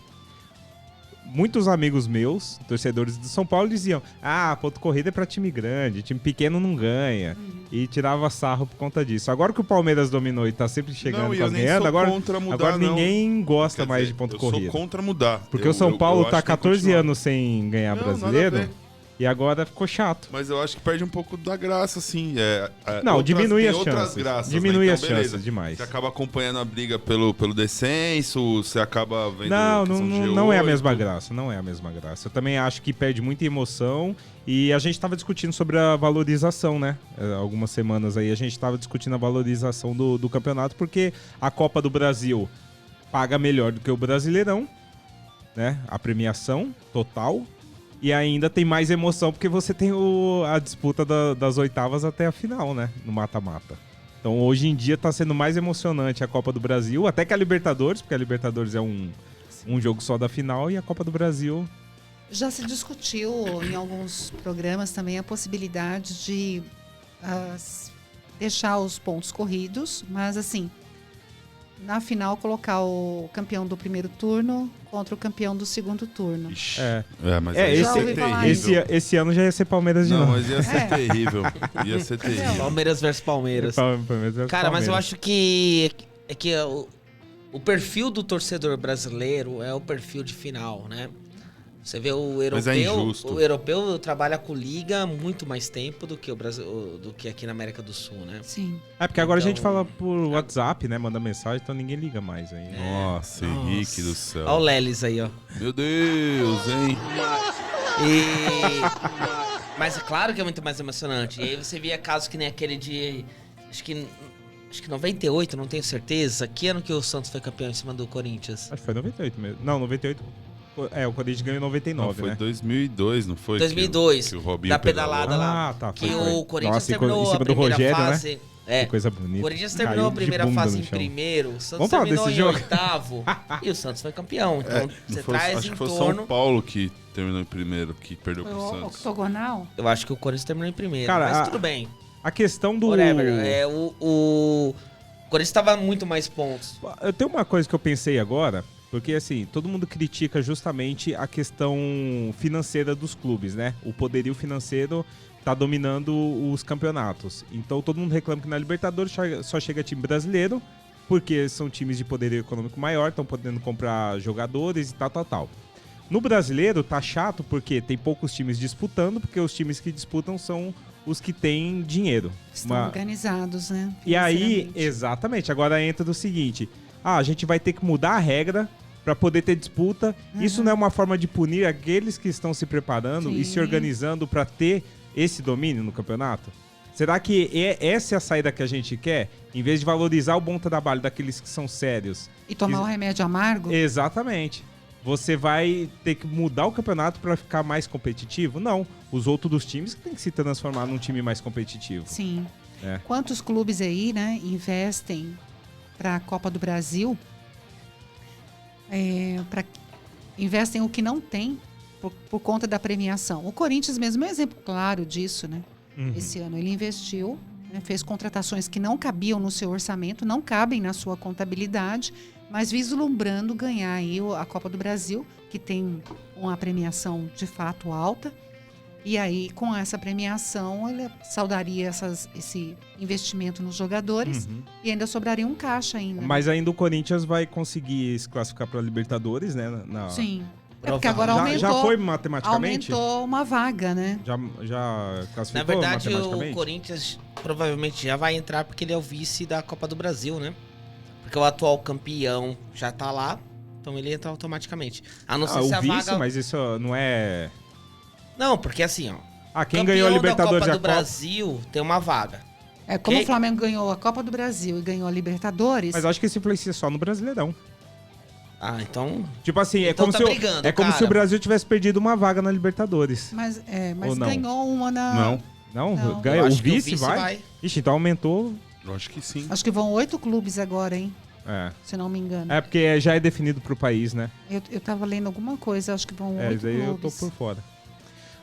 muitos amigos meus, torcedores do São Paulo, diziam: ponto corrido é pra time grande, time pequeno não ganha. E tirava sarro por conta disso. Agora que o Palmeiras dominou e tá sempre chegando e ganhando, agora ninguém gosta mais de ponto corrido. Eu sou contra mudar. Porque o São Paulo tá 14 anos sem ganhar brasileiro. E agora ficou chato. Mas eu acho que perde um pouco da graça, assim. Não, diminui as chances. Graças, diminui né? Então, as chances demais. Você acaba acompanhando a briga pelo descenso, você acaba vendo... Não é a mesma graça, não é a mesma graça. Eu também acho que perde muita emoção e a gente tava discutindo sobre a valorização, né? Algumas semanas aí a gente tava discutindo a valorização do campeonato, porque a Copa do Brasil paga melhor do que o Brasileirão, né? A premiação total. E ainda tem mais emoção porque você tem a disputa das oitavas até a final, né? No mata-mata. Então hoje em dia tá sendo mais emocionante a Copa do Brasil, até que a Libertadores, porque a Libertadores é um jogo só da final e a Copa do Brasil... Já se discutiu em alguns programas também a possibilidade de deixar os pontos corridos, mas assim... Na final, colocar o campeão do primeiro turno contra o campeão do segundo turno. Mas esse ano já ia ser Palmeiras de novo. Não, mas ia ser terrível. Ia ser terrível. Palmeiras versus Palmeiras. Cara, mas eu acho que o perfil do torcedor brasileiro é o perfil de final, né? Você vê o europeu, mas é injusto. O europeu trabalha com liga muito mais tempo do que o Brasil, do que aqui na América do Sul, né? Sim. Porque agora a gente fala por WhatsApp, né? Manda mensagem, então ninguém liga mais aí. Nossa, Henrique do céu. Olha o Lelis aí, ó. Meu Deus, hein? Mas é claro que é muito mais emocionante. E aí você via casos que nem aquele de... Acho que 98, não tenho certeza. Que ano que o Santos foi campeão em cima do Corinthians? Acho que foi 98 mesmo. Não, 98... o Corinthians ganhou em 99, foi né? Foi 2002, não foi? 2002, que o Robinho da pedalada lá. Foi. O Corinthians terminou a primeira Rogério, fase... Né? Que coisa bonita. O Corinthians terminou a primeira fase em primeiro, o Santos terminou em oitavo e o Santos foi campeão. Então você traz acho em que foi torno... São Paulo que terminou em primeiro, que perdeu pro Santos. O octogonal? Eu acho que o Corinthians terminou em primeiro, cara, mas tudo bem. A questão do... Whatever. O Corinthians tava muito mais pontos. Eu tenho uma coisa que eu pensei agora... Porque, assim, todo mundo critica justamente a questão financeira dos clubes, né? O poderio financeiro tá dominando os campeonatos. Então, todo mundo reclama que na Libertadores só chega time brasileiro porque são times de poder econômico maior, estão podendo comprar jogadores e tal. No brasileiro tá chato porque tem poucos times disputando, porque os times que disputam são os que têm dinheiro. Estão organizados, né? E aí, exatamente, agora entra o seguinte, a gente vai ter que mudar a regra para poder ter disputa. Isso não é uma forma de punir aqueles que estão se preparando e se organizando para ter esse domínio no campeonato? Será que essa é a saída que a gente quer? Em vez de valorizar o bom trabalho daqueles que são sérios. E tomar o remédio amargo? Exatamente. Você vai ter que mudar o campeonato para ficar mais competitivo? Não. Os outros times têm que se transformar num time mais competitivo. Sim. Quantos clubes aí, né, investem para a Copa do Brasil? Investem o que não tem por conta da premiação. O Corinthians mesmo é um exemplo claro disso, né? Esse ano ele investiu, né, fez contratações que não cabiam no seu orçamento, não cabem na sua contabilidade, mas vislumbrando ganhar aí a Copa do Brasil, que tem uma premiação de fato alta. E aí, com essa premiação, ele saudaria esse investimento nos jogadores e ainda sobraria um caixa ainda. Mas ainda o Corinthians vai conseguir se classificar para a Libertadores, né? Sim. Porque agora aumentou. Já foi matematicamente? Aumentou uma vaga, né? Já classificou. Na verdade, matematicamente? o Corinthians provavelmente já vai entrar porque ele é o vice da Copa do Brasil, né? Porque o atual campeão já tá lá, então ele entra automaticamente. A não ser se a vice, vaga... mas isso não é... Não, porque assim, ó. Quem ganhou a Libertadores da Copa do Brasil tem uma vaga. Como o Flamengo ganhou a Copa do Brasil e ganhou a Libertadores... Mas acho que isso influencia só no Brasileirão. Então... Tipo assim, então como se o Brasil tivesse perdido uma vaga na Libertadores. Mas ganhou uma na... Não, ganhou. O vice vai? Ixi, então aumentou... Eu acho que sim. Acho que vão 8 clubes agora, hein? Se não me engano. É porque já é definido pro país, né? Eu tava lendo alguma coisa, acho que vão 8 daí clubes. Eu tô por fora.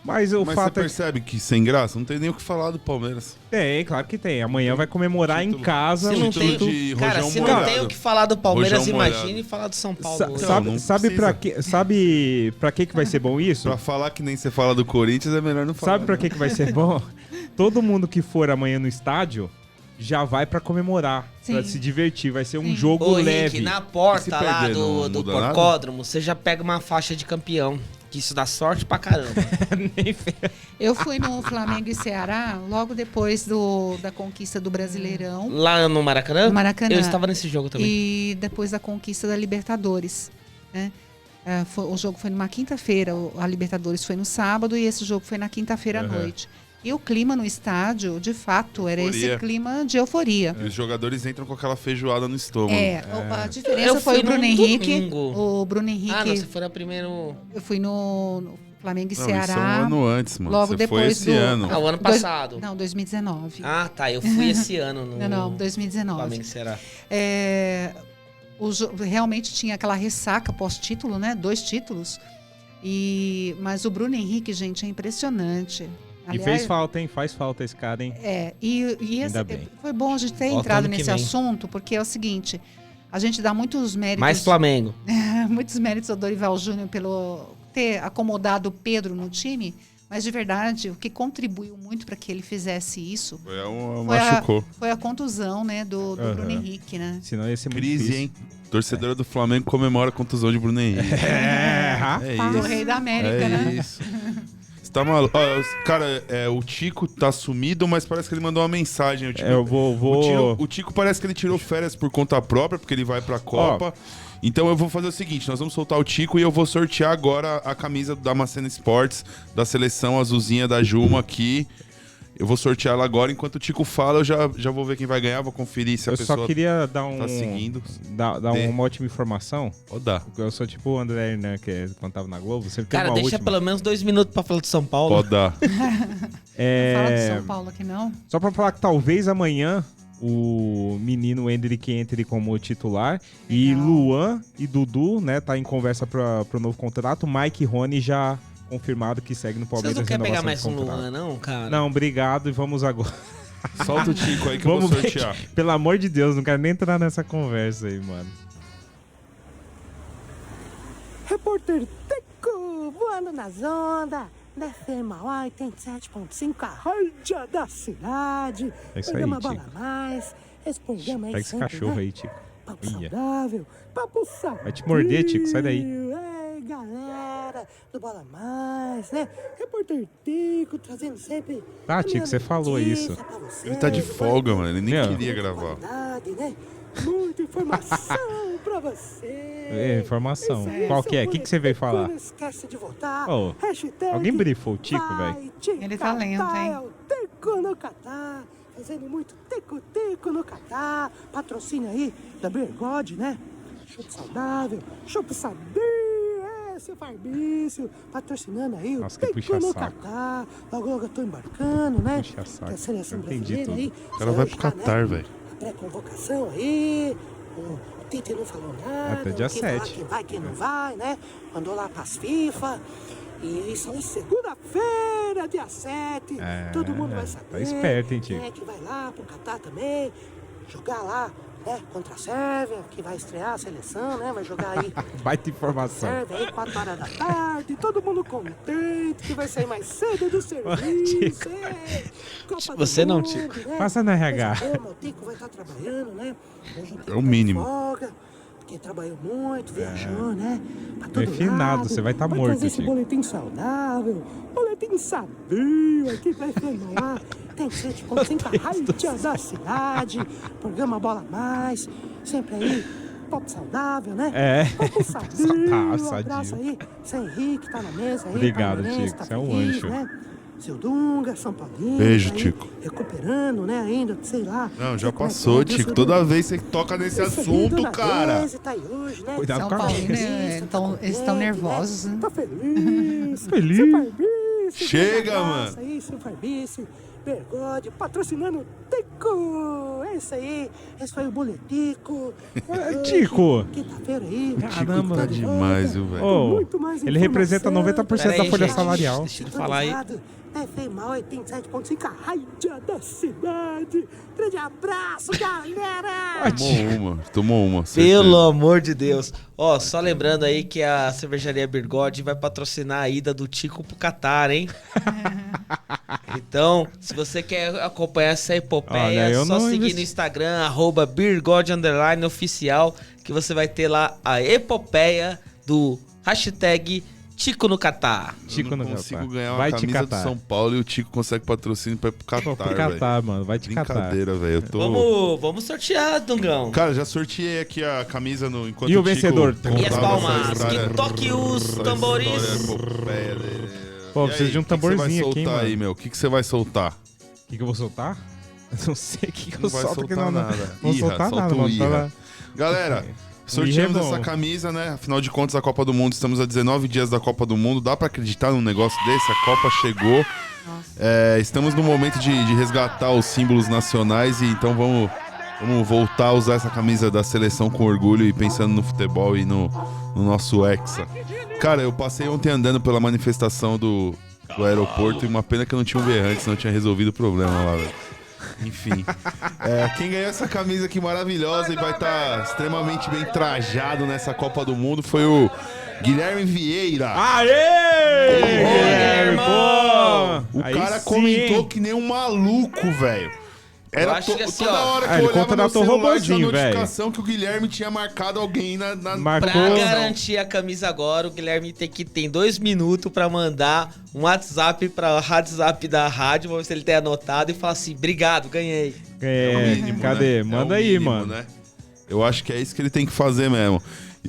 Mas fato você percebe que sem graça? Não tem nem o que falar do Palmeiras. Tem, claro que tem. Amanhã vai comemorar em casa. Se não tem o que falar do Palmeiras, imagine falar do São Paulo. Sabe pra que vai ser bom isso? Pra falar que nem você fala do Corinthians é melhor não falar. Sabe pra que vai ser bom? Todo mundo que for amanhã no estádio já vai pra comemorar, pra se divertir. Vai ser um jogo leve. Rick, na porta lá do porcódromo, você já pega uma faixa de campeão. Que isso dá sorte pra caramba. Eu fui no Flamengo e Ceará logo depois da conquista do Brasileirão. Lá no Maracanã? No Maracanã. Eu estava nesse jogo também. E depois da conquista da Libertadores. Né? O jogo foi numa quinta-feira, a Libertadores foi no sábado e esse jogo foi na quinta-feira à noite. E o clima no estádio, de fato, era esse clima de euforia. Os jogadores entram com aquela feijoada no estômago. A diferença foi o Bruno Henrique. Domingo. O Bruno Henrique. Não, você foi no primeiro... Eu fui no Flamengo e Ceará. Isso é um ano antes, mano. Logo você depois foi esse ano. O ano passado. Não, 2019. Ah, tá. Eu fui esse ano no... Não, 2019. Flamengo e Ceará. Realmente tinha aquela ressaca pós-título, né? 2 títulos. Mas o Bruno Henrique, gente, é impressionante. Aliás, e fez falta, hein? Faz falta esse cara, hein? Foi bom a gente ter entrado nesse assunto, porque é o seguinte, a gente dá muitos méritos... Mais Flamengo. Muitos méritos ao Dorival Júnior pelo ter acomodado o Pedro no time, mas de verdade, o que contribuiu muito para que ele fizesse isso foi a contusão, né, do Bruno Henrique, né? Senão ia ser muito crise, difícil. hein? Torcedora do Flamengo comemora a contusão de Bruno Henrique. O rei da América, né? Isso. Tá maluco. Cara, o Tico tá sumido, mas parece que ele mandou uma mensagem. O Tico parece que ele tirou férias por conta própria, porque ele vai pra Copa. Então eu vou fazer o seguinte, nós vamos soltar o Tico e eu vou sortear agora a camisa da Damasceno Sports, da seleção azulzinha da Juma aqui. Eu vou sortear ela agora, enquanto o Tico fala, eu já vou ver quem vai ganhar, vou conferir se a pessoa só queria dar tá seguindo. Dar uma ótima informação. Dá. Eu sou tipo o André Hernan, que quando tava na Globo, sempre cara, uma deixa última. Pelo menos 2 minutos pra falar de São Paulo. Pode dar. Não fala de São Paulo aqui, não? Só pra falar que talvez amanhã o menino Hendrick entre como titular. E Luan e Dudu, né, tá em conversa pro novo contrato. Mike e Rony já... confirmado que segue no Palmeiras. Vocês não querem pegar mais um Luan, não, cara? Não, obrigado e vamos agora. Solta o Tico aí que eu vou sortear. Pelo amor de Deus, não quero nem entrar nessa conversa aí, mano. Repórter Tico, voando nas ondas, da FM Mauá 87.5, a rádio da cidade. É isso programa aí, Bola Tico. Mais, esse programa aí pega esse sempre, cachorro né? aí, Tico. Papo saudável, papo saudável. Vai te morder, Tico, sai daí. Ei, galera do Bola Mais, né? Repórter Tico trazendo sempre... Tá, Tico, você falou isso. Ele tá de folga, mano. Ele nem queria gravar. Né? Muita informação pra você. Informação. Qual que é? O que você veio falar? Não esquece de votar. Oh, alguém brifou o Tico, velho? Ele tá lento, hein? É o Tico no Catar. Fazendo muito tico-tico no Catar. Patrocínio aí da Bergode, né? Chopp saudável, chopp sadio. Seu Farbício, patrocinando aí o Tico no Catar. Logo, logo eu tô embarcando, né? Puxa saco. Que a seleção Entendi brasileira tudo. aí. O cara vai pro Catar, velho. A pré-convocação aí. O Tite não falou nada. Até dia quem 7. Falar, quem vai, quem não vai, né? Mandou lá pras FIFA. E isso aí, segunda-feira, dia 7. Todo mundo vai saber. Tá esperto, hein, Tico? Quem é que vai lá pro Catar também. Jogar lá, né? Contra a Sérvia, que vai estrear a seleção, né? Vai jogar aí. Baita informação. Sérvia aí, 4 horas da tarde. Todo mundo contente, que vai sair mais cedo do serviço. Copa Você do não, Mundo, Tico. né? Passa no RH. O Tico vai estar trabalhando, né? Hoje É o mínimo. folga, porque trabalhou muito, viajou, né? Pra todo Refinado, lado. você vai estar Vai morto, trazer esse Tico. boletim saudável, boletim sadio aqui vai filmar. Tem 7.5 rádios da cidade, programa Bola Mais, sempre aí, pop saudável, né? É. Papo sadio, Sadio. abraço aí, Zé Henrique tá na mesa aí. Obrigado, palmeirense, Tico, tá você é um feliz, anjo. né? Seu Dunga, São Paulinho. Beijo, aí, Tico. Recuperando, né, ainda, sei lá. Não, já Sei como é que passou, é, Tico. Toda vez você toca nesse assunto, cara. Tá aí hoje, né? Cuidado São com a Paulo, cabeça. né? Eles estão nervosos, né? Tá feliz. Feliz. Seu Farbício, Chega, grande mano. abraço aí, seu Farbício. Bergode, patrocinando o Tico. É isso aí. Esse foi o Boletico. Tico. Quinta-feira aí. Caramba. Tá demais, viu, velho? Ô, Muito mais ele representa informação. 90% Pera da aí, folha gente. salarial. Deixa ele falar aí. FM 87.5, a rádio da cidade. Grande abraço, galera! Tomou uma. Pelo amor de Deus. Ó, só lembrando aí que a Cervejaria Birgode vai patrocinar a ida do Tico pro Catar, hein? Então, se você quer acompanhar essa epopeia, Olha, é eu só não seguir investi- no Instagram, @Birgode_oficial, que você vai ter lá a epopeia do hashtag Tico no Catar. Eu não consigo ganhar uma Vai te camisa do catar. São Paulo e o Tico consegue patrocínio pra ir pro Catar, Pro Catar, mano. Vai te catar. Brincadeira, velho. Eu tô... Vamos sortear, Dungão. Cara, já sorteei aqui a camisa no enquanto E o Tico vencedor? contava E as essa palmas, história- que toque os essa tambores. história, epopeia dele. Pô, E preciso aí, de um o que que você tamborzinho vai aqui, soltar mano. aí, meu? O que você vai soltar? O que eu vou soltar? Eu não sei o que eu Não vai solto. soltar que não, nada. Não Irra, soltar solta nada, o mano. irra. Fala- Galera, O sorteamos irra é bom. essa camisa, né? Afinal de contas, a Copa do Mundo, estamos a 19 dias da Copa do Mundo. Dá pra acreditar num negócio desse? A Copa chegou. Estamos no momento de resgatar os símbolos nacionais e então vamos voltar a usar essa camisa da seleção com orgulho e pensando no futebol e no nosso Hexa. Cara, eu passei ontem andando pela manifestação do aeroporto e uma pena que eu não tinha um berrante, senão eu tinha resolvido o problema lá, velho. Enfim. Quem ganhou essa camisa aqui maravilhosa e vai estar extremamente bem trajado nessa Copa do Mundo foi o Guilherme Vieira. Aê! Guilherme! Pô! O Aí cara sim, comentou hein? que nem um maluco, velho. Eu acho que assim, toda ó, hora que ele eu olhava contratou no celular, robozinho, tinha velho. notificação que o Guilherme tinha marcado alguém na Marcou. Pra Pô, garantir a camisa agora, o Guilherme tem 2 minutos pra mandar um WhatsApp pra WhatsApp da rádio, vamos ver se ele tem anotado e falar assim, obrigado, ganhei. É o mínimo, Cadê? né? Manda É o aí, mínimo, mano. né? Eu acho que é isso que ele tem que fazer mesmo.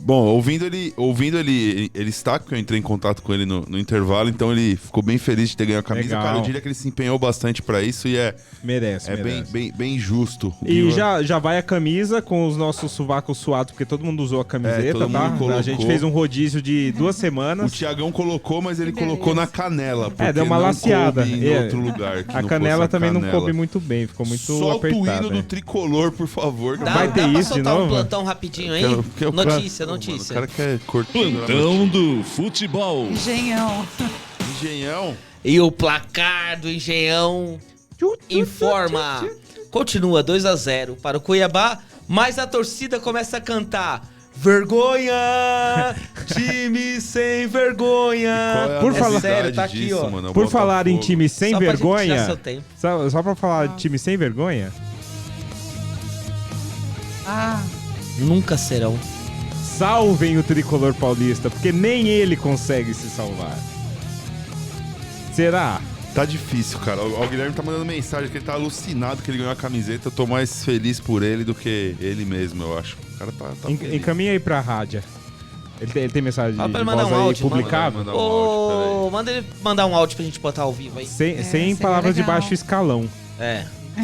Bom, ouvindo ele está, porque eu entrei em contato com ele no intervalo, então ele ficou bem feliz de ter ganho a camisa. Legal. Cara, eu diria que ele se empenhou bastante pra isso e Merece, é merece. bem justo. E já vai a camisa com os nossos sovacos suados, porque todo mundo usou a camiseta, todo tá? mundo colocou. A gente fez um rodízio de 2 O semanas. Thiagão colocou, mas ele colocou na canela. Porque Deu uma não laceada. coube em outro lugar. que A não canela fosse a também não canela. coube muito bem, ficou muito Solta o apertada. hino do tricolor, por favor. Vai ter dá pra isso de soltar um novo? plantão rapidinho aí? Que eu- Notícia. O cara quer cortar. Plantão do futebol. Engenhão. Engenhão. E o placar do Engenhão informa. Continua 2-0 para o Cuiabá, mas a torcida começa a cantar: vergonha! Time sem vergonha! Por falar- sério, tá aqui, ó. Por falar em time sem Só pra gente vergonha. tirar seu tempo. Só pra falar de time sem vergonha. Nunca serão. Salvem o tricolor paulista, porque nem ele consegue se salvar. Será? Tá difícil, cara. O Guilherme tá mandando mensagem que ele tá alucinado que ele ganhou a camiseta. Eu tô mais feliz por ele do que ele mesmo, eu acho. O cara tá feliz. Encaminha aí pra rádio. Ele tem mensagem de mandar voz um aí áudio, publicável? Manda ele mandar um áudio pra gente botar ao vivo aí. Sem palavras de baixo escalão.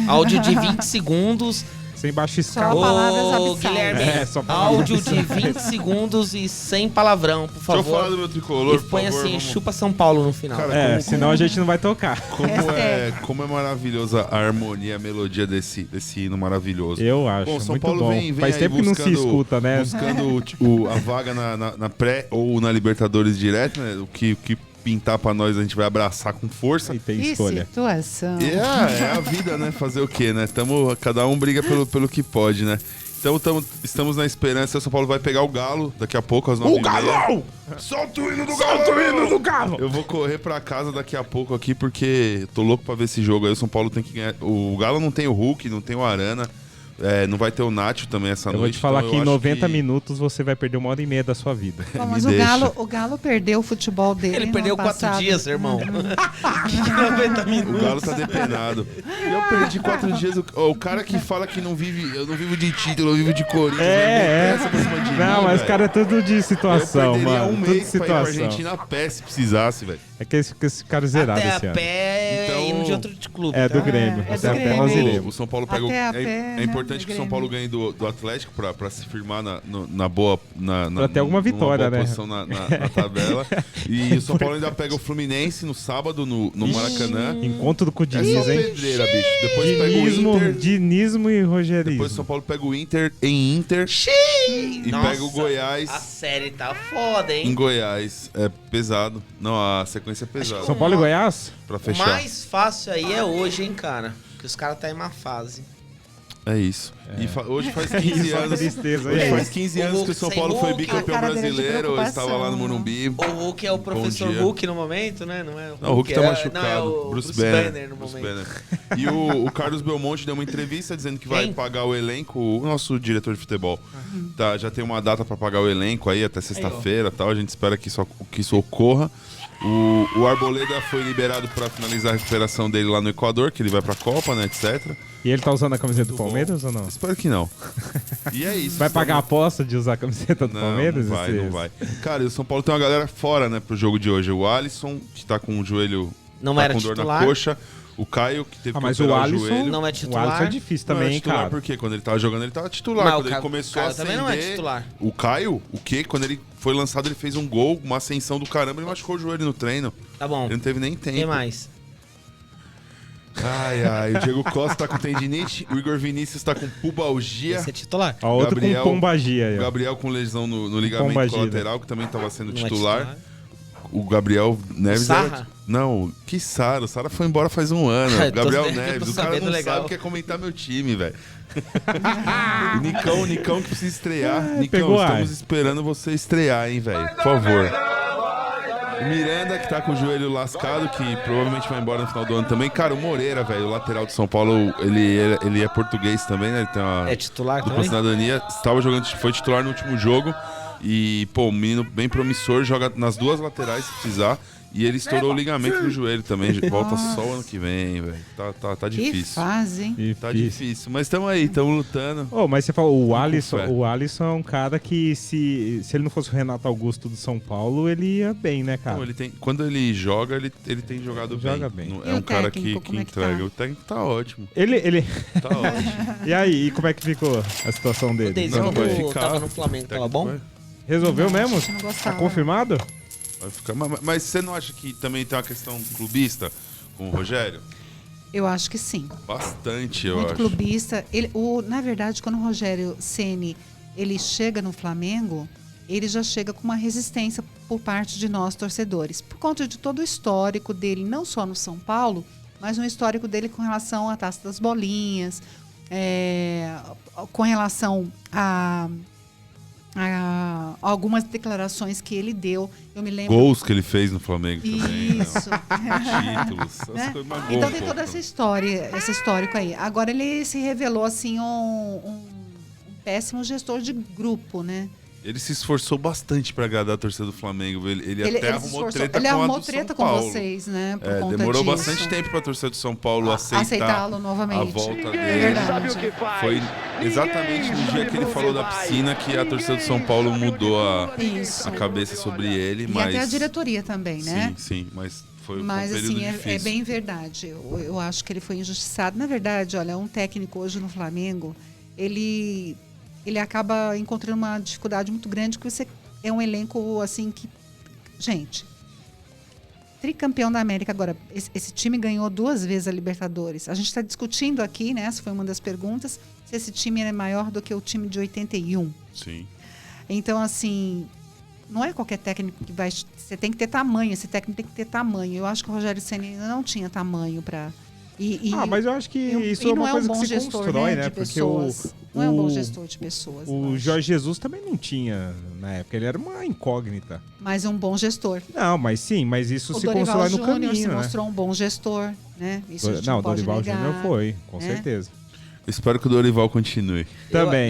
Áudio de 20 segundos. Sem baixo escalão. Só palavras Guilherme, só palavras áudio de 20 segundos e sem palavrão, por favor. Deixa eu falar do meu tricolor, e põe por favor, assim, vamos. chupa São Paulo no final. Cara, senão a gente não vai tocar. Como é maravilhosa a harmonia, a melodia desse hino maravilhoso. Eu acho, bom, São muito Paulo bom. Vem Faz tempo que não se escuta, né? Buscando a vaga na pré ou na Libertadores direto, né? O que pintar pra nós a gente vai abraçar com força. E tem escolha. Situação. É a vida, né? Fazer o quê, né? Cada um briga pelo que pode, né? Então estamos na esperança. O São Paulo vai pegar o Galo daqui a pouco, às 9h30. O Galão! Solta o hino do Galo! Solta o hino do Galo! Eu vou correr pra casa daqui a pouco aqui, porque tô louco pra ver esse jogo aí. O São Paulo tem que ganhar. O Galo não tem o Hulk, não tem o Arana. Não vai ter o Nacho também essa noite. Eu vou te falar então que em 90 minutos você vai perder 1h30 da sua vida. Bom, mas o Galo perdeu o futebol dele. Ele perdeu 4 dias, irmão. 90 minutos. O Galo tá depenado. Eu perdi 4 dias. O cara que fala que eu não vivo de título, eu vivo de Corinthians. Não, mas o cara é tudo de situação, eu mano. Um tudo mês de situação. pra ir pra Argentina a pé se precisasse, velho. É que esse cara é zerado até esse ano. Até a pé Então, indo de outro clube. É, do Grêmio. É até do a pé Grêmio. nós iremos. O São Paulo pega é importante que o São Paulo ganhe do Atlético pra se firmar na boa. Pra ter alguma vitória, boa né? posição na tabela. E o São Paulo ainda pega o Fluminense no sábado no Maracanã. Encontro com o Diniz, Essa é hein? pedreira, bicho. Depois pega o Inter. Dinismo e Rogerinho. Depois o São Paulo pega o Inter em Inter. E Nossa, pega o Goiás. A série tá foda, hein? Em Goiás. É pesado. Não, a sequência é pesada. São Paulo e Goiás? Pra O fechar. mais fácil aí é hoje, hein, cara? Porque os caras tá em má fase. É isso. E hoje faz 15 anos. Tristeza, faz 15 anos que o São Paulo foi bicampeão brasileiro. Eu estava lá no Morumbi. O Hulk é o professor Hulk no momento, né? Não é o Hulk tá machucado. Não, é o Bruce Banner no Bruce momento. Banner. E o Carlos Belmonte deu uma entrevista dizendo que vai pagar o elenco. O nosso diretor de futebol tá, já tem uma data para pagar o elenco aí até sexta-feira e tal. A gente espera que isso ocorra. O Arboleda foi liberado para finalizar a recuperação dele lá no Equador, que ele vai pra Copa, né, etc. E ele tá usando a camiseta do Palmeiras ou não? Espero que não. E é isso. Vai pagar a aposta de usar a camiseta do Palmeiras? Não vai. Cara, e o São Paulo tem uma galera fora, né, pro jogo de hoje. O Alisson, que tá com o joelho não tá era com dor titular. na coxa. O Caio, que teve que mas o operar Alisson o joelho. Não é titular. O Alisson é difícil também, não é titular, cara. porque quando ele tava jogando, ele tava titular. Mas quando o ele começou a Caio também acender... não é titular. O Caio, o quê? Quando ele foi lançado, ele fez um gol, uma ascensão do caramba, ele machucou o joelho no treino. Tá bom. Ele não teve nem tempo. Quem mais? Ai, o Diego Costa tá com tendinite, o Igor Vinícius tá com pubalgia. Esse é titular. A outro com pombagia aí, ó. O Gabriel com lesão no ligamento Pombagia, colateral, que também tava sendo Não é titular. O Gabriel Neves... Sarra? Não, que Sara. O Sara foi embora faz um ano. Eu tô Gabriel sabendo, Neves. eu tô O cara sabendo não legal. sabe o que é comentar meu time, velho. O Nicão que precisa estrear. Nicão, pegou estamos ar. esperando você estrear, hein, velho. Por favor. O Miranda, que tá com o joelho lascado, que provavelmente vai embora no final do ano também. Cara, o Moreira, velho, o lateral de São Paulo, ele é português também, né? Ele tem uma É titular dupla também? cidadania. Estava jogando, foi titular no último jogo. E, pô, um menino bem promissor, joga nas duas laterais se precisar. E ele estourou o ligamento do joelho também. Volta só o ano que vem, velho. Tá difícil. Que fase, hein? Tá difícil. Mas estamos aí, estamos lutando. Oh, mas você falou, o fé. Alisson é um cara que se ele não fosse o Renato Augusto do São Paulo, ele ia bem, né, cara? Não, quando ele joga, ele tem jogado Joga bem. bem. Não- E É o um cara que técnico, como é que entrega. tá? O técnico tá ótimo. Ele... Tá ótimo. E aí, e como é que ficou a situação O dele? Deise, Não, vai quando ficar. tava no Flamengo, tava bom? Resolveu Não, mesmo? acho que não Tá gostava. confirmado? Vai ficar. Mas você não acha que também tem uma questão clubista com o Rogério? Eu acho que sim. Bastante, eu Muito acho. clubista. Na verdade, quando o Rogério Ceni ele chega no Flamengo, ele já chega com uma resistência por parte de nós torcedores, por conta de todo o histórico dele, não só no São Paulo, mas um histórico dele com relação à Taça das Bolinhas, com relação a algumas declarações que ele deu. Eu me lembro. Gols que ele fez no Flamengo também. Isso. Títulos. Essas Né? coisas magoam Então um tem pouco. toda essa história, esse histórico aí. Agora ele se revelou assim um péssimo gestor de grupo, né? Ele se esforçou bastante pra agradar a torcida do Flamengo. Ele até arrumou treta ele com arrumou a do treta São com Paulo. vocês, né? Por conta demorou disso. bastante tempo pra torcida do São Paulo aceitá-lo novamente. a volta dele. Foi exatamente no dia que ele falou da piscina que a torcida do São Paulo mudou a cabeça sobre ele. E até a diretoria também, né? Sim, mas foi Mas um período assim, difícil. é bem verdade. Eu acho que ele foi injustiçado. Na verdade, olha, um técnico hoje no Flamengo, ele acaba encontrando uma dificuldade muito grande, que você é um elenco assim que... Gente, tricampeão da América. Agora, esse time ganhou 2 vezes a Libertadores. A gente está discutindo aqui, né? Essa foi uma das perguntas, se esse time é maior do que o time de 81. Sim. Então, assim, não é qualquer técnico que vai... Você tem que ter tamanho, esse técnico tem que ter tamanho. Eu acho que o Rogério Ceni ainda não tinha tamanho para... mas eu acho que isso é uma coisa que se constrói, né? Porque não é um bom gestor de pessoas. O Jorge Jesus também não tinha na época, ele era uma incógnita. Mas é um bom gestor. Não, mas isso se Dorival constrói no Júnior caminho, se né? mostrou um bom gestor, né? Isso a gente não pode Dorival negar, Júnior foi, com né? certeza. Espero que o Dorival continue. Também.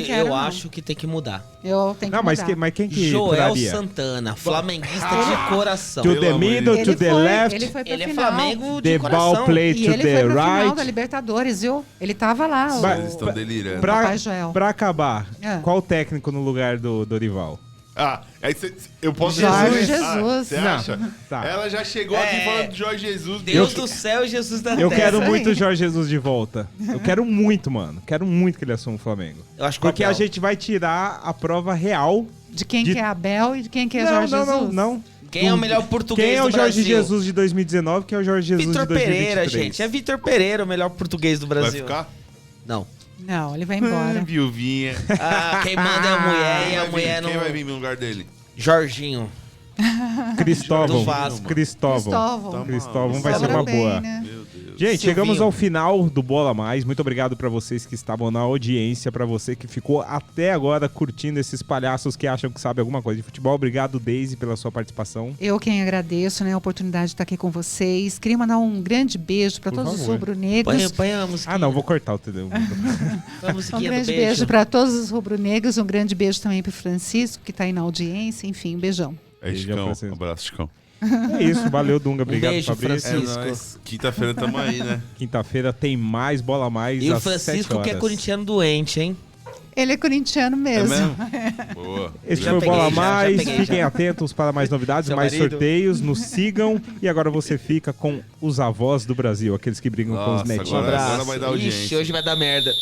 Eu acho que tem que mudar. Eu tenho que mudar. Mas quem que Joel curaria? Santana, flamenguista de coração. To the middle, to the left. Ele foi pra Ele é final. Flamengo de The coração. ball play E to ele the foi pra final right. da Libertadores, viu? Ele tava lá. Eles estão delirando. Papai Joel. Pra acabar, É. qual técnico no lugar do Dorival? Aí eu posso Jorge dizer. Jesus. Você acha? Tá. Ela já chegou aqui falando de Jorge Jesus. Deus do céu e Jesus da terra. Eu quero muito o Jorge Jesus de volta. Eu quero muito, mano. Quero muito que ele assuma o Flamengo. Eu acho que Porque o a Abel. gente vai tirar a prova real. De quem que é Abel e de quem que é Jorge Jesus. Não. Quem é o melhor português Quem é do o Jorge Brasil? Jesus de 2019? Quem é o Jorge Jesus Vitor de 2023? Pereira, gente. É Vitor Pereira o melhor português do Brasil. Vai ficar? Não. Não, ele vai embora. Viuvinha. Quem manda é a mulher e a mulher não... Quem vai vir no lugar dele? Jorginho. Cristóvão. Do Vasco. Cristóvão vai ser uma boa. Gente, chegamos ao final do Bola Mais. Muito obrigado pra vocês que estavam na audiência, pra você que ficou até agora curtindo esses palhaços que acham que sabem alguma coisa de futebol. Obrigado, Daisy, pela sua participação. Eu quem agradeço, né, a oportunidade de estar aqui com vocês. Queria mandar um grande beijo para todos os rubro-negros. Põe a musiquinha. Ah, não, vou cortar o TD. Um grande beijo para todos os rubro-negros. Um grande beijo também para o Francisco, que está aí na audiência. Enfim, um beijão. É, Chicão. Um abraço, Chicão. É isso, valeu, Dunga. Obrigado, beijo, Fabrício. Francisco. É nóis. Quinta-feira tamo aí, né? Quinta-feira tem mais Bola Mais E o às 7 Francisco horas. que é corintiano doente, hein? Ele é corintiano mesmo. É mesmo? Boa. Esse Já foi o peguei, Bola já Mais. peguei, Fiquem já. atentos para mais novidades, Seu mais marido. sorteios. Nos sigam. E agora você fica com os avós do Brasil, aqueles que brigam com os Nossa, netinhos. agora vai dar audiência. Ixi, hoje vai dar merda.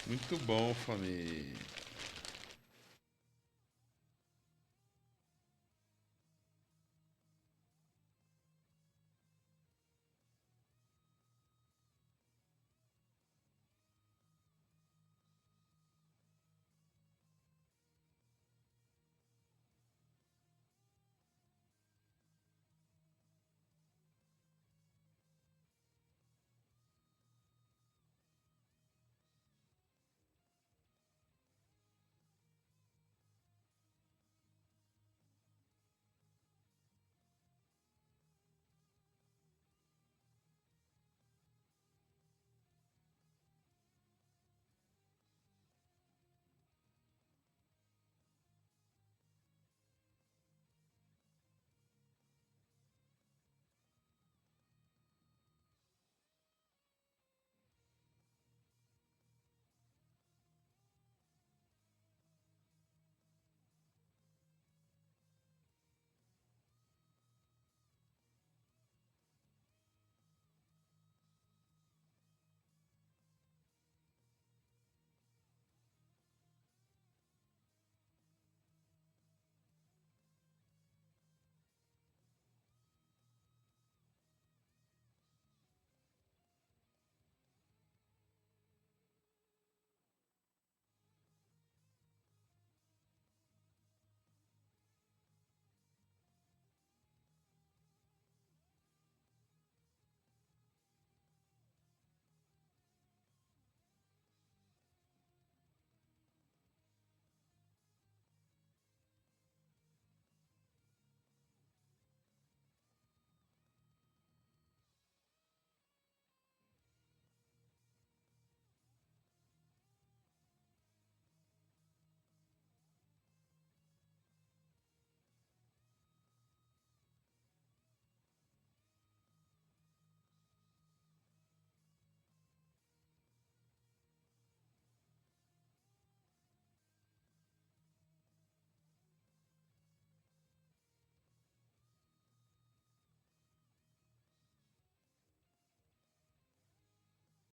Muito bom, família.